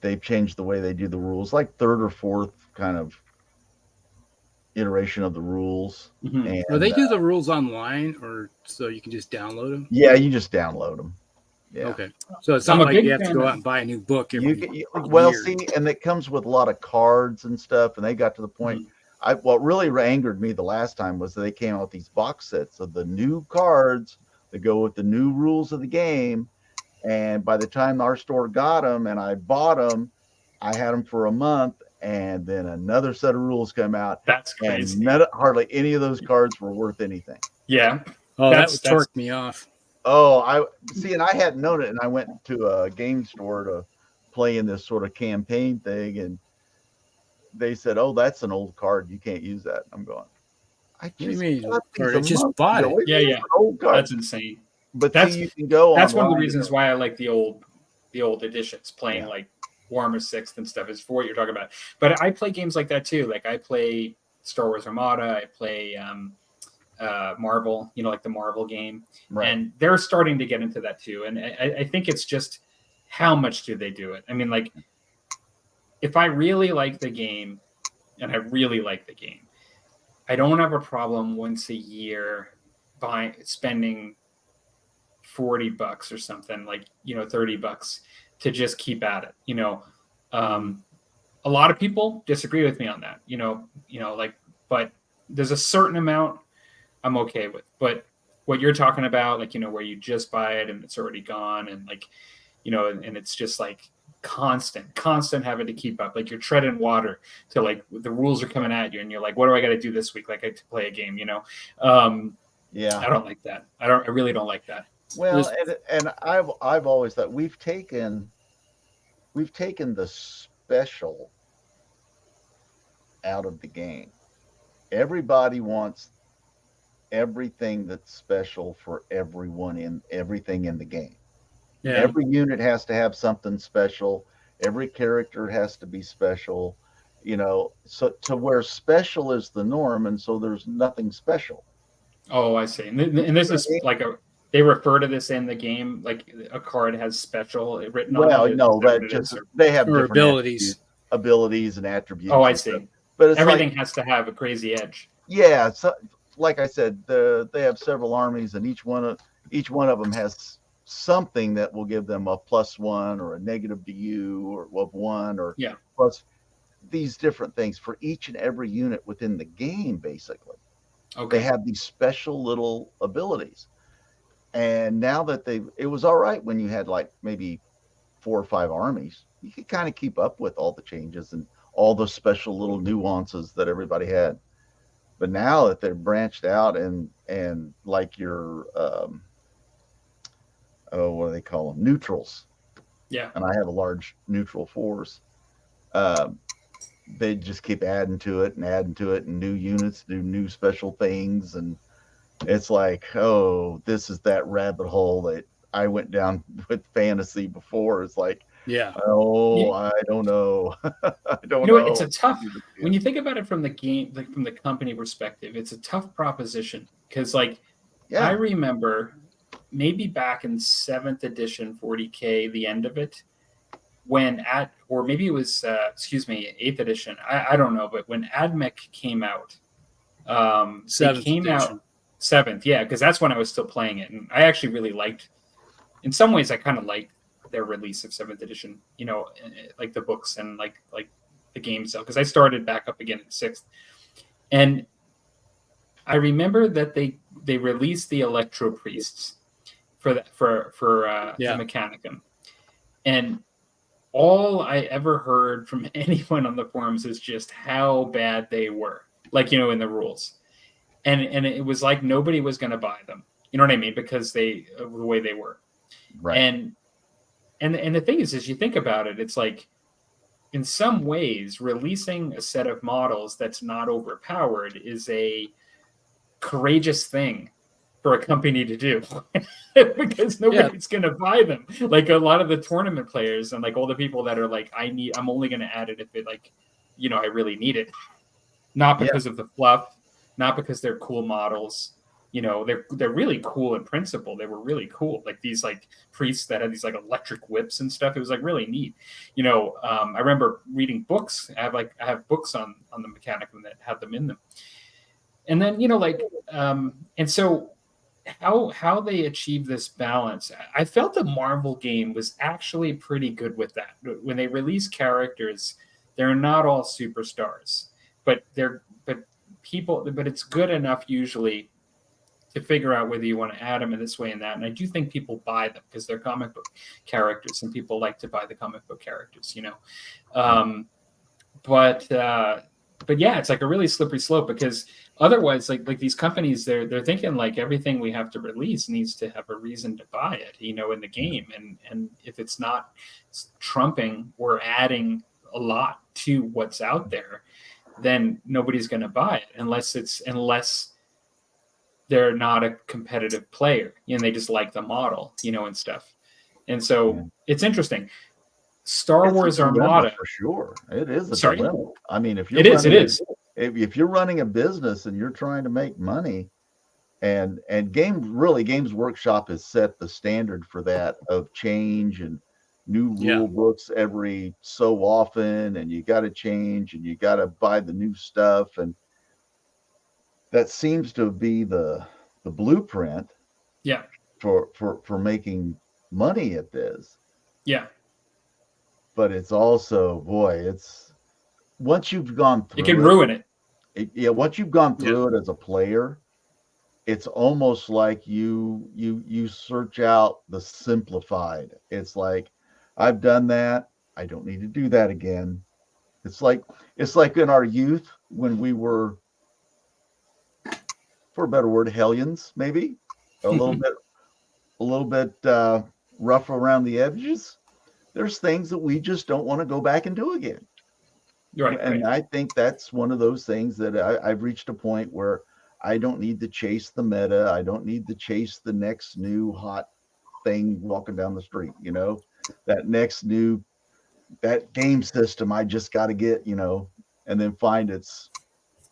they've changed the way they do the rules, like third or fourth kind of iteration of the rules. And they do the rules online, or so you can just download them? Yeah, you just download them. Yeah. Okay. So it's not like you have to go out and buy a new book every year. See, and it comes with a lot of cards and stuff, and they got to the point. What really angered me the last time was that they came out with these box sets of the new cards that go with the new rules of the game. And by the time our store got them and I bought them, I had them for a month, and then another set of rules come out. That's crazy. And hardly any of those cards were worth anything. Yeah. Oh, that torqued me off. Oh, I see, and I hadn't known it, and I went to a game store to play in this sort of campaign thing, and they said, "Oh, that's an old card. You can't use that." I'm going, I just bought it. Yeah. Old card. That's insane. But you can go. That's one of the reasons why I like the old editions, playing like Warhammer 6th and stuff, is for what you're talking about. But I play games like that too. Like I play Star Wars Armada. I play Marvel, like the Marvel game. Right. And they're starting to get into that too. And I think it's just how much do they do it? I mean, like, if I really like the game, and I really like the game, I don't have a problem once a year spending $40 or something, like, $30 to just keep at it. A lot of people disagree with me on that, but there's a certain amount I'm okay with. But what you're talking about, like, where you just buy it and it's already gone, and like, and it's just like constant having to keep up, like you're treading water to, like, the rules are coming at you and you're like, what do I got to do this week? Like, I to play a game, yeah, I don't like that. I really don't like that. Well, and I've always thought we've taken the special out of the game. Everybody wants everything that's special for everyone in everything in the game. Yeah. Every unit has to have something special. Every character has to be special, so to where special is the norm, and so there's nothing special. Oh, I see. And this is like they refer to this in the game, like a card has special written on it. Well, no, that just they have different abilities and attributes. Oh, I see. But it's everything has to have a crazy edge. Yeah, so like I said, they have several armies, and each one of them has something that will give them a +1 or a negative to you, or of 1 or plus these different things for each and every unit within the game. Basically, they have these special little abilities. And now that it was all right when you had like maybe 4 or 5 armies, you could kind of keep up with all the changes and all the special little nuances that everybody had. But now that they're branched out and like your what do they call them? Neutrals. Yeah. and I have a large neutral force. They just keep adding to it, and new units do new special things, and it's like, oh, this is that rabbit hole that I went down with fantasy before. It's like, Yeah. oh, I don't know. I don't You know what? know. It's a tough when you think about it from the game, like from the company perspective. It's a tough proposition because, like, I Yeah. remember maybe back in 7th edition 40K, the end of it, or maybe it was 8th edition. I don't know, but when AdMech came out, they 7th came edition. out 7th, yeah, because that's when I was still playing it, and I actually really liked. In some ways, I kind of liked their release of 7th edition. You know, like the books and like the game itself, because I started back up again in 6th, and I remember that they released the Electro Priests for the Mechanicum, and all I ever heard from anyone on the forums is just how bad they were, like, you know, in the rules, and it was like nobody was going to buy them. You know what I mean? Because the way they were, Right. And the thing is you think about it, it's like, in some ways, releasing a set of models that's not overpowered is a courageous thing for a company to do because nobody's going to buy them. Like a lot of the tournament players and like all the people that are like, I'm only going to add it if it, like, you know, I really need it. Not because of the fluff, not because they're cool models. You know, they're really cool in principle. They were really cool. Like these like priests that had these like electric whips and stuff. It was like really neat. You know, I remember reading books. I have books on the Mechanicum that had them in them. And then, you know, like, and so how they achieve this balance, I felt the Marvel game was actually pretty good with that. When they release characters, they're not all superstars, but it's good enough usually to figure out whether you want to add them in this way and that. And I do think people buy them because they're comic book characters, and people like to buy the comic book characters, you know. But yeah, it's like a really slippery slope because otherwise, like these companies, they're thinking like everything we have to release needs to have a reason to buy it, you know, in the game. And if it's not trumping or adding a lot to what's out there, then nobody's going to buy it unless they're not a competitive player, and they just like the model, you know, and stuff. And so it's interesting. Star Wars Armada, for sure. It is a Sorry? dilemma. I mean, if you're it is. If you're running a business and you're trying to make money, and Games Workshop has set the standard for that of change and new rule books every so often, and you got to change and you got to buy the new stuff, and that seems to be the blueprint. Yeah. For making money at this. Yeah. But it's also, boy, it's once you've gone through it can ruin it. Once you've gone through it as a player, it's almost like you search out the simplified. It's like, I've done that. I don't need to do that again. It's like in our youth when we were, for a better word, hellions, maybe a little bit rough around the edges. There's things that we just don't want to go back and do again. Right. And I think that's one of those things that I've reached a point where I don't need to chase the meta. I don't need to chase the next new hot thing walking down the street, you know, that game system I just got to get, you know, and then find it's,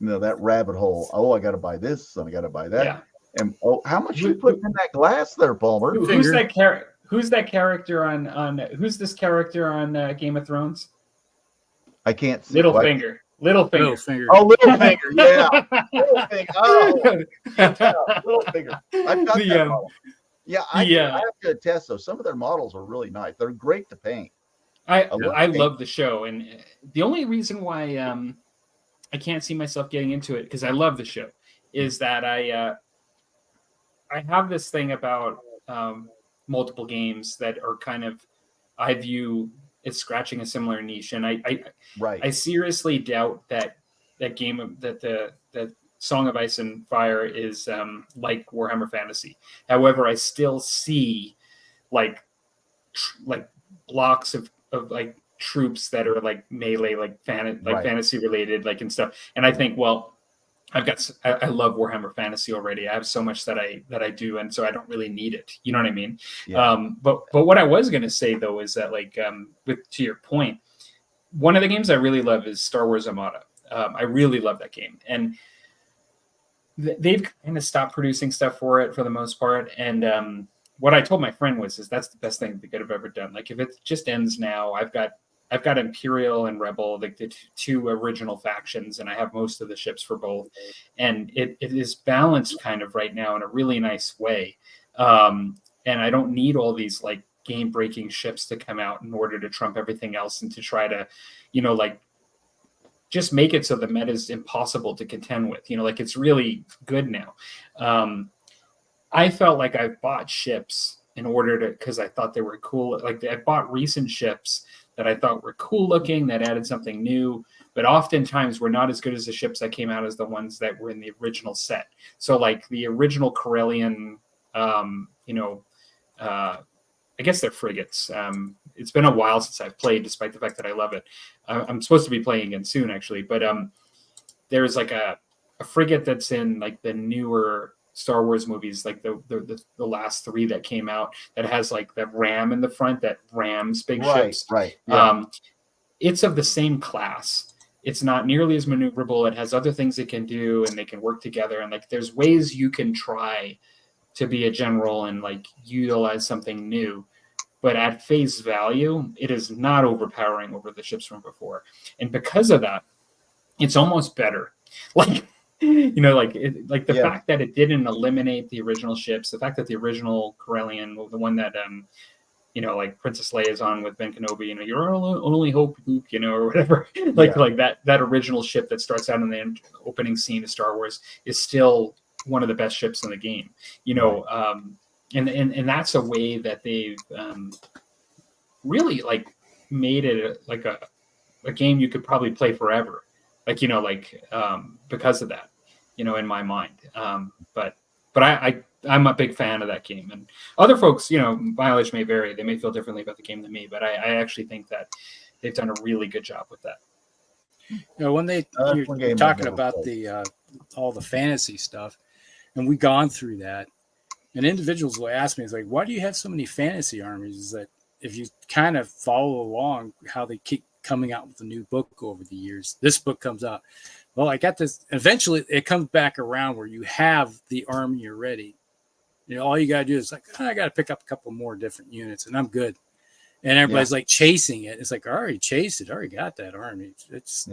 you know, that rabbit hole. Oh, I got to buy this and I got to buy that. Yeah. And how much you put in that glass there, Palmer? Who's that character on who's this character on Game of Thrones? I can't see. Littlefinger. Littlefinger. Oh, Littlefinger. Yeah. Littlefinger. Oh, Littlefinger. I've got that model. Yeah, I have to attest, though, some of their models are really nice. They're great to paint. I love the show, and the only reason why I can't see myself getting into it, because I love the show, is that I have this thing about multiple games that are kind of, I view as scratching a similar niche, and I seriously doubt that the Song of Ice and Fire is like Warhammer Fantasy. However, I still see like blocks of like troops that are like melee, like fantasy related, like and stuff. And I think, well, I love Warhammer Fantasy already. I have so much that I do, and so I don't really need it. You know what I mean? Yeah. But what I was gonna say though is that, like, to your point, one of the games I really love is Star Wars Armada. I really love that game, and they've kind of stopped producing stuff for it for the most part. And what I told my friend is that's the best thing they could have ever done. Like, if it just ends now, I've got Imperial and Rebel, like the two original factions, and I have most of the ships for both. And it is balanced kind of right now in a really nice way. And I don't need all these like game-breaking ships to come out in order to trump everything else and to try to, like, just make it so the meta is impossible to contend with. Like, it's really good now. I felt like I bought ships in order to, because I thought they were cool. Like, I bought recent ships that I thought were cool looking, that added something new, but oftentimes were not as good as the ships that came out as the ones that were in the original set. So like the original Corellian, I guess they're frigates. It's been a while since I've played, despite the fact that I love it. I'm supposed to be playing again soon, actually. But there's like a frigate that's in like the newer Star Wars movies, like the last three that came out, that has like the ram in the front that rams big ships. Right. Yeah. It's of the same class. It's not nearly as maneuverable. It has other things it can do, and they can work together. And like, there's ways you can try to be a general and like utilize something new, but at face value, it is not overpowering over the ships from before. And because of that, it's almost better. Like, the fact that it didn't eliminate the original ships, the fact that the original Corellian, the one that like Princess Leia is on with Ben Kenobi, your only hope, Luke, or whatever. Like that original ship that starts out in the opening scene of Star Wars is still one of the best ships in the game. And that's a way that they've really like made it like a game you could probably play forever. Because of that, in my mind. But I'm a big fan of that game, and other folks, mileage may vary. They may feel differently about the game than me, but I actually think that they've done a really good job with that. When you're talking about all the fantasy stuff, and we've gone through that, and individuals will ask me, it's like, why do you have so many fantasy armies? Is that if you kind of follow along how they keep coming out with a new book over the years, this book comes out. Well, I got this. Eventually, it comes back around where you have the army already. All you got to do is like, I got to pick up a couple more different units, and I'm good. And everybody's like chasing it. It's like, I already chased it. I already got that army. It's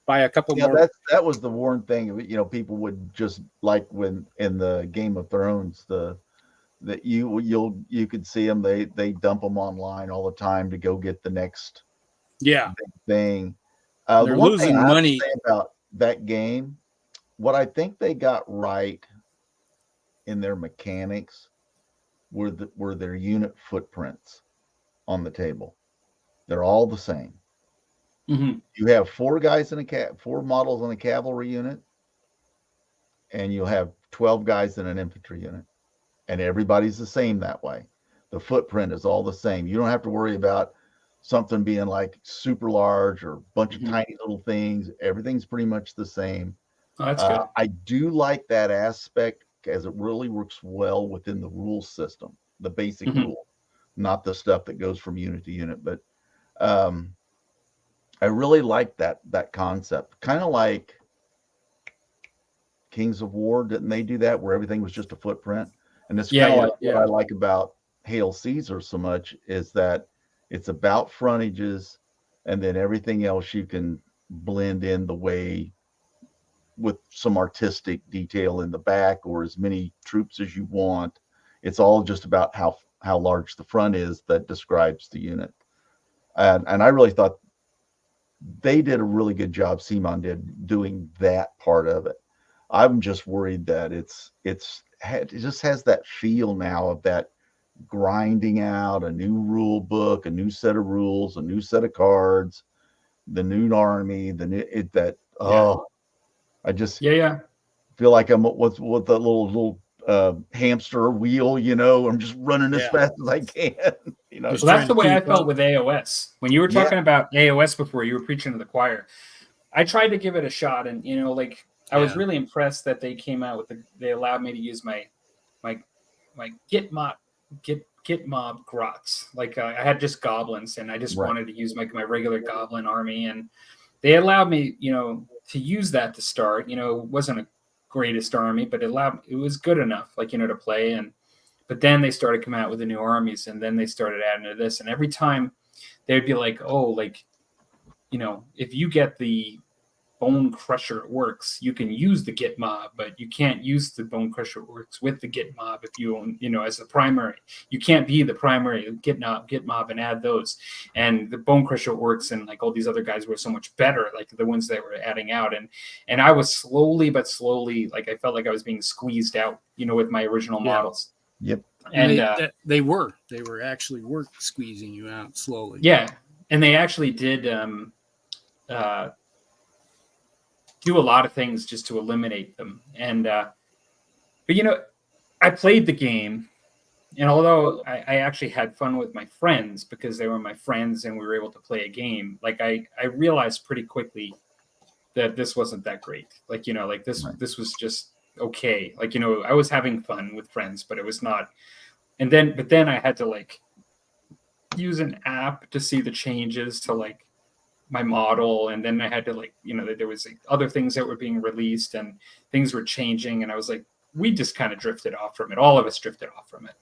buy a couple more. That was the Warren thing. People would just, like when in the Game of Thrones, that you could see them. They dump them online all the time to go get the next big thing. They're losing money about that game. What I think they got right in their mechanics were their unit footprints on the table. They're all the same. Mm-hmm. You have four models in a cavalry unit, and you'll have 12 guys in an infantry unit, and everybody's the same that way. The footprint is all the same. You don't have to worry about something being like super large or a bunch of tiny little things. Everything's pretty much the same. Oh, that's good. I do like that aspect, as it really works well within the rule system, the basic rule, not the stuff that goes from unit to unit. But I really like that concept. Kind of like Kings of War, didn't they do that, where everything was just a footprint? And it's kind of what I like about Hail Caesar so much, is that it's about frontages, and then everything else you can blend in the way with some artistic detail in the back, or as many troops as you want. It's all just about how large the front is that describes the unit. And I really thought they did a really good job, CMON did, doing that part of it. I'm just worried that it just has that feel now of that grinding out a new rule book, a new set of rules, a new set of cards, the new army, I just feel like I'm with the little hamster wheel, you know. I'm just running as Yeah. fast as I can, you know. Just Well, that's trying the to way I keep felt up. with AOS. When you were Yeah. talking about AOS before, you were preaching to the choir. I tried to give it a shot, and you know, like I was Yeah. really impressed that they came out with they allowed me to use my Git mob grots. Like I had just goblins, and I just Right. wanted to use my regular goblin army, and they allowed me, you know, to use that to start. You know, it wasn't a greatest army, but it was good enough, like, you know, to play. And but then they started coming out with the new armies, and then they started adding to this, and every time they'd be like, oh, like, you know, if you get the Bone Crusher Orcs, you can use the Git mob, but you can't use the Bone Crusher Orcs with the Git mob if you own, you know, as the primary. You can't be the primary Git mob and add those. And the Bone Crusher Orcs and like all these other guys were so much better, like the ones that were adding out. And I was slowly but slowly, like I felt like I was being squeezed out, you know, with my original models. Yep. And they were actually squeezing you out slowly. Yeah, and they actually did do a lot of things just to eliminate them. And but you know, I played the game, and although I actually had fun with my friends because they were my friends and we were able to play a game, like I realized pretty quickly that this wasn't that great. Like, you know, like this was just okay. Like, you know, I was having fun with friends, but it was not. And then I had to like use an app to see the changes to like my model, and then I had to like, you know, there was like other things that were being released and things were changing, and I was like, we just kind of drifted off from it. All of us drifted off from it.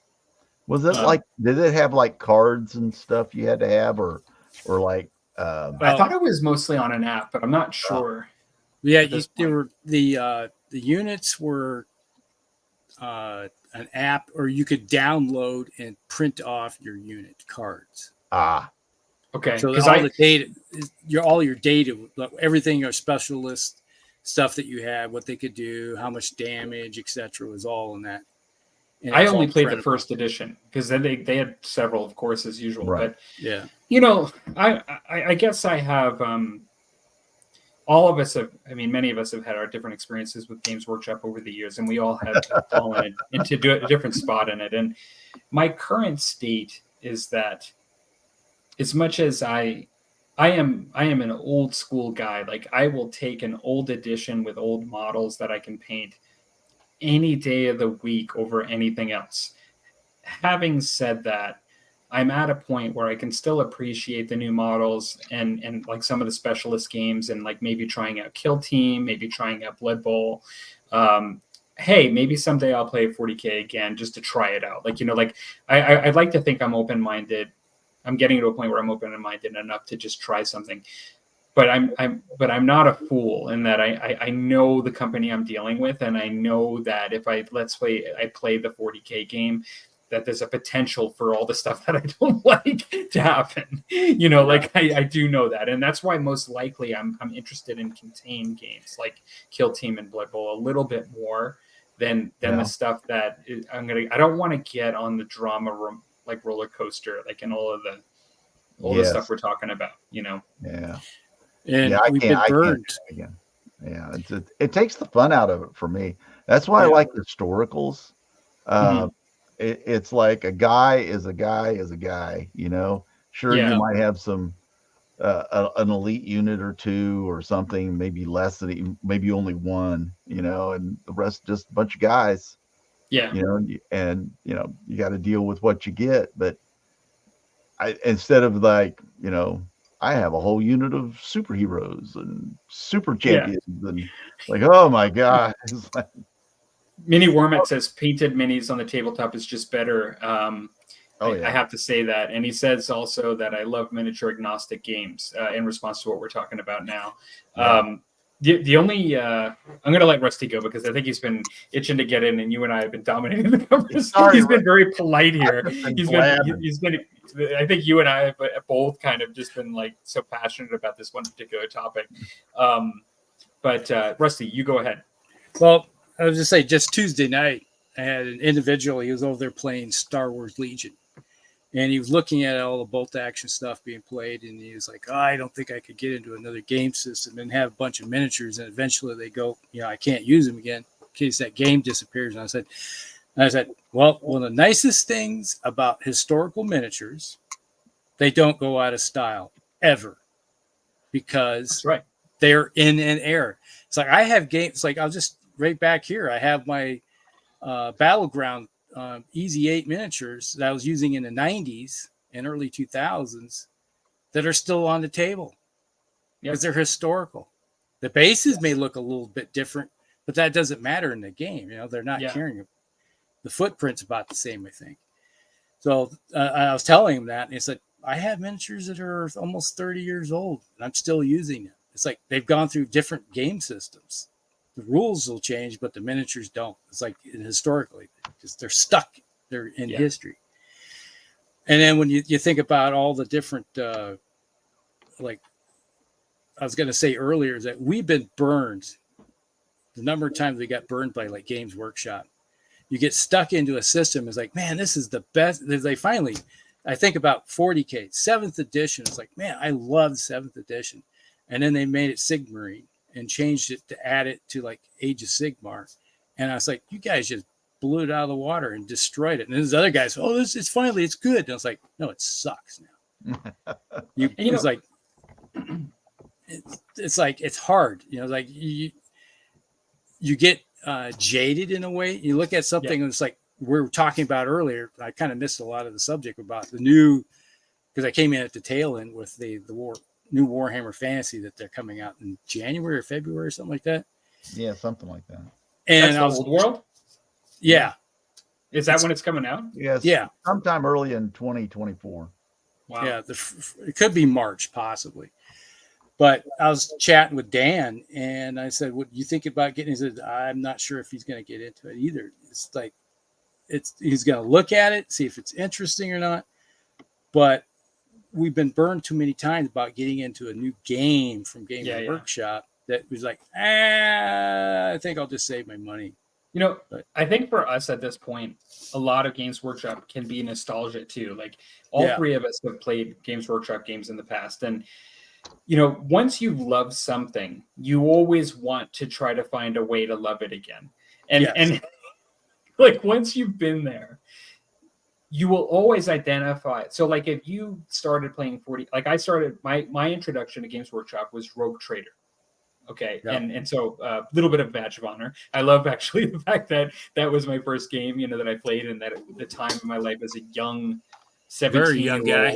Was it like, did it have like cards and stuff you had to have, or like? I thought it was mostly on an app, but I'm not sure. Yeah, the units were an app, or you could download and print off your unit cards. Okay. So the data, all your data, everything, your specialist stuff that you had, what they could do, how much damage, etc., was all in that. I only played the first edition because then they had several, of course, as usual. Right. But yeah, you know, I guess I have. All of us have. I mean, many of us have had our different experiences with Games Workshop over the years, and we all have fallen into a different spot in it. And my current state is that, as much as I am an old school guy, like I will take an old edition with old models that I can paint any day of the week over anything else. Having said that, I'm at a point where I can still appreciate the new models and like some of the specialist games, and like maybe trying out Kill Team, maybe trying out Blood Bowl. Hey, maybe someday I'll play 40K again just to try it out. Like, you know, like I'd like to think I'm open-minded. I'm getting to a point where I'm open-minded enough to just try something. But I'm not a fool in that I know the company I'm dealing with, and I know that if I play the 40K game, that there's a potential for all the stuff that I don't like to happen. You know, like I do know that, and that's why most likely I'm interested in contained games like Kill Team and Blood Bowl a little bit more than the stuff that I don't want to get on the drama like roller coaster, like in all the stuff we're talking about. You know. Yeah. And we've been burned again. Yeah, it takes the fun out of it for me. That's why I like historicals. It's like a guy is a guy, you know. Sure, you might have some an elite unit or two or something, maybe less than maybe only one, you know, and the rest just a bunch of guys. Yeah, you know, and you know you got to deal with what you get. But instead of like, you know, I have a whole unit of superheroes and super champions, and like, oh my god. Like, Mini Wormet says painted minis on the tabletop is just better. I have to say that. And he says also that I love miniature agnostic games in response to what we're talking about now. The only I'm going to let Rusty go because I think he's been itching to get in, and you and I have been dominating the conversation. He's been very polite here. He's been. I think you and I have both kind of just been like so passionate about this one particular topic. But Rusty, you go ahead. Well, I was just say, just Tuesday night, I had an individual. He was over there playing Star Wars Legion, and he was looking at all the bolt action stuff being played, and he was like, I don't think I could get into another game system and have a bunch of miniatures, and eventually they go, I can't use them again in case that game disappears. And I said, And I said, well, one of the nicest things about historical miniatures, they don't go out of style ever, because That's right. they're in an era. It's like I have games, like I'll just right back here, I have my Battleground Easy 8 miniatures that I was using in the 90s and early 2000s that are still on the table because they're historical. The bases may look a little bit different, but that doesn't matter in the game. You know, they're not carrying it. The footprint's about the same, I think. So I was telling him that, and he said, I have miniatures that are almost 30 years old, and I'm still using them. It's like they've gone through different game systems. The rules will change, but the miniatures don't. It's like historically, because they're stuck. They're in history. And then when you think about all the different, like I was going to say earlier, is that we've been burned. The number of times we got burned by like Games Workshop. You get stuck into a system. It's like, man, this is the best. They finally, I think about 40K, 7th edition. It's like, man, I love 7th edition. And then they made it Sigmarine and changed it to add it to like Age of Sigmar. And I was like, you guys just blew it out of the water and destroyed it. And there's other guys, oh, it's finally, it's good. And I was like, no, it sucks now. It's like, it's like, it's hard. You know, like you get jaded in a way. You look at something and it's like we were talking about earlier. I kind of missed a lot of the subject about the new, because I came in at the tail end with the new Warhammer Fantasy that they're coming out in January or February or something like that. Yeah, something like that. And that's the Old World? Yeah. Is that when it's coming out? Yes. Yeah. Sometime early in 2024. Wow. Yeah. It could be March, possibly. But I was chatting with Dan, and I said, what do you think about getting? He said, I'm not sure if he's going to get into it either. It's like, he's going to look at it, see if it's interesting or not. But we've been burned too many times about getting into a new game from Game Workshop that was like, I think I'll just save my money. You know, I think for us at this point, a lot of Games Workshop can be nostalgia too. Like all three of us have played Games Workshop games in the past. And, you know, once you love something, you always want to try to find a way to love it again. And like once you've been there, you will always identify. So like if you started playing 40, like I started, my introduction to Games Workshop was Rogue Trader. Okay. Yeah. And so a little bit of badge of honor. I love actually the fact that that was my first game, you know, that I played, and that at the time of my life as a young 17 very young guy.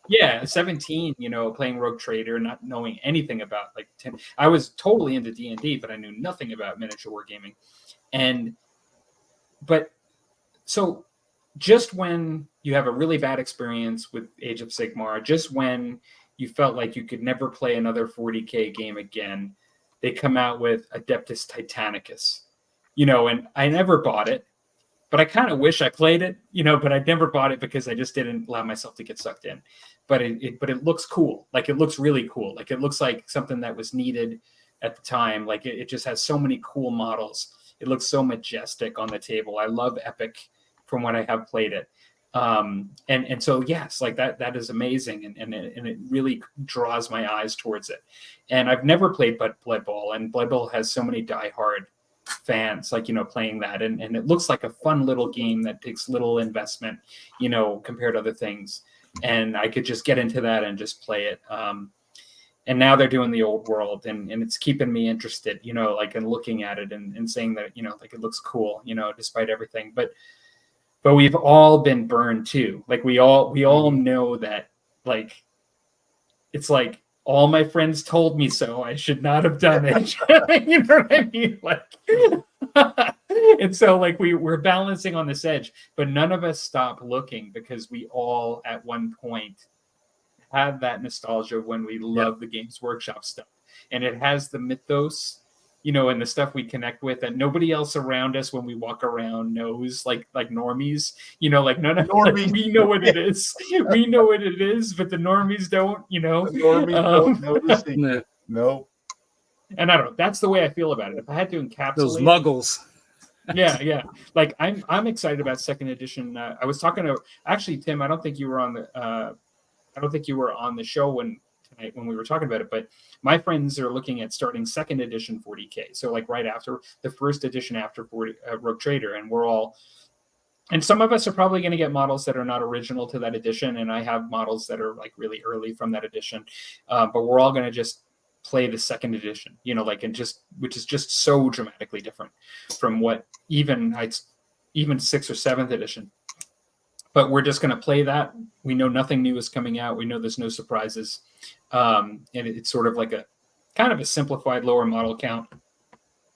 Yeah. 17, you know, playing Rogue Trader, not knowing anything about like, I was totally into D&D, but I knew nothing about miniature wargaming. But so just when you have a really bad experience with Age of Sigmar, just when you felt like you could never play another 40K game again, they come out with Adeptus Titanicus, you know, and I never bought it, but I kind of wish I played it, you know, but I never bought it because I just didn't allow myself to get sucked in. But it looks cool. Like it looks really cool. Like it looks like something that was needed at the time. Like it just has so many cool models. It looks so majestic on the table. I love Epic from when I have played it. And so, yes, like that is amazing. And it really draws my eyes towards it. And I've never played Blood Bowl, and Blood Bowl has so many diehard fans, like, you know, playing that. And it looks like a fun little game that takes little investment, you know, compared to other things. And I could just get into that and just play it. And now they're doing the Old World, and it's keeping me interested, you know, like, and looking at it and saying that, you know, like it looks cool, you know, despite everything. But we've all been burned too. Like we all know that, like, it's like all my friends told me so. I should not have done it. You know what I mean? Like, and so like we're balancing on this edge, but none of us stop looking because we all at one point have that nostalgia when we love the Games Workshop stuff, and it has the mythos, you know, and the stuff we connect with that nobody else around us when we walk around knows, like normies, you know, like none of like, we know what it is. We know what it is, but the normies don't, you know. The normies don't know the secret. No. And I don't know. That's the way I feel about it. If I had to encapsulate those muggles. Yeah. Like I'm excited about second edition. I was talking to actually Tim. I don't think you were on the show when we were talking about it, but my friends are looking at starting second edition 40K. So like right after the first edition after Rogue Trader, and we're all And some of us are probably going to get models that are not original to that edition, and I have models that are like really early from that edition. But we're all going to just play the second edition, you know, like, and just, which is just so dramatically different from what even 6th or 7th edition. But we're just going to play that. We know nothing new is coming out. We know there's no surprises. And it's sort of like a kind of a simplified lower model count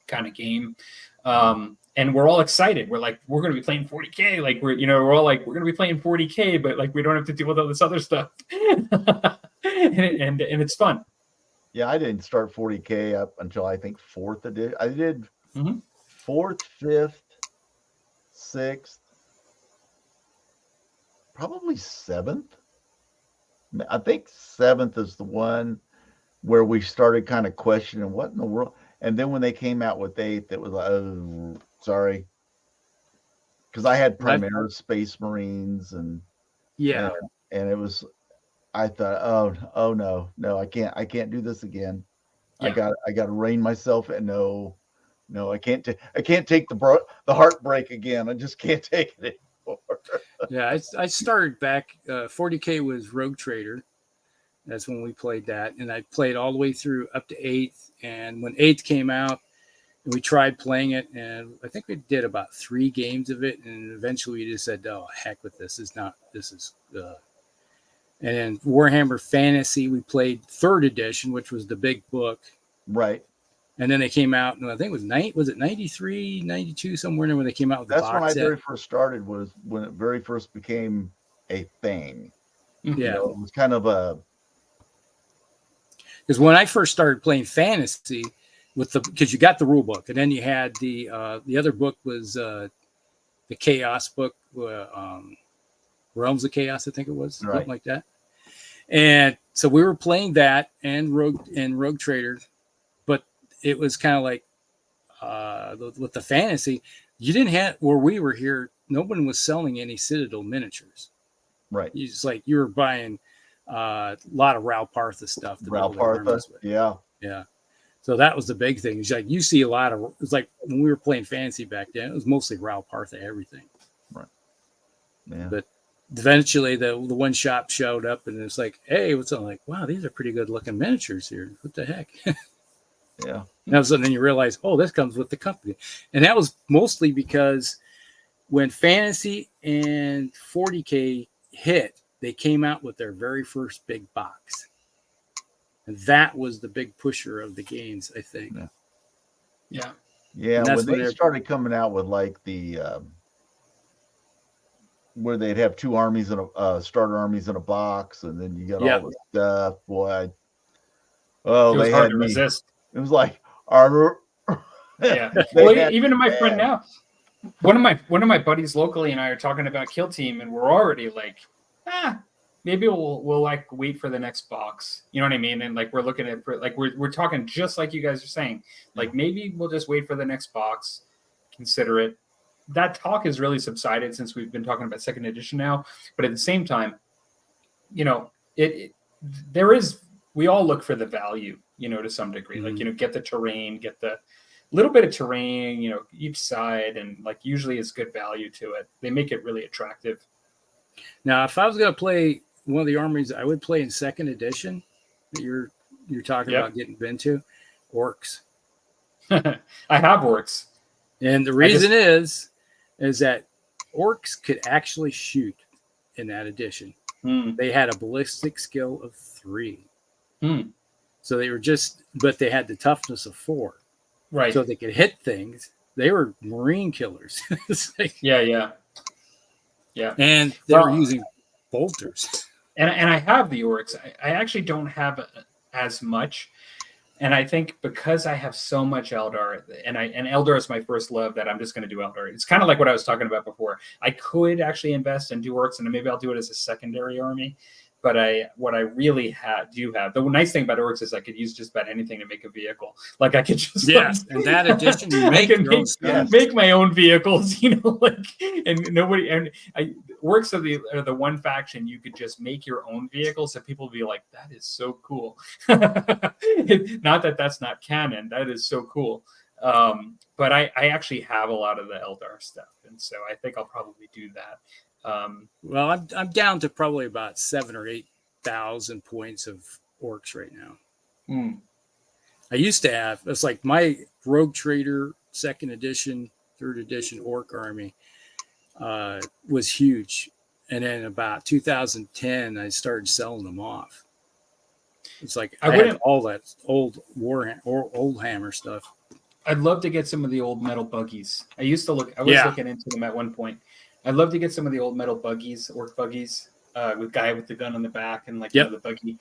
kind of game. And we're all excited. We're like, we're going to be playing 40K. Like we're all like, we're going to be playing 40K, but like, we don't have to deal with all this other stuff. and it's fun. Yeah. I didn't start 40K up until I think 4th edition. I did 4th, 5th, 6th, probably 7th. I think 7th is the one where we started kind of questioning what in the world. And then when they came out with 8th, it was like, oh, sorry. Because I had Primera Space Marines and and it was, I thought, oh no, I can't do this again. Yeah. I got to rein myself, and no, I can't take the heartbreak again. I just can't take it anymore. Yeah, I started back. 40K was Rogue Trader. That's when we played that, and I played all the way through up to 8th. And when 8th came out, we tried playing it, and I think we did about 3 games of it, and eventually we just said, "Oh, heck with this! And then Warhammer Fantasy, we played 3rd edition, which was the big book, right? And then they came out, and I think it was 93, 92, somewhere in there when they came out with the box set. That's when I very first started, was when it very first became a thing. Yeah, it was kind of a. Because when I first started playing Fantasy, because you got the rule book, and then you had the other book was the Chaos book, Realms of Chaos, I think it was, something like that. And so we were playing that and Rogue Trader, but it was kind of like with the Fantasy, you didn't have, where we were here, no one was selling any Citadel miniatures. Right. You were buying a lot of Ral Partha stuff. Ral Partha, yeah. So that was the big thing. It's like you see a lot of. It's like when we were playing Fantasy back then, it was mostly Ral Partha everything. Right. Yeah. But eventually, the one shop showed up, and it's like, hey, what's up? I'm like, wow, these are pretty good looking miniatures here. What the heck? Yeah. And all of a sudden, then you realize, oh, this comes with the company, and that was mostly because when Fantasy and 40K hit, they came out with their very first big box. And that was the big pusher of the games, I think. Yeah. When they started coming out with like the where they'd have 2 armies and starter armies in a box, and then you got all the stuff. Boy, it was hard to resist. It was like, yeah. Well, even to my friend now, one of my buddies locally and I are talking about Kill Team, and we're already like, maybe we'll like wait for the next box. You know what I mean? And like we're looking at like we're talking just like you guys are saying. Like maybe we'll just wait for the next box, consider it. That talk has really subsided since we've been talking about 2nd edition now. But at the same time, you know, we all look for the value, you know, to some degree. Like, you know, get the terrain, get the little bit of terrain, you know, each side, and like usually it's good value to it. They make it really attractive. Now, if I was going to play one of the armies, I would play in 2nd edition that you're talking about getting into, Orcs. I have Orcs. And the reason is that Orcs could actually shoot in that edition. They had a ballistic skill of 3. So they were but they had the toughness of 4. Right. So they could hit things. They were Marine killers. Yeah. And they were using bolters. And I have the Orcs. I actually don't have as much. And I think because I have so much Eldar, and Eldar is my first love, that I'm just going to do Eldar. It's kind of like what I was talking about before. I could actually invest and do Orcs, and maybe I'll do it as a secondary army. But what I really do have, the nice thing about Orcs is I could use just about anything to make a vehicle. Like I could just and that edition you make my own vehicles, you know, like, and Orcs are the one faction you could just make your own vehicles, so people will be like, that is so cool. Not that that's not canon. That is so cool. But I actually have a lot of the Eldar stuff, and so I think I'll probably do that. Well, I'm down to probably about 7,000 or 8,000 points of orcs right now. I used to have, it's like my Rogue Trader 2nd edition, 3rd edition orc army was huge. And then about 2010, I started selling them off. It's like I had all that old old Hammer stuff. I'd love to get some of the old metal buggies. I was looking into them at one point. I'd love to get some of the old metal buggies, orc buggies, with guy with the gun on the back and the buggy.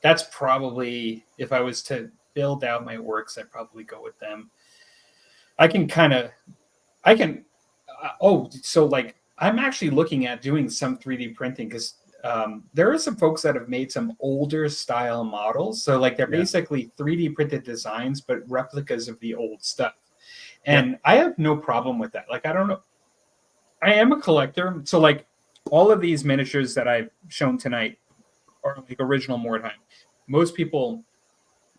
That's probably, if I was to build out my orcs, I'd probably go with them. I'm actually looking at doing some 3D printing because there are some folks that have made some older style models. So like they're basically 3D printed designs, but replicas of the old stuff. And I have no problem with that. Like, I don't know. I am a collector. So like all of these miniatures that I've shown tonight are like original Mordheim. Most people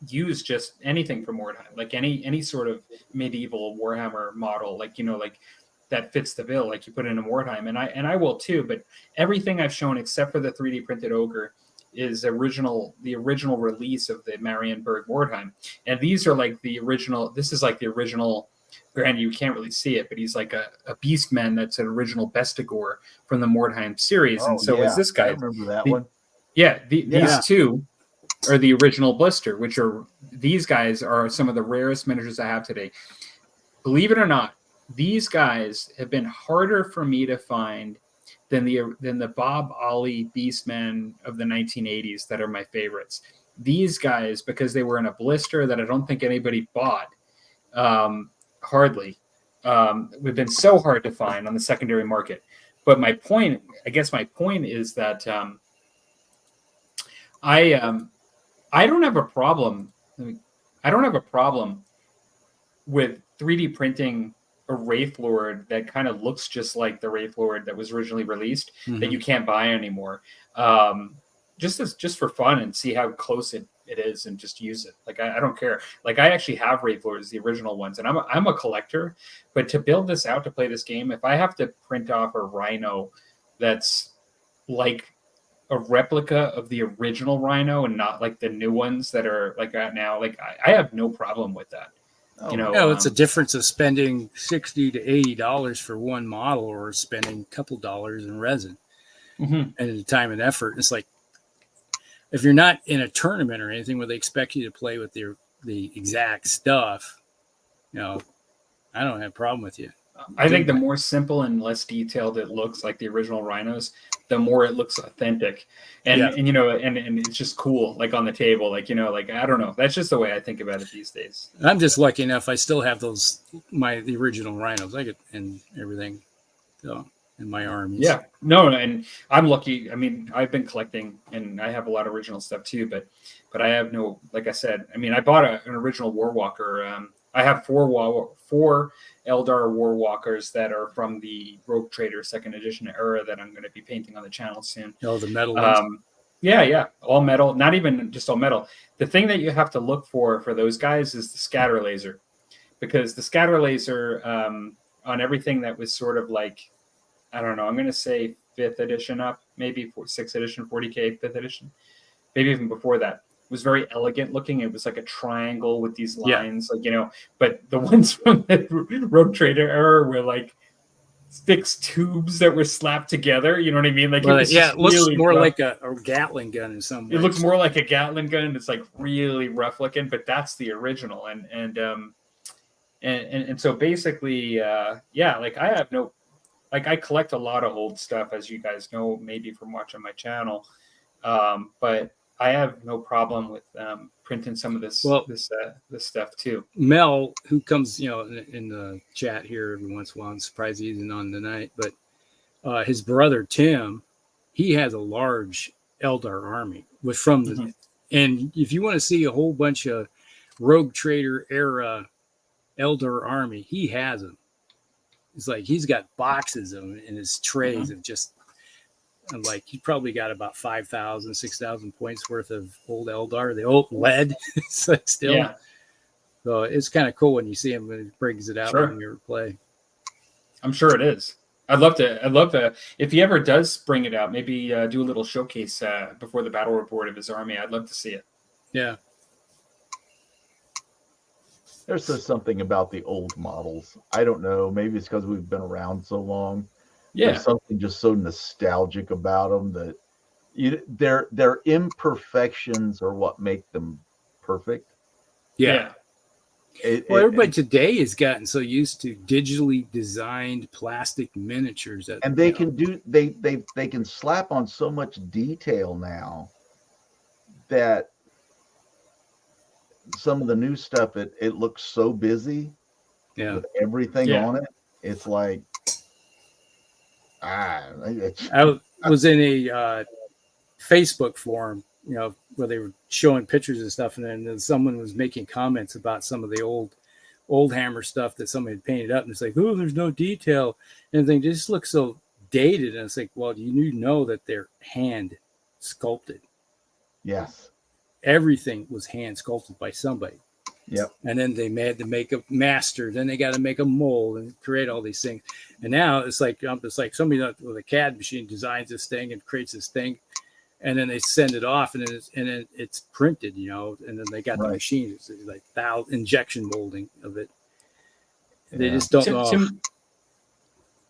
use just anything from Mordheim, like any sort of medieval Warhammer model, like, like that fits the bill, like you put in a Mordheim, and I will too. But everything I've shown, except for the 3D printed ogre, is the original release of the Marienburg Mordheim, and these are like the original. This is like the original. Granted, you can't really see it, but he's like a beastman that's an original Bestigor from the Mordheim series, and so is this guy. I remember that one. Yeah, these two are the original blister, these guys are some of the rarest miniatures I have today. Believe it or not, these guys have been harder for me to find than the Bob Ollie Beastmen of the 1980s that are my favorites. These guys, because they were in a blister that I don't think anybody bought, hardly. We've been so hard to find on the secondary market. But my point is that I don't have a problem. I don't have a problem with 3D printing a Wraith Lord that kind of looks just like the Wraith Lord that was originally released that you can't buy anymore. Just for fun and see how close it is and just use it. Like I don't care. Like I actually have Wraith Lords, the original ones, and I'm a collector. But to build this out to play this game, if I have to print off a Rhino that's like a replica of the original Rhino and not like the new ones that are like that now, like I have no problem with that. It's a difference of spending $60 to $80 for one model or spending a couple dollars in resin and the time and effort. It's like if you're not in a tournament or anything where they expect you to play with the exact stuff, I don't have a problem with you. I think the more simple and less detailed it looks like the original Rhinos, the more it looks authentic. And it's just cool, like on the table, like, like, I don't know. That's just the way I think about it these days. I'm just lucky enough. I still have the original Rhinos. I get and everything. So in my armies. Yeah, no. And I'm lucky. I mean, I've been collecting and I have a lot of original stuff too, but I have no, like I said, I mean, I bought an original Warwalker. I have four Eldar Warwalkers that are from the Rogue Trader 2nd edition era that I'm going to be painting on the channel soon. Oh, the metal ones. Yeah, all metal. Not even just all metal. The thing that you have to look for those guys is the scatter laser, because the scatter laser on everything that was sort of like, I don't know, I'm going to say 5th edition up, maybe 6th edition, 40K 5th edition, maybe even before that. Was very elegant looking. It was like a triangle with these lines, but the ones from the Rogue Trader era were like fixed tubes that were slapped together. You know what I mean? Like, it looks really more rough. Like a Gatling gun in some way. It looks more like a Gatling gun, and it's like really rough looking, but that's the original. And so basically, like I have no, like I collect a lot of old stuff, as you guys know, maybe from watching my channel, but I have no problem with printing some of this stuff too. Mel, who comes, in the chat here every once in a while, I'm surprised he isn't on tonight, but his brother Tim, he has a large Eldar army and if you want to see a whole bunch of Rogue Trader era Eldar army, he has them. It's like he's got boxes of them in his trays of just. And like he probably got about 5,000, 6,000 points worth of old Eldar, the old lead. Still, So it's kind of cool when you see him when he brings it out Sure. when you play. I'm sure it is. I'd love to. If he ever does bring it out, maybe do a little showcase before the battle report of his army. I'd love to see it. Yeah. There's just something about the old models. I don't know. Maybe it's because we've been around so long. Yeah. There's something just so nostalgic about them that their imperfections are what make them perfect. Yeah. Well, everybody today has gotten so used to digitally designed plastic miniatures that, and they can do they can slap on so much detail now that some of the new stuff it looks so busy with everything on it. It's like I was in a Facebook forum, where they were showing pictures and stuff, and then someone was making comments about some of the old Hammer stuff that somebody had painted up, and it's like, oh, there's no detail, and they just look so dated, and it's like, well, you know that they're hand sculpted. Yes, everything was hand sculpted by somebody. Yep. And then they had to make a master. Then they got to make a mold and create all these things. And now it's like somebody with a CAD machine designs this thing and creates this thing, and then they send it off, and then it's printed, and then they got the machine. It's like injection molding of it. They just don't know.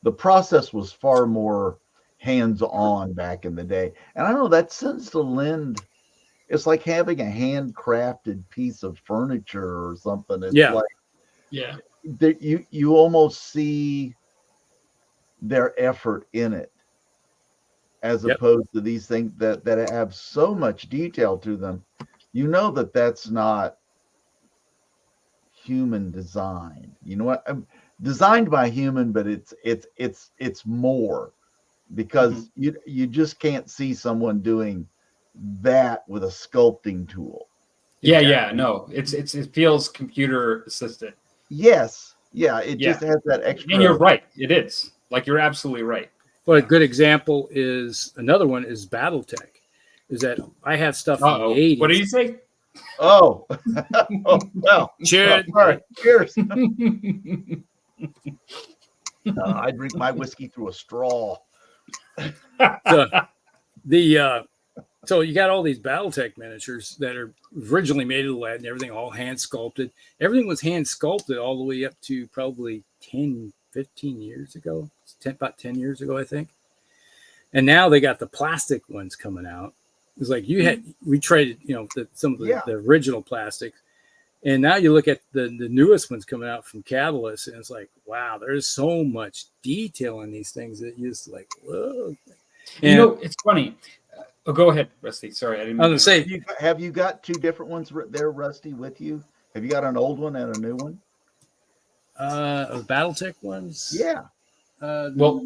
The process was far more hands-on back in the day, and I know that tends to lend. It's like having a handcrafted piece of furniture or something. It's like you almost see their effort in it, as opposed to these things that have so much detail to them. You know that's not human design. You know what? Designed by human, but it's more, because you just can't see someone doing that with a sculpting tool. No, it feels computer assisted. Yes, it just has that extra. And you're right, it is. Like, you're absolutely right. Well, a good example is another one is BattleTech. Is that I have stuff from the 80s. What do you say? Oh, well. Cheers. All right, cheers. I drink my whiskey through a straw. So you got all these BattleTech miniatures that are originally made of lead and everything, all hand sculpted. Everything was hand sculpted all the way up to probably 10, 15 years ago. About 10 years ago, I think. And now they got the plastic ones coming out. It's like we traded, some of the original plastics. And now you look at the newest ones coming out from Catalyst, and it's like, wow, there's so much detail in these things that you just like, whoa. And, it's funny. Oh, go ahead, Rusty. Sorry, I didn't. I was going to say, have you got two different ones there, Rusty, with you? Have you got an old one and a new one? BattleTech ones? Yeah. Well,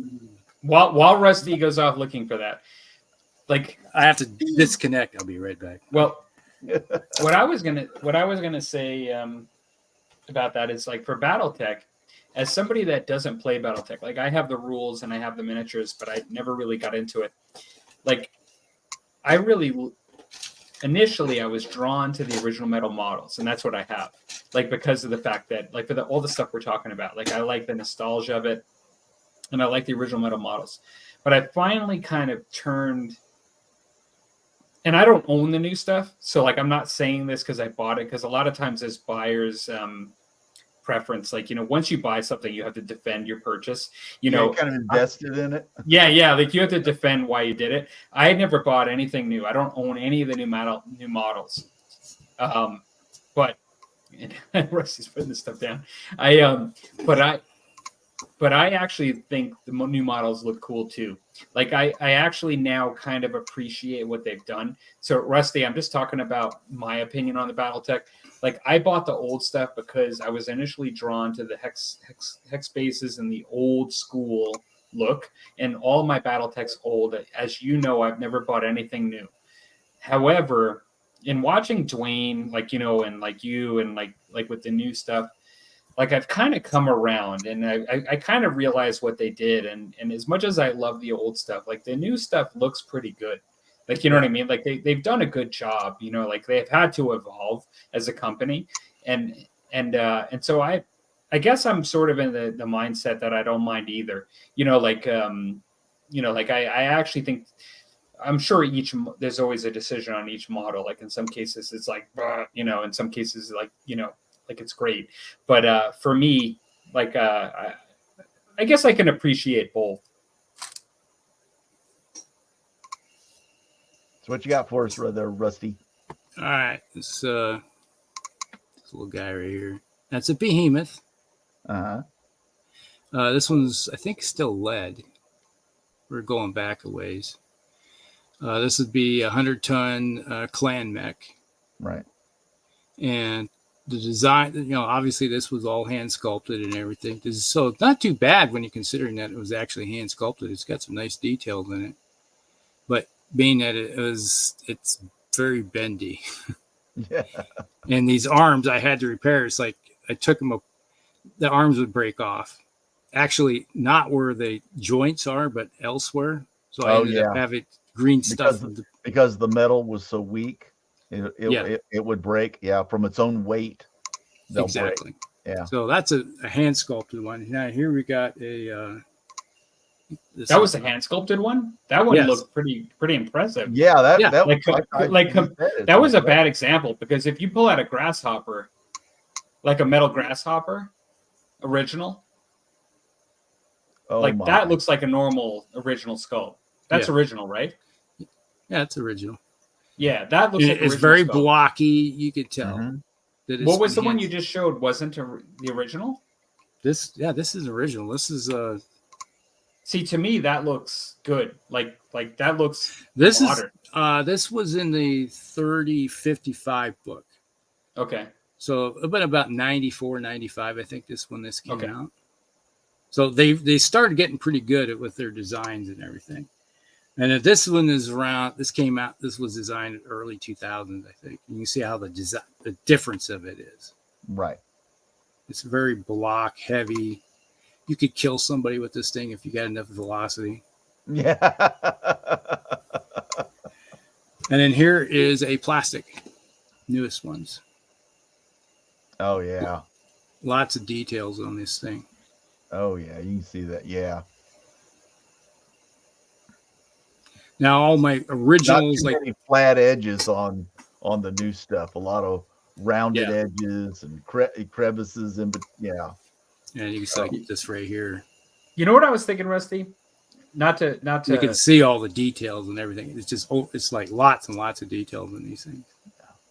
while Rusty goes off looking for that, like, I have to disconnect. I'll be right back. Well, what I was gonna say about that is, like, for BattleTech, as somebody that doesn't play BattleTech, like, I have the rules and I have the miniatures, but I never really got into it. Like, initially I was drawn to the original metal models, and that's what I have. Like, because of the fact that, like, for all the stuff we're talking about, like, I like the nostalgia of it, and I like the original metal models. But I finally kind of turned, and I don't own the new stuff, so, like, I'm not saying this because I bought it, because a lot of times as buyers, preference, like, once you buy something, you have to defend your purchase. You're kind of invested in it. Like, you have to defend why you did it. I had never bought anything new. I don't own any of the new models. But Rusty's putting this stuff down. But I actually think the new models look cool too. Like, I actually now kind of appreciate what they've done. So, Rusty, I'm just talking about my opinion on the BattleTech. Like, I bought the old stuff because I was initially drawn to the hex bases and the old school look, and all my BattleTech's old. As you know, I've never bought anything new. However, in watching Dwayne, like, and like you, and like with the new stuff, like, I've kind of come around, and I kind of realized what they did. And as much as I love the old stuff, like, the new stuff looks pretty good. Like, you know what I mean? Like, they've done a good job, like, they've had to evolve as a company. And And so I guess I'm sort of in the mindset that I don't mind either. Like I actually think, I'm sure there's always a decision on each model. Like in some cases it's like, in some cases like it's great. But for me, like I guess I can appreciate both. So what you got for us there, Rusty? All right, this little guy right here. That's a behemoth. This one's, I think, still lead. We're going back a ways. This would be 100-ton clan mech. Right. And the design, obviously this was all hand sculpted and everything. So it's not too bad when you're considering that it was actually hand sculpted. It's got some nice details in it. But being that it's very bendy. Yeah. And these arms I had to repair. It's like I took them the arms would break off. Actually, not where the joints are, but elsewhere. So I ended up having green stuff. Because the metal was so weak, it would break. Yeah, from its own weight. Exactly. Break. Yeah. So that's a hand sculpted one. Now here we got a. That was a hand sculpted one. That one looked pretty impressive. Yeah, that was a bad example, because if you pull out a grasshopper, like a metal grasshopper, original, that looks like a normal original sculpt. That's original, right? Yeah, it's original. Yeah, that looks. It's very sculpt. Blocky. You could tell. Mm-hmm. That what was the one you just showed? Wasn't the original? This is original. This is See, to me, that looks good. Like that looks modern. This was in the 3055 book. Okay. So about 94, 95, I think this came out. So they started getting pretty good with their designs and everything. And if this one is around, this was designed in early 2000s, I think. And you see how the difference of it is. Right. It's very block heavy. You could kill somebody with this thing if you got enough velocity. Yeah. And then here is a plastic, newest ones. Oh yeah. Lots of details on this thing. Oh yeah, you can see that. Yeah. Now all my originals, not too many flat edges on the new stuff. A lot of rounded edges and crevices, and yeah. And you can see like this right here. You know what I was thinking, Rusty? Not to. You can see all the details and everything. It's just it's like lots and lots of details in these things.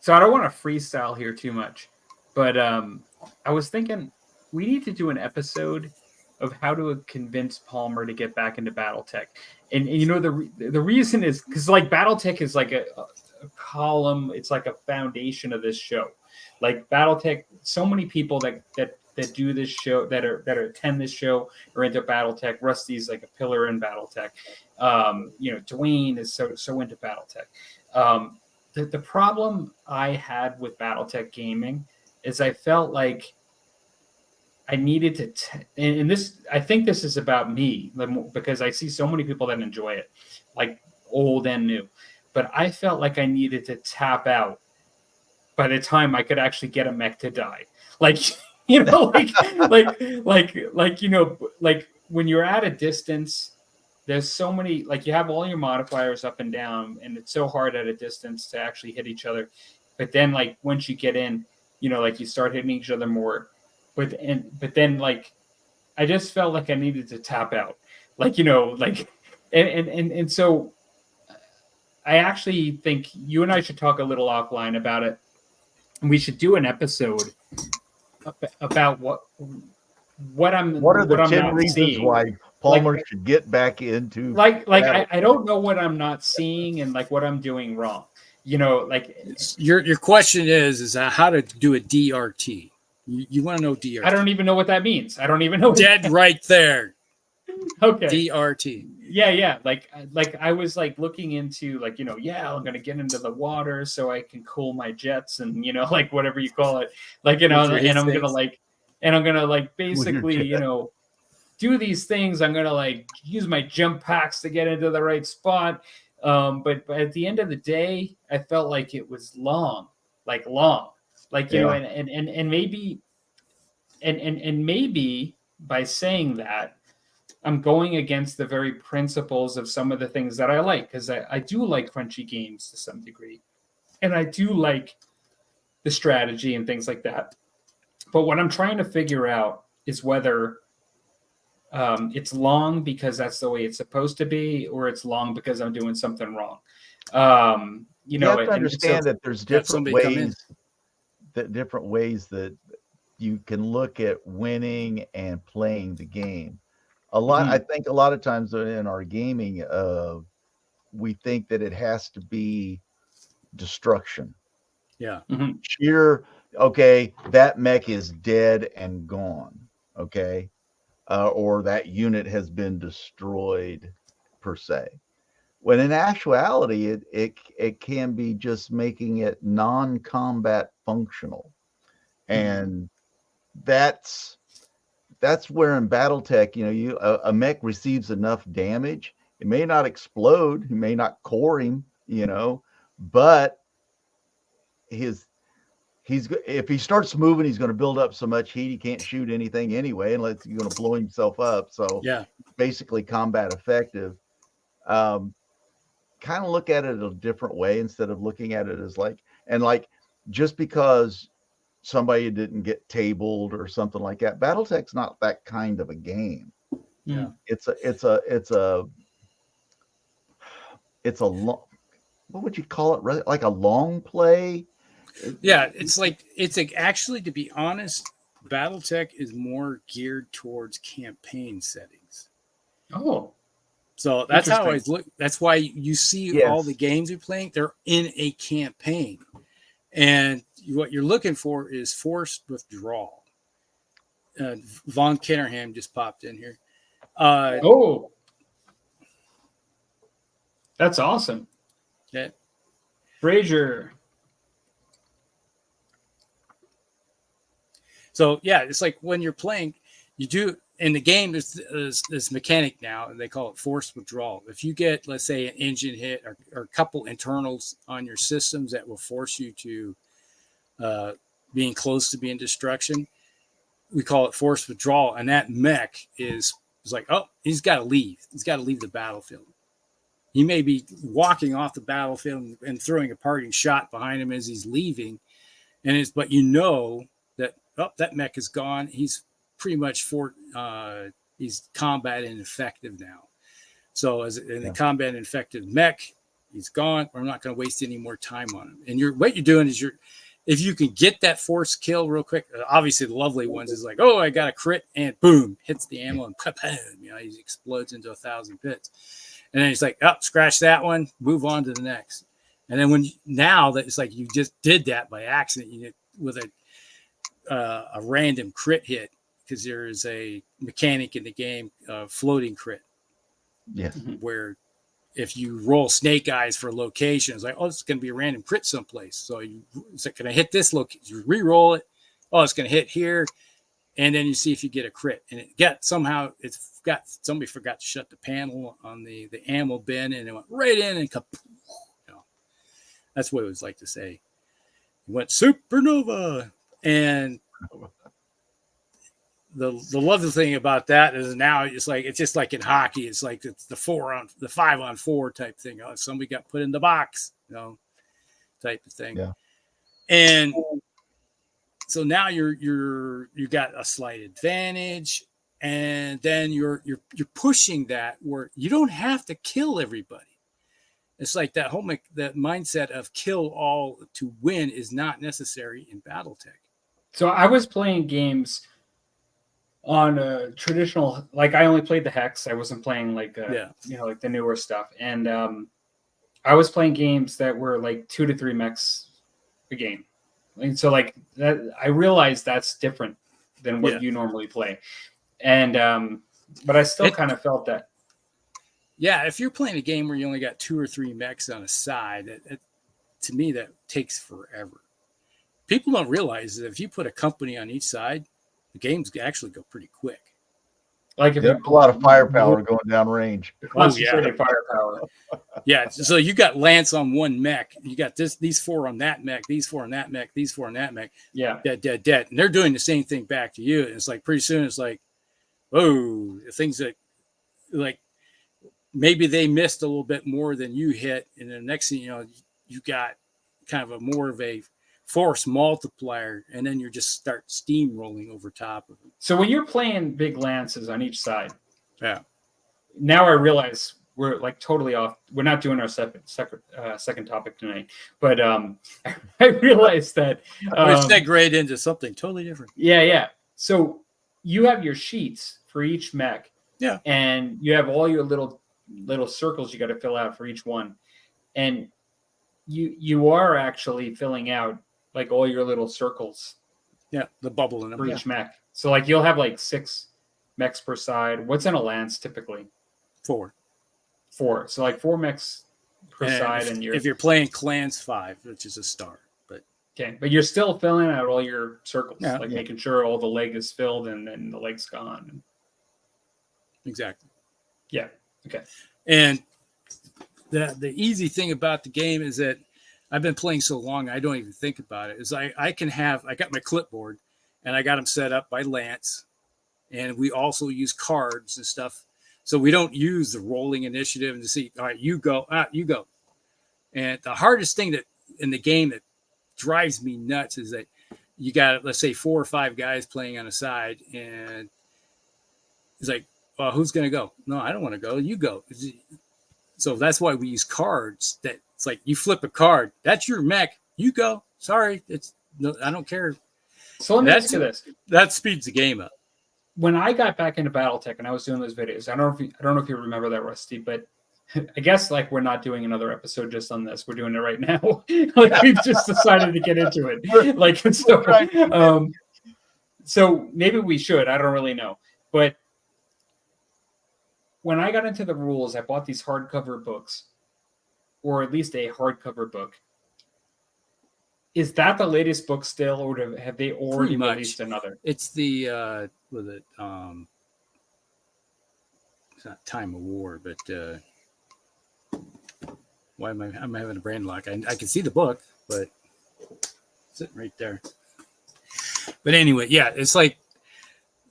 So I don't want to freestyle here too much, but I was thinking we need to do an episode of how to convince Palmer to get back into BattleTech. And the reason is because like BattleTech is like a column. It's like a foundation of this show. Like BattleTech, so many people that do this show, that attend this show, are into BattleTech. Rusty's like a pillar in BattleTech. Dwayne is so into BattleTech. The problem I had with BattleTech gaming is I felt like I needed to, and this, I think this is about me, because I see so many people that enjoy it, like old and new. But I felt like I needed to tap out by the time I could actually get a mech to die. Like, like when you're at a distance, there's so many, like you have all your modifiers up and down, and it's so hard at a distance to actually hit each other. But then like once you get in, like you start hitting each other more. But then like I just felt like I needed to tap out. And so I actually think you and I should talk a little offline about it. And we should do an episode about what are the 10 reasons why Palmer should get back into I don't know what I'm not seeing and like what I'm doing wrong. Your question is how to do a DRT. You want to know DRT? I don't even know what that means. I don't even know. Dead right there. Okay. DRT. Yeah. Like I was like looking into I'm going to get into the water so I can cool my jets and like whatever you call it. And I'm going to basically, do these things. I'm going to use my jump packs to get into the right spot. But at the end of the day, I felt like it was long. And maybe and maybe by saying that, I'm going against the very principles of some of the things that I like, because I do like crunchy games to some degree, and I do like the strategy and things like that. But what I'm trying to figure out is whether it's long because that's the way it's supposed to be, or it's long because I'm doing something wrong. You You know, have to understand that there's different ways that you can look at winning and playing the game. I think a lot of times in our gaming, we think that it has to be destruction. Yeah. Sheer, okay, that mech is dead and gone. Okay. Or that unit has been destroyed per se. When in actuality, it can be just making it non-combat functional. And that's where in BattleTech, a mech receives enough damage. It may not explode, it may not core him, but if he starts moving, he's going to build up so much heat he can't shoot anything anyway, unless he's going to blow himself up. So yeah, basically combat effective. Kind of look at it a different way instead of looking at it as just because somebody didn't get tabled or something like that. BattleTech's not that kind of a game. Yeah. It's a long, what would you call it? Like a long play. Yeah, it's actually, to be honest, BattleTech is more geared towards campaign settings. Oh, so that's how I always look. That's why you see all the games you're playing, they're in a campaign, and what you're looking for is forced withdrawal. Von Kennerham just popped in here. That's awesome. Yeah, Frazier. So yeah, it's like when you're playing, you do in the game. There's this mechanic now, and they call it forced withdrawal. If you get, let's say, an engine hit or a couple internals on your systems that will force you to being close to being destruction, we call it forced withdrawal. And that mech is like, oh, he's got to leave. He's got to leave the battlefield. He may be walking off the battlefield and throwing a parting shot behind him as he's leaving, but that mech is gone. He's pretty much he's combat ineffective now. So the combat ineffective mech, he's gone. We're not going to waste any more time on him. And what you're doing is if you can get that forced kill real quick, obviously the lovely ones is like, oh, I got a crit, and boom, hits the ammo and boom, he explodes into 1,000 bits. And then he's like, oh, scratch that one, move on to the next. And then now that it's like you just did that by accident, with a random crit hit, because there is a mechanic in the game, floating crit. Yes. Where if you roll snake eyes for locations, like, oh, it's going to be a random crit someplace. So it's like, can I hit this location? You re-roll it. Oh, it's going to hit here. And then you see if you get a crit. And somebody forgot to shut the panel on the ammo bin, and it went right in and that's what it was like to say. It went supernova. And the lovely thing about that is now it's just like in hockey. It's like it's the 5-on-4 type thing. Oh, somebody got put in the box, type of thing. Yeah. And so now you got a slight advantage, and then you're pushing that where you don't have to kill everybody. It's like that that mindset of kill all to win is not necessary in BattleTech. So I was playing games on a traditional, like I only played the Hex. I wasn't playing like the newer stuff. And I was playing games that were like 2 to 3 mechs a game. And so like that, I realized that's different than what you normally play. And but I still kind of felt that. Yeah, if you're playing a game where you only got 2 or 3 mechs on a side, to me that takes forever. People don't realize that if you put a company on each side, the games actually go pretty quick. Like if That's you a lot of firepower going down range. concentrated firepower. Yeah, so you got Lance on one mech. You got these 4 on that mech, these 4 on that mech, these 4 on that mech. Yeah. Dead. And they're doing the same thing back to you. And it's like pretty soon it's like, whoa, things that like maybe they missed a little bit more than you hit. And the next thing you know, you got kind of a more of a force multiplier, and then you just start steamrolling over top of it. So when you're playing big lances on each side, Yeah. Now I realize we're like totally off. We're not doing our second topic tonight, but I realized that we segue into something totally different. Yeah. So you have your sheets for each mech. Yeah. And you have all your little circles you got to fill out for each one, and you are actually filling out like all your little circles. Yeah, the bubble in them for each mech. So like you'll have like 6 mechs per side. What's in a lance typically? 4. So like 4 mechs per side, and if you're playing clans 5, which is a star. But okay, but you're still filling out all your circles, making sure all the leg is filled and then the leg's gone. Exactly. Yeah. Okay. And the easy thing about the game is that I've been playing so long, I don't even think about it. Is I got my clipboard, and I got them set up by Lance, and we also use cards and stuff. So we don't use the rolling initiative and to see, all right, you go. And the hardest thing that in the game that drives me nuts is that you got, let's say, 4 or 5 guys playing on a side, and it's like, well, who's going to go? No, I don't want to go. You go. So that's why we use cards. That it's like you flip a card. That's your mech. You go. Sorry, I don't care. So let me ask you this: that speeds the game up. When I got back into BattleTech and I was doing those videos, I don't know if you remember that, Rusty, but I guess like we're not doing another episode just on this. We're doing it right now. Like we've just decided to get into it. Like so maybe we should. I don't really know, but. When I got into the rules, I bought these hardcover books, or at least a hardcover book. Is that the latest book still, or have they already released another? It's the it's not Time of War, but why am I'm having a brain lock? I can see the book, but it's sitting right there. But anyway, yeah, it's like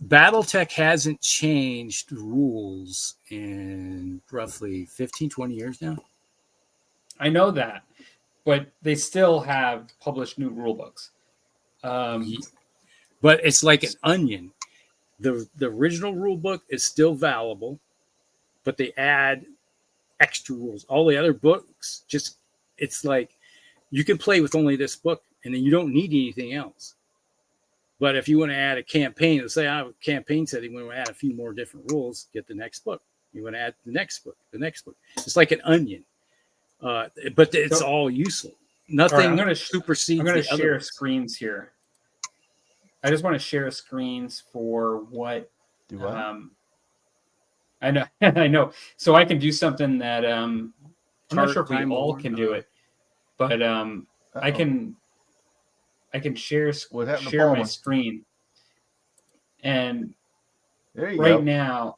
BattleTech hasn't changed rules in roughly 15, 20 years now. I know that, but they still have published new rule books. But it's like an onion. The original rule book is still valuable, but they add extra rules. All the other books, it's like you can play with only this book, and then you don't need anything else. But if you want to add a campaign, let's say I have a campaign setting, we want to add a few more different rules, get the next book. You want to add the next book. It's like an onion, but it's all useful. Nothing supersedes. I'm going to share screens here. I just want to share screens for what. Do what? I know, I know. So I can do something that I'm not sure if we all can do it, but I can share my screen, and right now,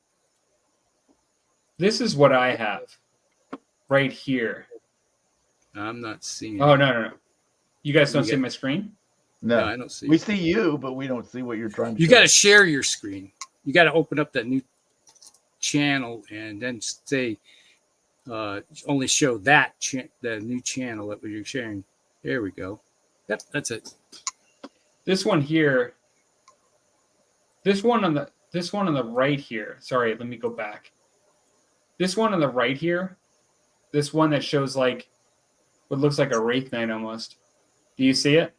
this is what I have right here. I'm not seeing. Oh no! You guys don't see my screen? No, I don't see. We see you, but we don't see what you're trying to. You got to share your screen. You got to open up that new channel and then say, only show that the new channel that you're sharing. There we go. Yep, that's it. This one here. This one on the right here. Sorry, let me go back. This one on the right here. This one that shows like what looks like a Wraith Knight almost. Do you see it?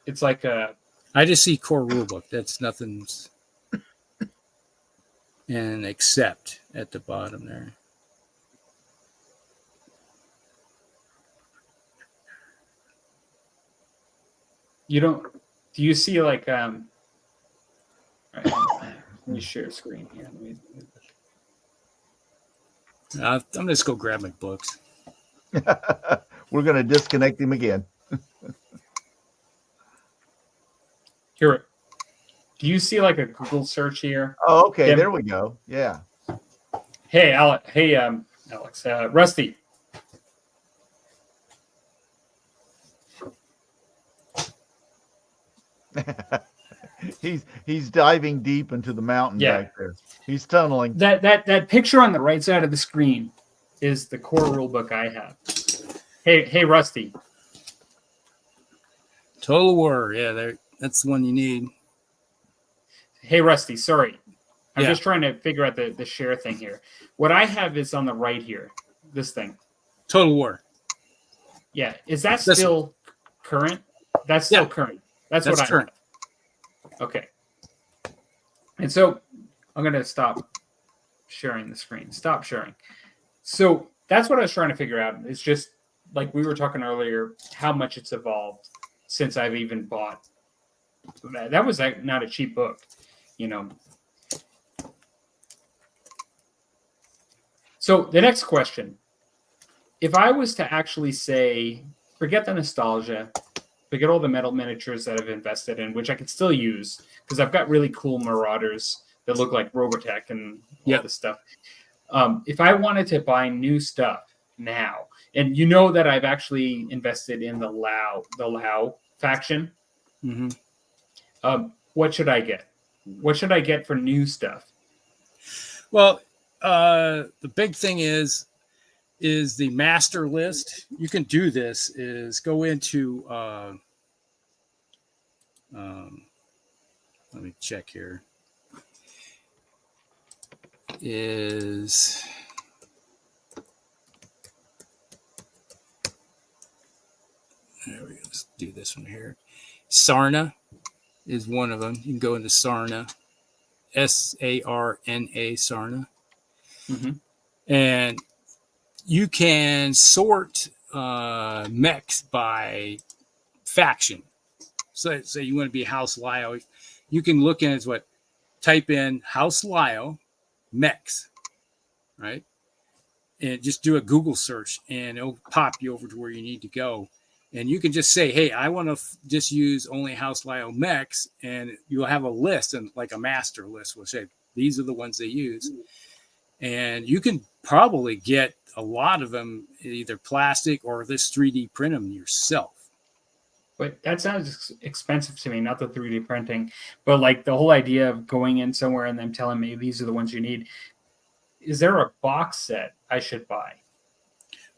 It's like a. I just see core rulebook. That's nothing's. And accept at the bottom there. You don't. Do you see like All right, let me share screen here. I'm just go grab my books. We're gonna disconnect him again. Here. Do you see like a Google search here? Oh, okay. Tim? There we go. Yeah. Hey, Alex. Rusty. He's diving deep into the mountain back there. He's tunneling. That picture on the right side of the screen is the core rulebook I have. Hey, Rusty. Total War. Yeah, that's the one you need. Hey, Rusty. Sorry, I'm Yeah. just trying to figure out the share thing here. What I have is on the right here. This thing. Total War. Yeah, is that This still current? That's still current. That's what I current. have. Okay. And so I'm going to stop sharing the screen. Stop sharing. So that's what I was trying to figure out. It's just like we were talking earlier, how much it's evolved since I've even bought. That was not a cheap book, you know. So the next question, if I was to actually say, forget the nostalgia, forget all the metal miniatures that I've invested in, which I can still use because I've got really cool Marauders that look like Robotech and all this stuff. If I wanted to buy new stuff now, and you know that I've actually invested in the Lao faction, what should I get? What should I get for new stuff? Well, the big thing is the master list. You can do this is go into let me check here. Is there we go. Let's do this one here. Sarna is one of them. You can go into Sarna, Sarna, Sarna. And you can sort mechs by faction. So say you want to be House Lyle, you can look in as type in House Lyle mechs, right? And just do a Google search and it'll pop you over to where you need to go. And you can just say, hey, I want to just use only House Lyle mechs, and you'll have a list, and like a master list will say, these are the ones they use. And you can probably get a lot of them, either plastic or this 3D print them yourself. But that sounds expensive to me, not the 3D printing, but like the whole idea of going in somewhere and them telling me these are the ones you need. Is there a box set I should buy?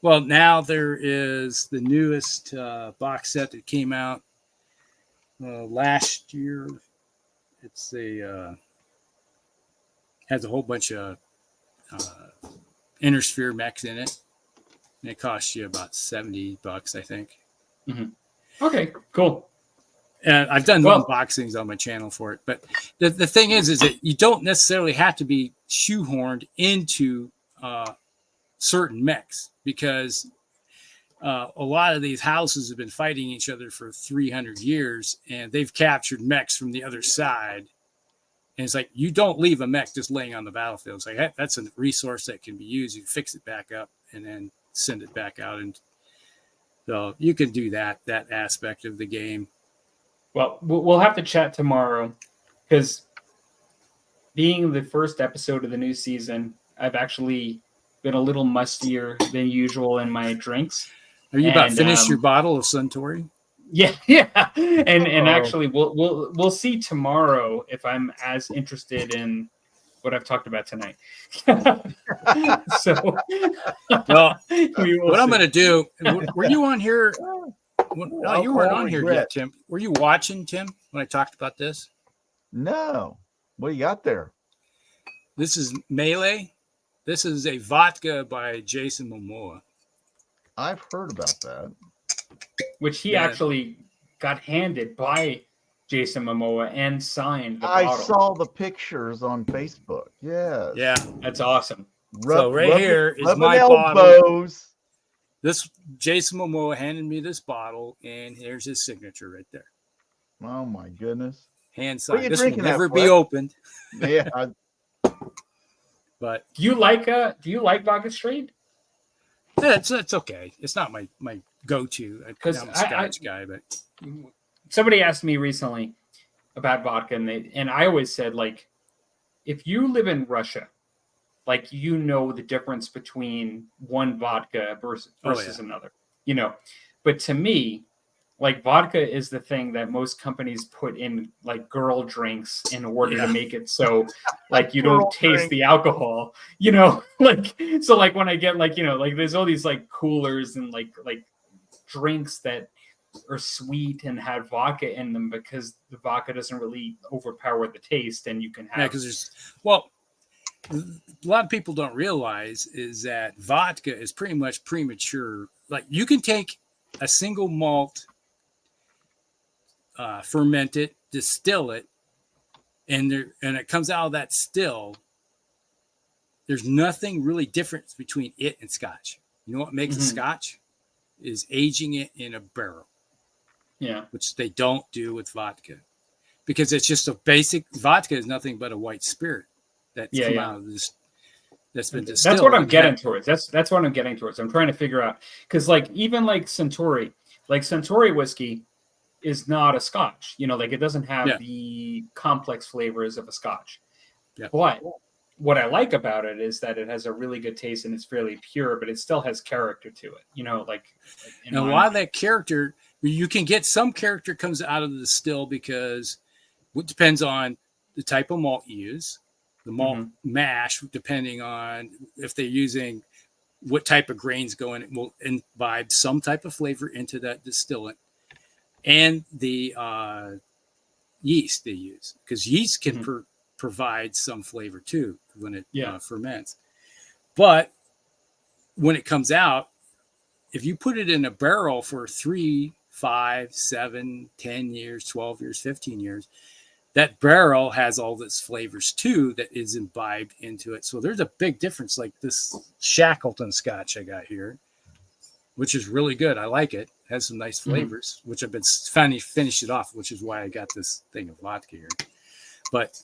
Well, now there is the newest box set that came out last year. It's has a whole bunch of Intersphere mechs in it, and it costs you about $70, I think. Okay, cool. And I've done unboxings on my channel for it, but the thing is that you don't necessarily have to be shoehorned into certain mechs, because a lot of these houses have been fighting each other for 300 years, and they've captured mechs from the other side. And it's like, you don't leave a mech just laying on the battlefield. It's like, hey, that's a resource that can be used. You fix it back up and then send it back out. And so you can do that aspect of the game. Well, we'll have to chat tomorrow, because being the first episode of the new season, I've actually been a little mustier than usual in my drinks. Are you about finished your bottle of Suntory? Yeah. And actually, we'll see tomorrow if I'm as interested in what I've talked about tonight. So, well, what I'm going to do? Were you on here? No, you weren't on here yet, Tim. Were you watching, Tim, when I talked about this? No. What do you got there? This is Melee. This is a vodka by Jason Momoa. I've heard about that. Which he actually got handed by Jason Momoa and signed the bottle. I saw the pictures on Facebook. Yes. Yeah. That's awesome. So right here is my bottle. This Jason Momoa handed me this bottle, and here's his signature right there. Oh my goodness! Hand signed. This will never be opened. Yeah. But do you like Vodka Straight? Yeah, it's okay. It's not my go-to, because I'm a Scotch guy. But somebody asked me recently, about vodka, and I always said, like, if you live in Russia, like, you know the difference between one vodka versus another, you know. But to me, like, vodka is the thing that most companies put in, like, girl drinks in order to make it so, like, you don't taste the alcohol, you know. Like, so, like, when I get, like, you know, like, there's all these, like, coolers and like drinks that are sweet and have vodka in them, because the vodka doesn't really overpower the taste, and you can have because there's a lot of people don't realize is that vodka is pretty much premature. Like, you can take a single malt, ferment it, distill it, and it comes out of that still. There's nothing really different between it and Scotch. You know what makes a Scotch is aging it in a barrel. Yeah, which they don't do with vodka, because it's just a basic vodka is nothing but a white spirit that's come out of this. That's been distilled. That's what I'm getting towards. That's what I'm getting towards. I'm trying to figure out, because, like, even like Centauri whiskey is not a Scotch. You know, like, it doesn't have the complex flavors of a Scotch. Yeah. But what I like about it is that it has a really good taste and it's fairly pure, but it still has character to it. You know, like and a lot of that character, you can get some character comes out of the still, because it depends on the type of malt you use, the malt mash, depending on if they're using what type of grains go in, it will imbibe some type of flavor into that distillant, and the yeast they use, because yeast can provide some flavor too when it ferments. But when it comes out, if you put it in a barrel for 3, 5, 7, 10 years, 12 years, 15 years, that barrel has all this flavors too that is imbibed into it. So there's a big difference. Like this Shackleton Scotch I got here, which is really good. I like it. It has some nice flavors, which I've been finally finished it off, which is why I got this thing of vodka here. But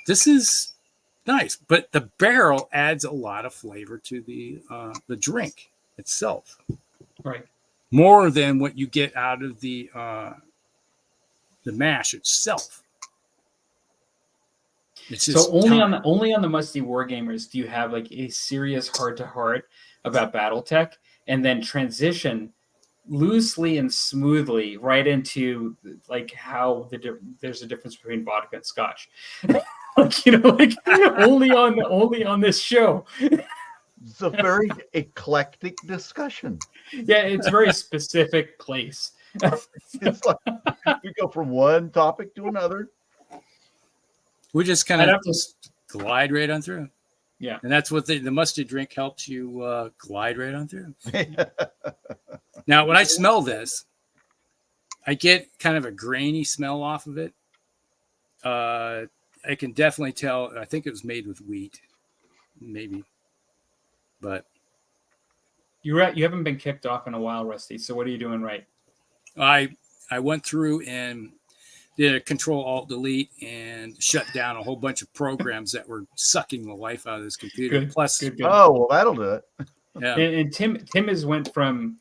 this is nice. But the barrel adds a lot of flavor to the drink itself. Right. More than what you get out of the mash itself. It's just so only on the Musty Wargamers do you have like a serious heart-to-heart about BattleTech, and then transition loosely and smoothly right into like how there's a difference between vodka and Scotch. Like, you know, like only on this show. It's a very eclectic discussion. Yeah, it's a very specific place. It's like we go from one topic to another. We just kind of glide right on through. Yeah. And that's what the musty drink helps you glide right on through. Now, when I smell this, I get kind of a grainy smell off of it. I can definitely tell. I think it was made with wheat, maybe. But you haven't been kicked off in a while, Rusty. So what are you doing right? I went through and did a Control-Alt-Delete and shut down a whole bunch of programs that were sucking the life out of this computer. Good. Plus, good. Oh, well, that'll do it. Yeah. And Tim has went from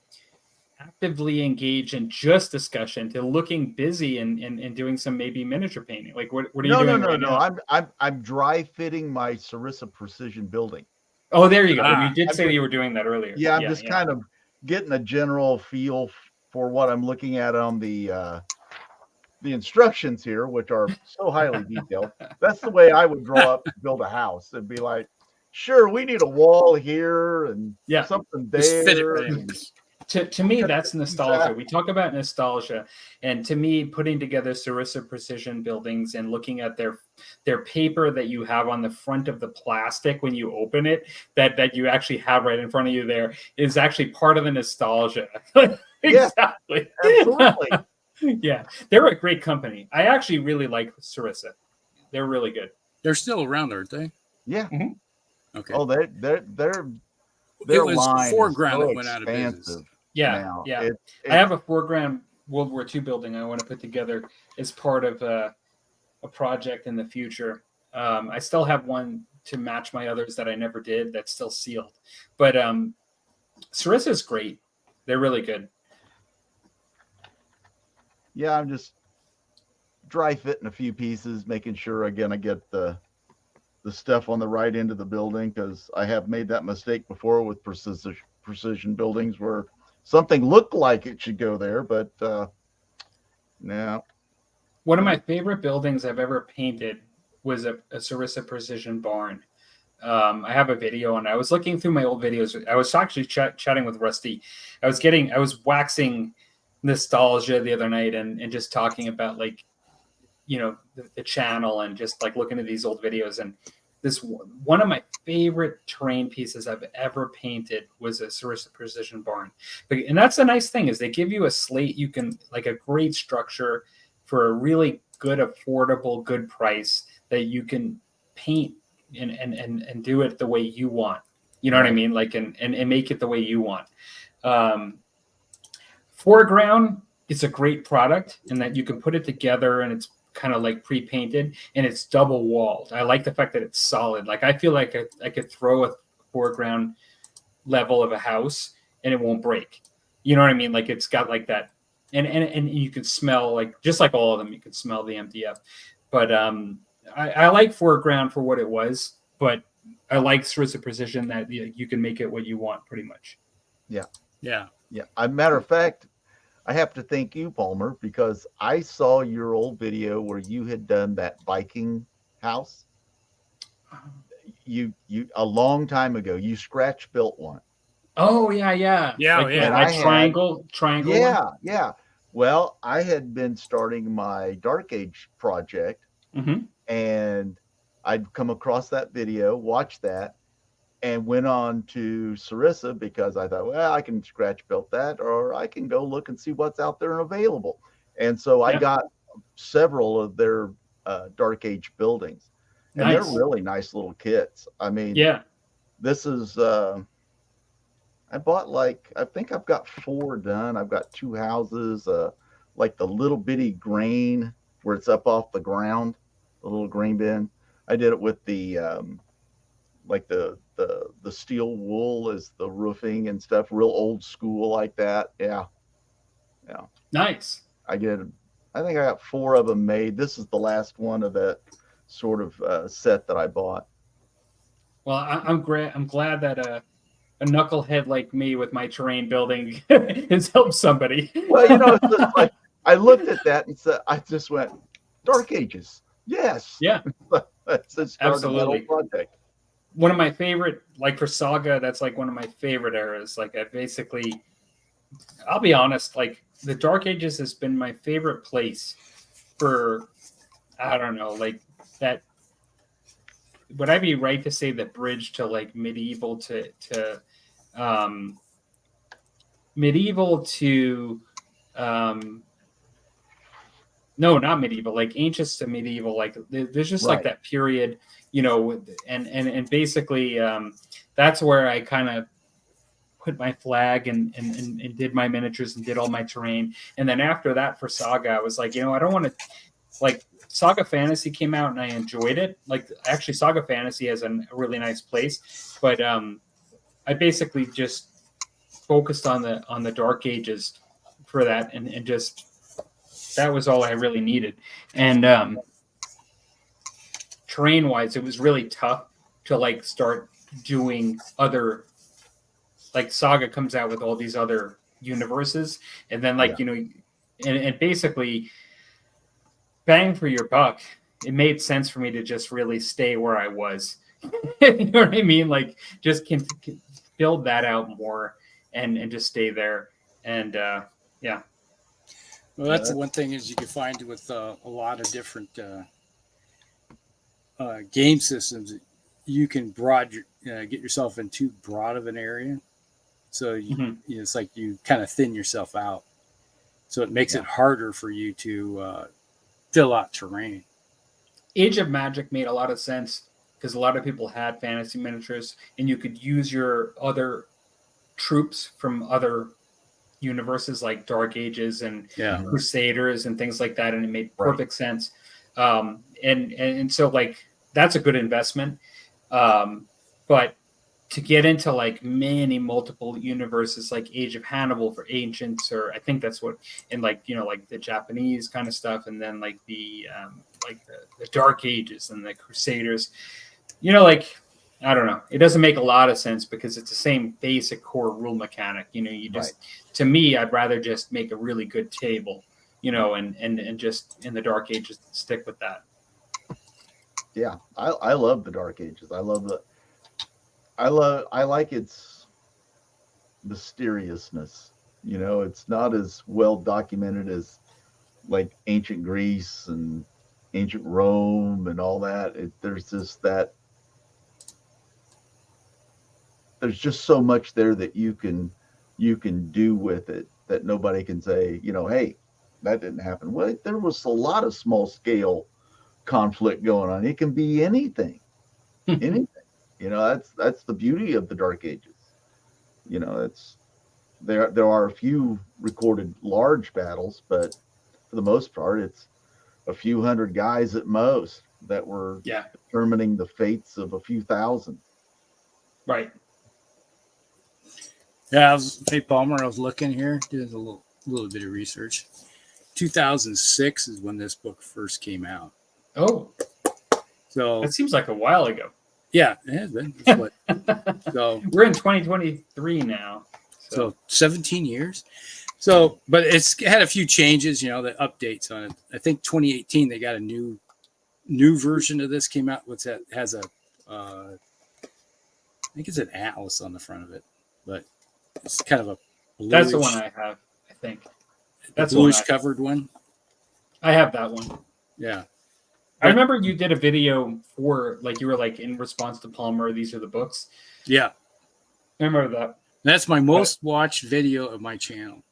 actively engaged in just discussion to looking busy and doing some maybe miniature painting. Like what are you doing? No. I'm dry fitting my Sarissa Precision building. Oh, there you go. You did say that you were doing that earlier. Yeah, I'm just kind of getting a general feel for what I'm looking at on the instructions here, which are so highly detailed. That's the way I would grow up to build a house. It'd be like, sure, we need a wall here and something there. To me, that's nostalgia. Exactly. We talk about nostalgia, and to me, putting together Sarissa Precision buildings and looking at their paper that you have on the front of the plastic when you open it, that you actually have right in front of you there, is actually part of the nostalgia. Exactly. Yeah, absolutely. Yeah, they're a great company. I actually really like Sarissa. They're really good. They're still around, aren't they? Yeah. Mm-hmm. Okay. Oh, they're it was foreground that went out of business. Yeah, now. yeah. I have a foreground World War II building I want to put together as part of a project in the future. I still have one to match my others that I never did that's still sealed. But Sarissa is great. They're really good. Yeah, I'm just dry fitting a few pieces, making sure again I get the stuff on the right end of the building, because I have made that mistake before with precision buildings where something looked like it should go there, but no. One of my favorite buildings I've ever painted was a Sarissa Precision barn. I have a video, and I was looking through my old videos. I was actually chatting with Rusty. I was waxing nostalgia the other night, and just talking about, like, you know, the channel, and just like looking at these old videos. And this one of my favorite terrain pieces I've ever painted was a Sarissa Precision barn. And that's the nice thing, is they give you a slate. You can, like, a great structure for a really good, affordable, good price that you can paint and do it the way you want. You know what I mean? Like, and make it the way you want. Foreground, it's a great product in that you can put it together, and it's kind of like pre-painted, and it's double walled. I like the fact that it's solid. Like, I feel like I could throw a foreground level of a house and it won't break. You know what I mean? Like, it's got like that, and you can smell, like, just like all of them, you can smell the MDF. But I like foreground for what it was, but I like Sarissa Precision that you can make it what you want, pretty much. Yeah. Yeah. Matter of fact, I have to thank you, Palmer, because I saw your old video where you had done that Viking house. You a long time ago, you scratch built one. Oh yeah. Like triangle. Yeah. Well, I had been starting my Dark Age project, and I'd come across that video, watched that, and went on to Sarissa because I thought, well, I can scratch built that, or I can go look and see what's out there and available. And so I got several of their Dark Age buildings, and they're really nice little kits. I mean, this is, I bought, like, I think I've got 4 done. I've got 2 houses, like the little bitty grain where it's up off the ground, the little grain bin. I did it with the, like the steel wool as the roofing and stuff, real old school like that. Yeah. Nice. I think I got 4 of them made. This is the last one of that sort of set that I bought. Well, I'm glad that a knucklehead like me with my terrain building has helped somebody. Well, you know, it's just like, I looked at that and said, I just went, Dark Ages. Yes. Yeah. That's absolutely project. One of my favorite, like, for Saga, that's like one of my favorite eras. Like, I'll be honest, like, the Dark Ages has been my favorite place for, I don't know, like, that. Would I be right to say the bridge to, like, medieval to no, not medieval, like ancient to medieval. Like, there's just like that period, you know, and basically that's where I kind of put my flag and did my miniatures and did all my terrain. And then after that, for Saga, I was like, you know, I don't want to, like, Saga Fantasy came out and I enjoyed it. Like, actually, Saga Fantasy has a really nice place, but I basically just focused on the Dark Ages for that, and just, that was all I really needed. And terrain wise, it was really tough to, like, start doing other, like, Saga comes out with all these other universes, and then, like, you know, and basically, bang for your buck, it made sense for me to just really stay where I was. You know what I mean? Like, just can build that out more and just stay there. And yeah. Well, that's the one thing is you can find with a lot of different game systems. You can get yourself in too broad of an area, so you know, it's like you kind of thin yourself out. So it makes it harder for you to fill out terrain. Age of Magic made a lot of sense because a lot of people had fantasy miniatures, and you could use your other troops from other universes like Dark Ages and Crusaders and things like that, and it made perfect sense. And so, like, that's a good investment. But to get into like many multiple universes, like Age of Hannibal for Ancients, or I think that's what, and like, you know, like the Japanese kind of stuff, and then like the Dark Ages and the Crusaders, you know, like, I don't know. It doesn't make a lot of sense because it's the same basic core rule mechanic. You know, you just, to me, I'd rather just make a really good table, you know, and just in the Dark Ages stick with that. Yeah, I love the Dark Ages. I like its mysteriousness. You know, it's not as well documented as like ancient Greece and ancient Rome and all that. There's just so much there that you can do with it that nobody can say, you know, hey, that didn't happen. Well, there was a lot of small scale conflict going on. It can be anything, anything. You know, that's the beauty of the Dark Ages. You know, there are a few recorded large battles, but for the most part, it's a few hundred guys at most that were determining the fates of a few thousand. Right. Yeah, hey Palmer, I was looking here, doing a little bit of research. 2006 is when this book first came out. Oh, so that seems like a while ago. Yeah, it has been. So we're in 2023 now. So 17 years. So, but it's had a few changes, you know, the updates on it. I think 2018 they got a new version of this came out. What's that? Has a, I think it's an atlas on the front of it, but it's kind of a bluish. That's the one I have. I think that's the bluish covered one. I have that one. Yeah. I remember you did a video for, like, you were like in response to Palmer, these are the books. Yeah. I remember that. That's my most watched video of my channel.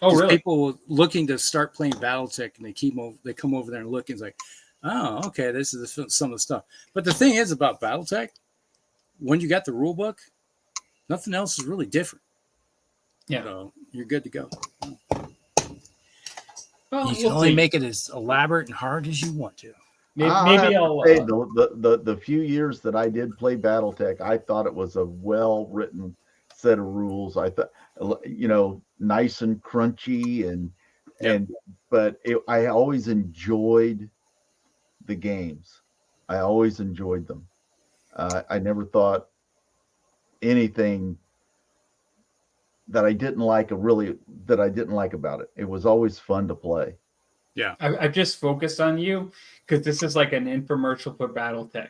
Oh, really? People looking to start playing BattleTech, and they come over there and look, and it's like, oh, okay, this is some of the stuff. But the thing is about BattleTech, when you got the rule book, nothing else is really different. Yeah. So you're good to go. Well, you can only make it as elaborate and hard as you want to. Maybe I'll say the few years that I did play BattleTech, I thought it was a well-written set of rules. I thought, you know, nice and crunchy but I always enjoyed the games. I always enjoyed them. I never thought anything that I didn't like about it. It was always fun to play. Yeah. I've just focused on you because this is like an infomercial for BattleTech.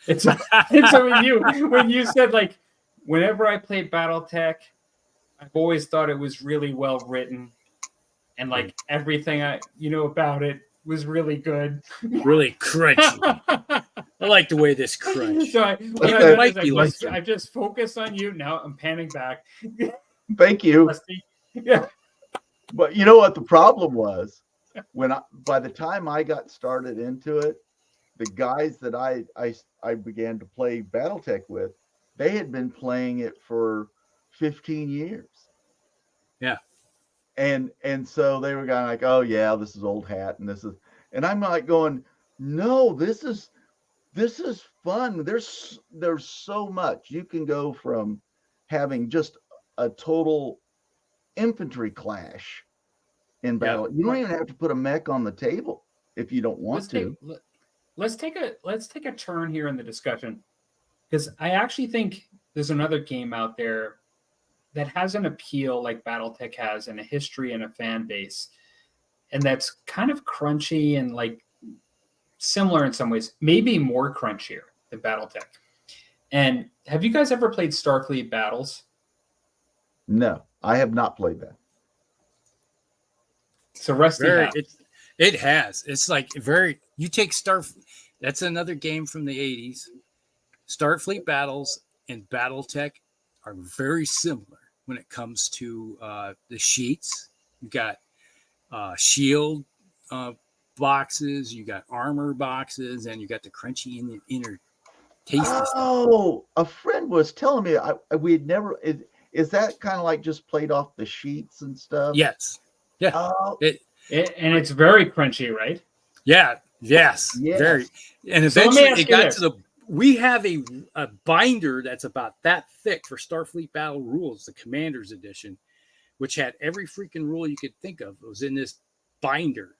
It's so when you said, like, whenever I play BattleTech, I've always thought it was really well written, and like everything I about it was really good. Really crunchy. I like the way this crunch. So I just focused on you. Now I'm panning back. Thank you. Yeah. But you know what the problem was? By the time I got started into it, the guys that I began to play BattleTech with, they had been playing it for 15 years. Yeah. And so they were going like, oh yeah, this is old hat, and I'm like going, no, this is fun. There's so much. You can go from having just a total infantry clash in battle. You don't even have to put a mech on the table if you don't want to. Let's take a turn here in the discussion, because I actually think there's another game out there that has an appeal like BattleTech has, and a history and a fan base, and that's kind of crunchy and like similar in some ways, maybe more crunchier than BattleTech. And have you guys ever played Starfleet Battles? No, I have not played that. So Rusty, it has. It's like you take that's another game from the 80s. Starfleet Battles and BattleTech are very similar when it comes to the sheets. You got shield boxes, you got armor boxes, and you got the crunchy in the inner tasty stuff. Oh, a friend was telling me we'd never. Is that kind of like just played off the sheets and stuff? Yes. Yeah. Oh. And it's very crunchy, right? Yeah. Yes. Very. And eventually it got to the we have a binder that's about that thick for Starfleet Battle Rules, the Commander's Edition, which had every freaking rule you could think of. It was in this binder.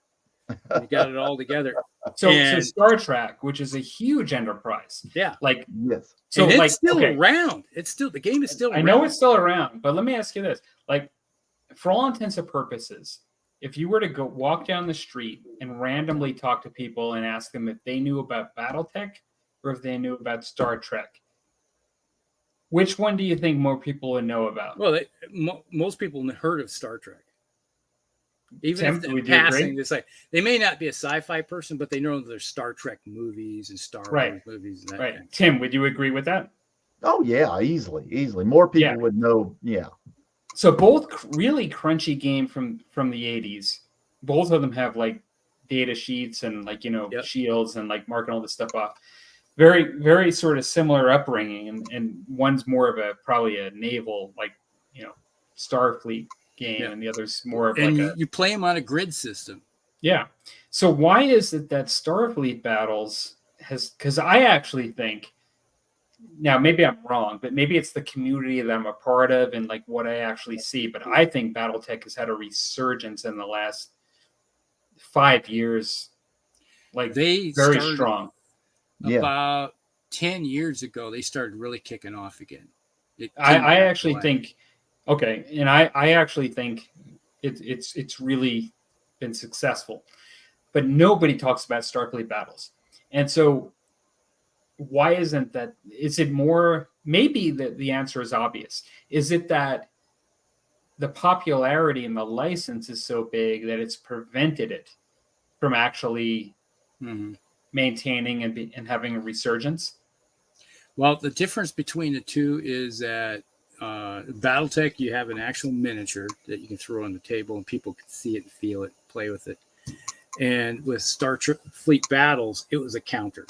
We got it all together. So Star Trek, which is a huge enterprise. Yeah. Like, Yes. So and it's still around. The game is still around. I know it's still around, but let me ask you this. Like, for all intents and purposes, if you were to go walk down the street and randomly talk to people and ask them if they knew about BattleTech or if they knew about Star Trek, which one do you think more people would know about? Well, most people heard of Star Trek. Even Tim, if in passing, it's like they may not be a sci-fi person, but they know there's Star Trek movies and Star Wars movies. And that right. thing. Tim, would you agree with that? Oh yeah, easily. More people would know. Yeah. So both really crunchy game from the 80s. Both of them have like data sheets and like, shields and like marking all this stuff off. Very, very sort of similar upbringing. And one's more of probably a naval, like, Starfleet game, and the other's more of you play them on a grid system. Yeah. So why is it that Starfleet Battles because I actually think, now maybe I'm wrong, but maybe it's the community that I'm a part of and like what I actually see, but I think BattleTech has had a resurgence in the last 5 years, like very strong. About 10 years ago, they started really kicking off again. I actually think, and I actually think it's really been successful, but nobody talks about Starfleet Battles. And so why isn't that? Is it more, maybe the answer is obvious. Is it that the popularity and the license is so big that it's prevented it from actually maintaining and having a resurgence? Well, the difference between the two is that BattleTech, you have an actual miniature that you can throw on the table and people can see it and feel it, play with it. And with Starfleet Battles, it was a counter.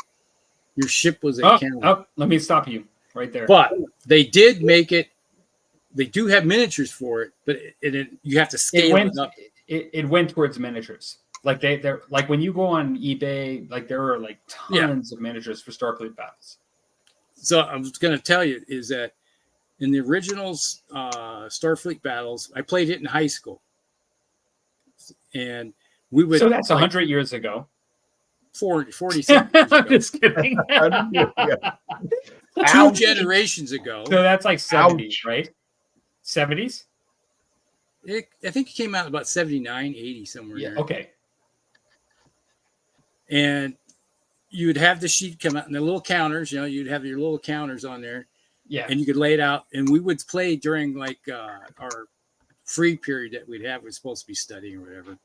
Your ship was a counter. Oh, let me stop you right there. But they did make it. They do have miniatures for it, but you have to scale it up. It went towards miniatures. Like they're like when you go on eBay, like there are like tons of miniatures for Starfleet Battles. So I was going to tell you is that in the originals Starfleet Battles, I played it in high school, and we would. So that's 100 years ago. 47 years ago. I'm just kidding. 2 generations ago. So that's like 70s, right? 70s? I think it came out about 79, 80, somewhere there. Okay. And you would have the sheet come out and the little counters, you'd have your little counters on there. Yeah. And you could lay it out. And we would play during like our free period that we'd have. We're supposed to be studying or whatever,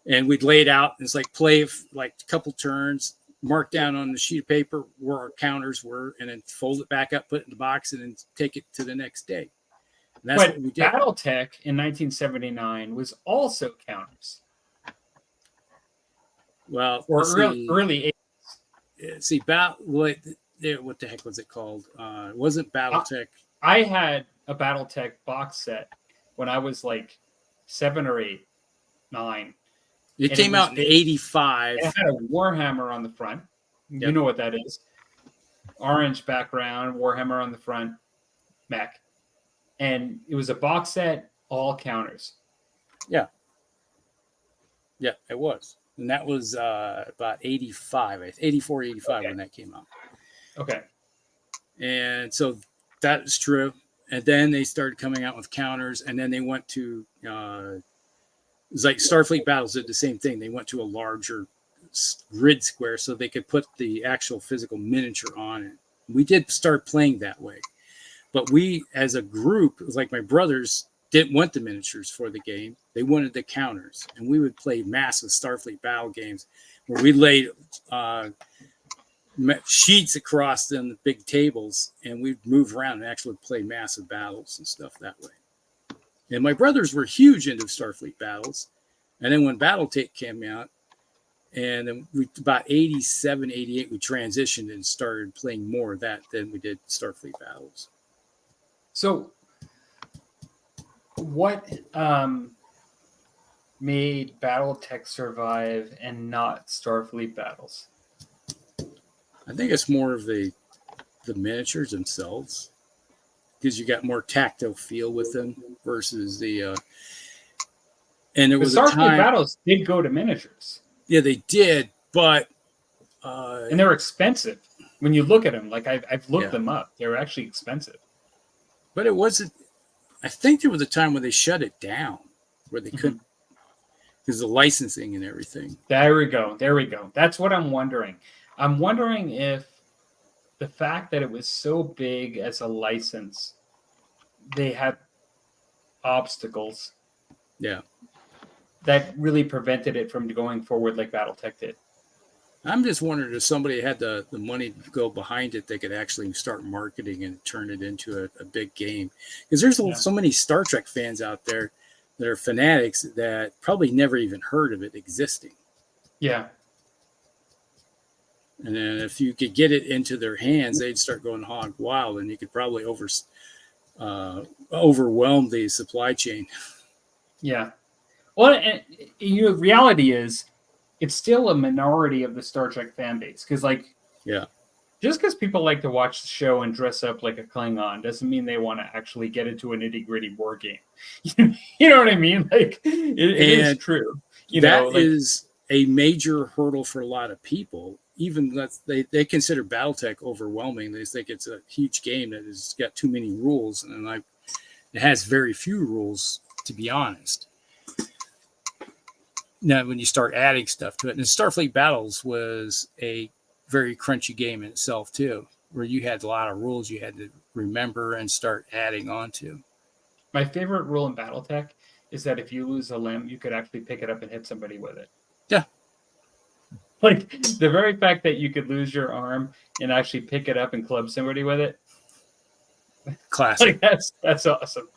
And we'd lay it out. And it's like play like a couple turns, mark down on the sheet of paper where our counters were, and then fold it back up, put it in the box, and then take it to the next day. And that's what we did. BattleTech in 1979 was also counters. Well, or early 80s. See, what the heck was it called? It wasn't BattleTech. I had a BattleTech box set when I was like 7 or 8, 9. It came out in 85. It had a Warhammer on the front. Yep. You know what that is. Orange background, Warhammer on the front, mech. And it was a box set, all counters. Yeah. Yeah, it was. And that was about 85, 84, 85 when that came out. Okay. And so that is true. And then they started coming out with counters. And then they went to... it's like Starfleet Battles did the same thing. They went to a larger grid square so they could put the actual physical miniature on it. We did start playing that way. But we, as a group, it was like my brothers didn't want the miniatures for the game. They wanted the counters. And we would play massive Starfleet Battle games where we laid sheets across them, the big tables, and we'd move around and actually play massive battles and stuff that way. And my brothers were huge into Starfleet Battles. And then when BattleTech came out, and then about 87, 88, we transitioned and started playing more of that than we did Starfleet Battles. So what made BattleTech survive and not Starfleet Battles? I think it's more of the miniatures themselves, because you got more tactile feel with them versus the. And there was a Starfleet time battles did go to miniatures. Yeah, they did, but and they're expensive. When you look at them, like I've looked them up, they're actually expensive. But it wasn't. I think there was a time when they shut it down, where they couldn't, because the licensing and everything. There we go. That's what I'm wondering. I'm wondering if the fact that it was so big as a license, they had obstacles. Yeah. That really prevented it from going forward like BattleTech did. I'm just wondering if somebody had the money to go behind it, they could actually start marketing and turn it into a big game. Because there's so many Star Trek fans out there that are fanatics that probably never even heard of it existing. Yeah. And then if you could get it into their hands, they'd start going hog wild, and you could probably overwhelm the supply chain. Yeah. Well, and, reality is, it's still a minority of the Star Trek fan base. Because, just because people like to watch the show and dress up like a Klingon doesn't mean they want to actually get into a nitty-gritty war game. You know what I mean? Like, it is true. That is a major hurdle for a lot of people. Even that they consider BattleTech overwhelming. They think it's a huge game that has got too many rules, and it has very few rules, to be honest. Now, when you start adding stuff to it, and Starfleet Battles was a very crunchy game in itself too, where you had a lot of rules you had to remember and start adding on to. My favorite rule in BattleTech is that if you lose a limb, you could actually pick it up and hit somebody with it. Yeah. Like the very fact that you could lose your arm and actually pick it up and club somebody with it. Classic. Like that's awesome.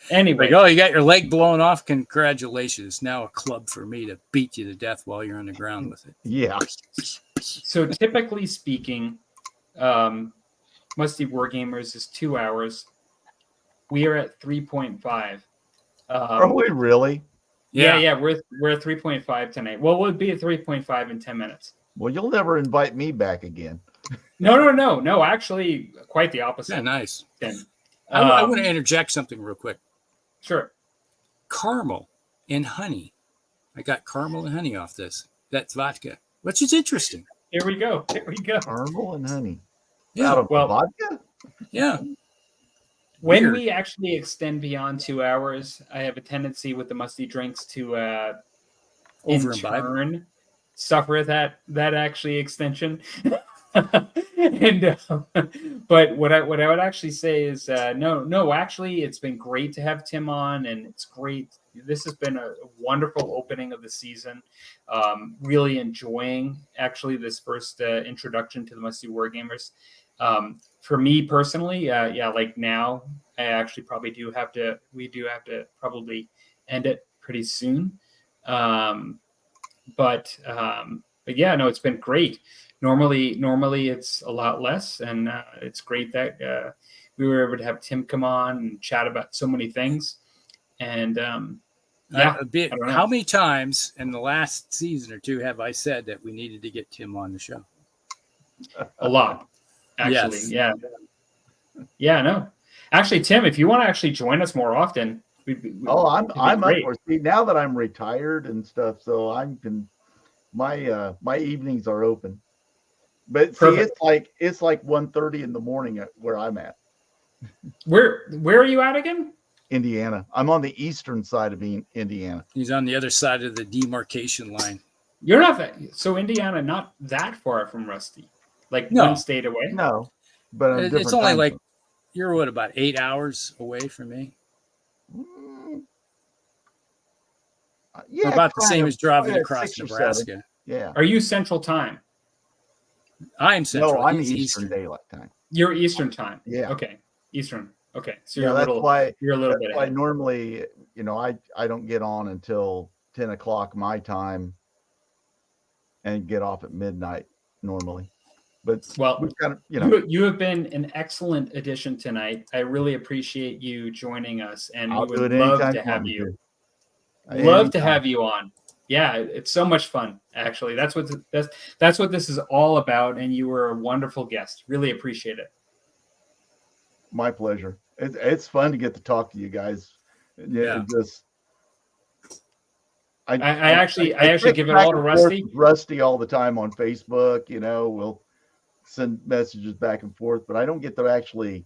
Anyway. You got your leg blown off. Congratulations. Now a club for me to beat you to death while you're on the ground with it. Yeah. So typically speaking, Musty Wargamers is 2 hours. We are at 3.5. Are we really? Yeah. We're at 3.5 tonight. Well, we'll be at 3.5 in 10 minutes. Well, you'll never invite me back again. No. Actually, quite the opposite. Yeah, nice. Then, I want to interject something real quick. Sure. Caramel and honey. I got caramel and honey off this. That's vodka, which is interesting. Here we go. Caramel and honey. Yeah. Vodka? Yeah. When we actually extend beyond 2 hours, I have a tendency with the musty drinks to in turn suffer that actually extension. And but what I would actually say is no, actually it's been great to have Tim on, and it's great. This has been a wonderful opening of the season. Really enjoying actually this first introduction to the Musty Wargamers. For me personally, like now, I actually probably we do have to probably end it pretty soon. But yeah, no, it's been great. Normally it's a lot less, and it's great that we were able to have Tim come on and chat about so many things. And how many times in the last season or two have I said that we needed to get Tim on the show? A lot. Actually, yes. Yeah, no. Actually, Tim, if you want to actually join us more often, I'm up for. See, now that I'm retired and stuff, so my evenings are open. But see, it's like 1:30 in the morning where I'm at. Where are you at again? Indiana. I'm on the eastern side of Indiana. He's on the other side of the demarcation line. You're not so Indiana, not that far from Rusty. Like one state away? No, but it's only like you're about 8 hours away from me. Yeah, about the same as driving across Nebraska. Yeah. Are you Central Time? I'm Central. No, I'm Eastern Daylight Time. You're Eastern Time. Yeah. Okay. Eastern. Okay. So you're a little bit ahead. Normally, I don't get on until 10 o'clock my time and get off at midnight normally. But you have been an excellent addition tonight. I really appreciate you joining us, and we would love to have you. Love to have you on. Yeah, it's so much fun. Actually, that's what this is all about. And you were a wonderful guest. Really appreciate it. My pleasure. It's fun to get to talk to you guys. Yeah. I actually give it back all to and forth Rusty. with Rusty all the time on Facebook. We'll send messages back and forth, but I don't get to actually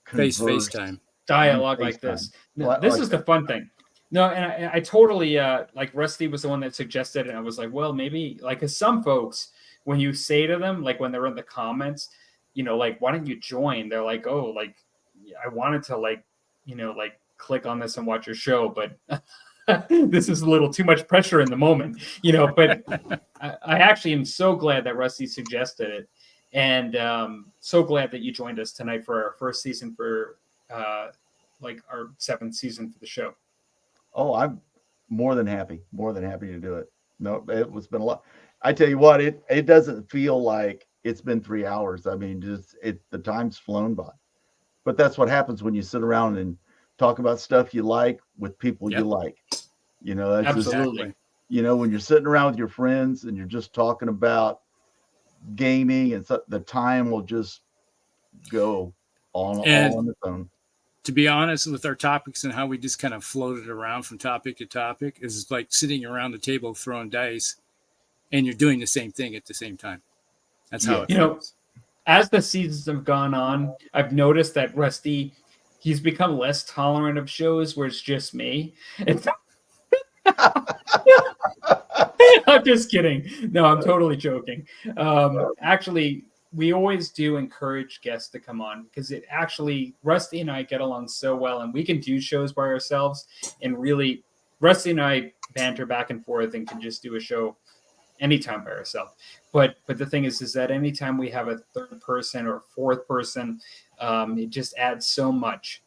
FaceTime dialogue like this. No, this is the fun thing. No, and I totally like Rusty was the one that suggested it, and I was like, well, maybe like, because some folks, when you say to them, like when they're in the comments, like, why don't you join? They're like, oh, like I wanted to like click on this and watch your show, but this is a little too much pressure in the moment, but I actually am so glad that Rusty suggested it. And so glad that you joined us tonight for our first season for like our 7th season for the show. Oh, I'm more than happy to do it. No, it's been a lot. I tell you what, it doesn't feel like it's been 3 hours. I mean, the time's flown by. But that's what happens when you sit around and talk about stuff you like with people you like. That's absolutely. Just, when you're sitting around with your friends and you're just talking about gaming, and the time will just go all on its own. To be honest, with our topics and how we just kind of floated around from topic to topic, is like sitting around the table throwing dice, and you're doing the same thing at the same time. That's how it feels. As the seasons have gone on, I've noticed that Rusty, he's become less tolerant of shows where it's just me. I'm just kidding. No, I'm totally joking. Actually, we always do encourage guests to come on, because it actually, Rusty and I get along so well, and we can do shows by ourselves, and really Rusty and I banter back and forth and can just do a show anytime by ourselves. But the thing is that anytime we have a third person or fourth person, it just adds so much,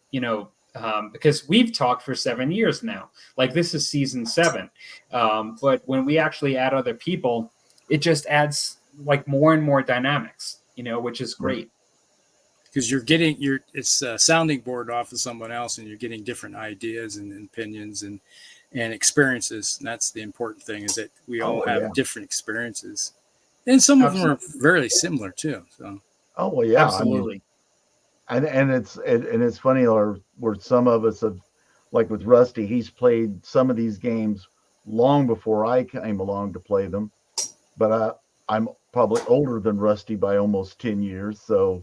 because we've talked for 7 years now. Like, this is season 7. But when we actually add other people, it just adds like more and more dynamics, which is great. Because it's a sounding board off of someone else, and you're getting different ideas and opinions and experiences. And that's the important thing, is that we all have different experiences. And some of them are very similar too. So. Oh, well, yeah. Absolutely. I mean, and it's funny, or where some of us have, like with Rusty, he's played some of these games long before I came along to play them. But I'm probably older than Rusty by almost 10 years. So.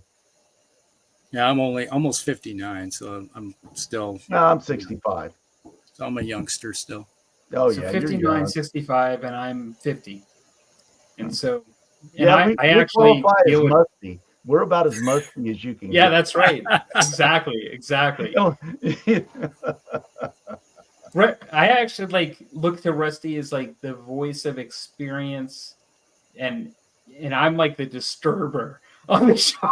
Yeah, I'm only almost 59, so I'm still. No, I'm 65. So I'm a youngster still. Oh, so yeah. 59, 65, and I'm 50. And so, I actually deal with Musty. We're about as musty as you can get. That's right. Exactly. Right. I actually look to Rusty as like the voice of experience, and I'm like the disturber on the show.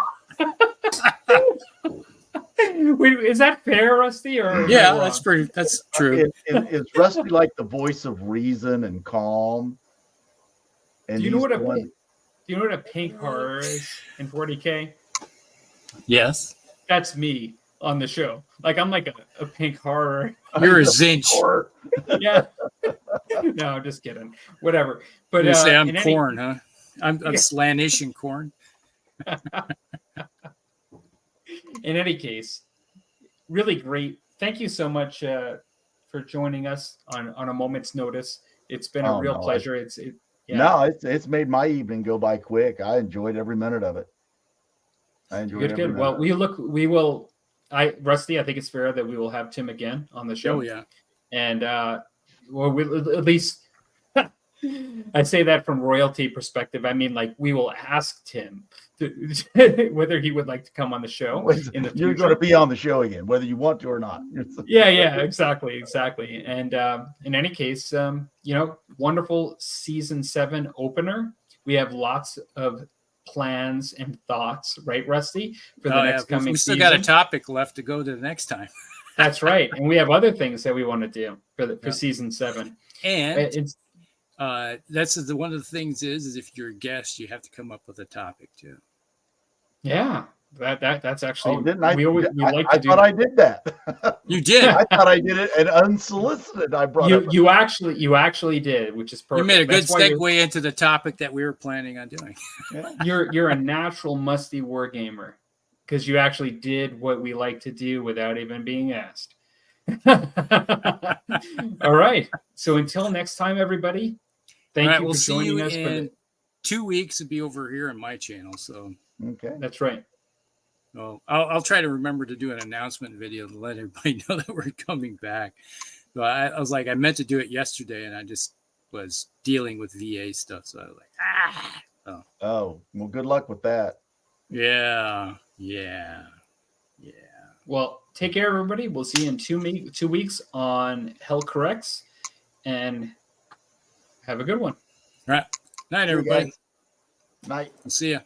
Wait, is that fair, Rusty? Or yeah, that's true. Is Rusty like the voice of reason and calm? And do you know what a pink horror is in 40K? Yes. That's me on the show. Like, I'm like a pink horror. You're a Zinch. Yeah. No, I'm just kidding. Whatever. But you say I'm corn, huh? I'm Slanish corn. In any case, really great. Thank you so much for joining us on a moment's notice. It's been a real pleasure. It's made my evening go by quick. I enjoyed every minute of it. Good. Well, Rusty, I think it's fair that we will have Tim again on the show. Oh yeah. And we'll at least I say that from royalty perspective. I mean, like, we will ask Tim whether he would like to come on the show in the future. You're going to be on the show again, whether you want to or not. Yeah, exactly. And in any case, wonderful season 7 opener. We have lots of plans and thoughts, right, Rusty, for the next coming season. We still got a topic left to go to the next time. That's right, and we have other things that we want to do for season 7. And that's one of the things is if you're a guest, you have to come up with a topic too. Yeah, That's actually. Oh, didn't I? We like to I do. thought I did that. You did. I thought I did it, and unsolicited, I brought up. You actually did, which is perfect. You made a good That's why segue into the topic that we were planning on doing. you're a natural musty wargamer because you actually did what we like to do without even being asked. All right. So until next time, everybody. Thank you We'll for see joining you us. in 2 weeks. To be over here on my channel. So Okay. That's right. well, I'll try to remember to do an announcement video to let everybody know that we're coming back. So I was like, I meant to do it yesterday, and I just was dealing with VA stuff. So I was like, Oh, well, good luck with that. yeah. Well, take care, everybody. We'll see you in 2 weeks on Hell Corrects, and have a good one. All right. Night, See you everybody. guys. Night. We'll see you.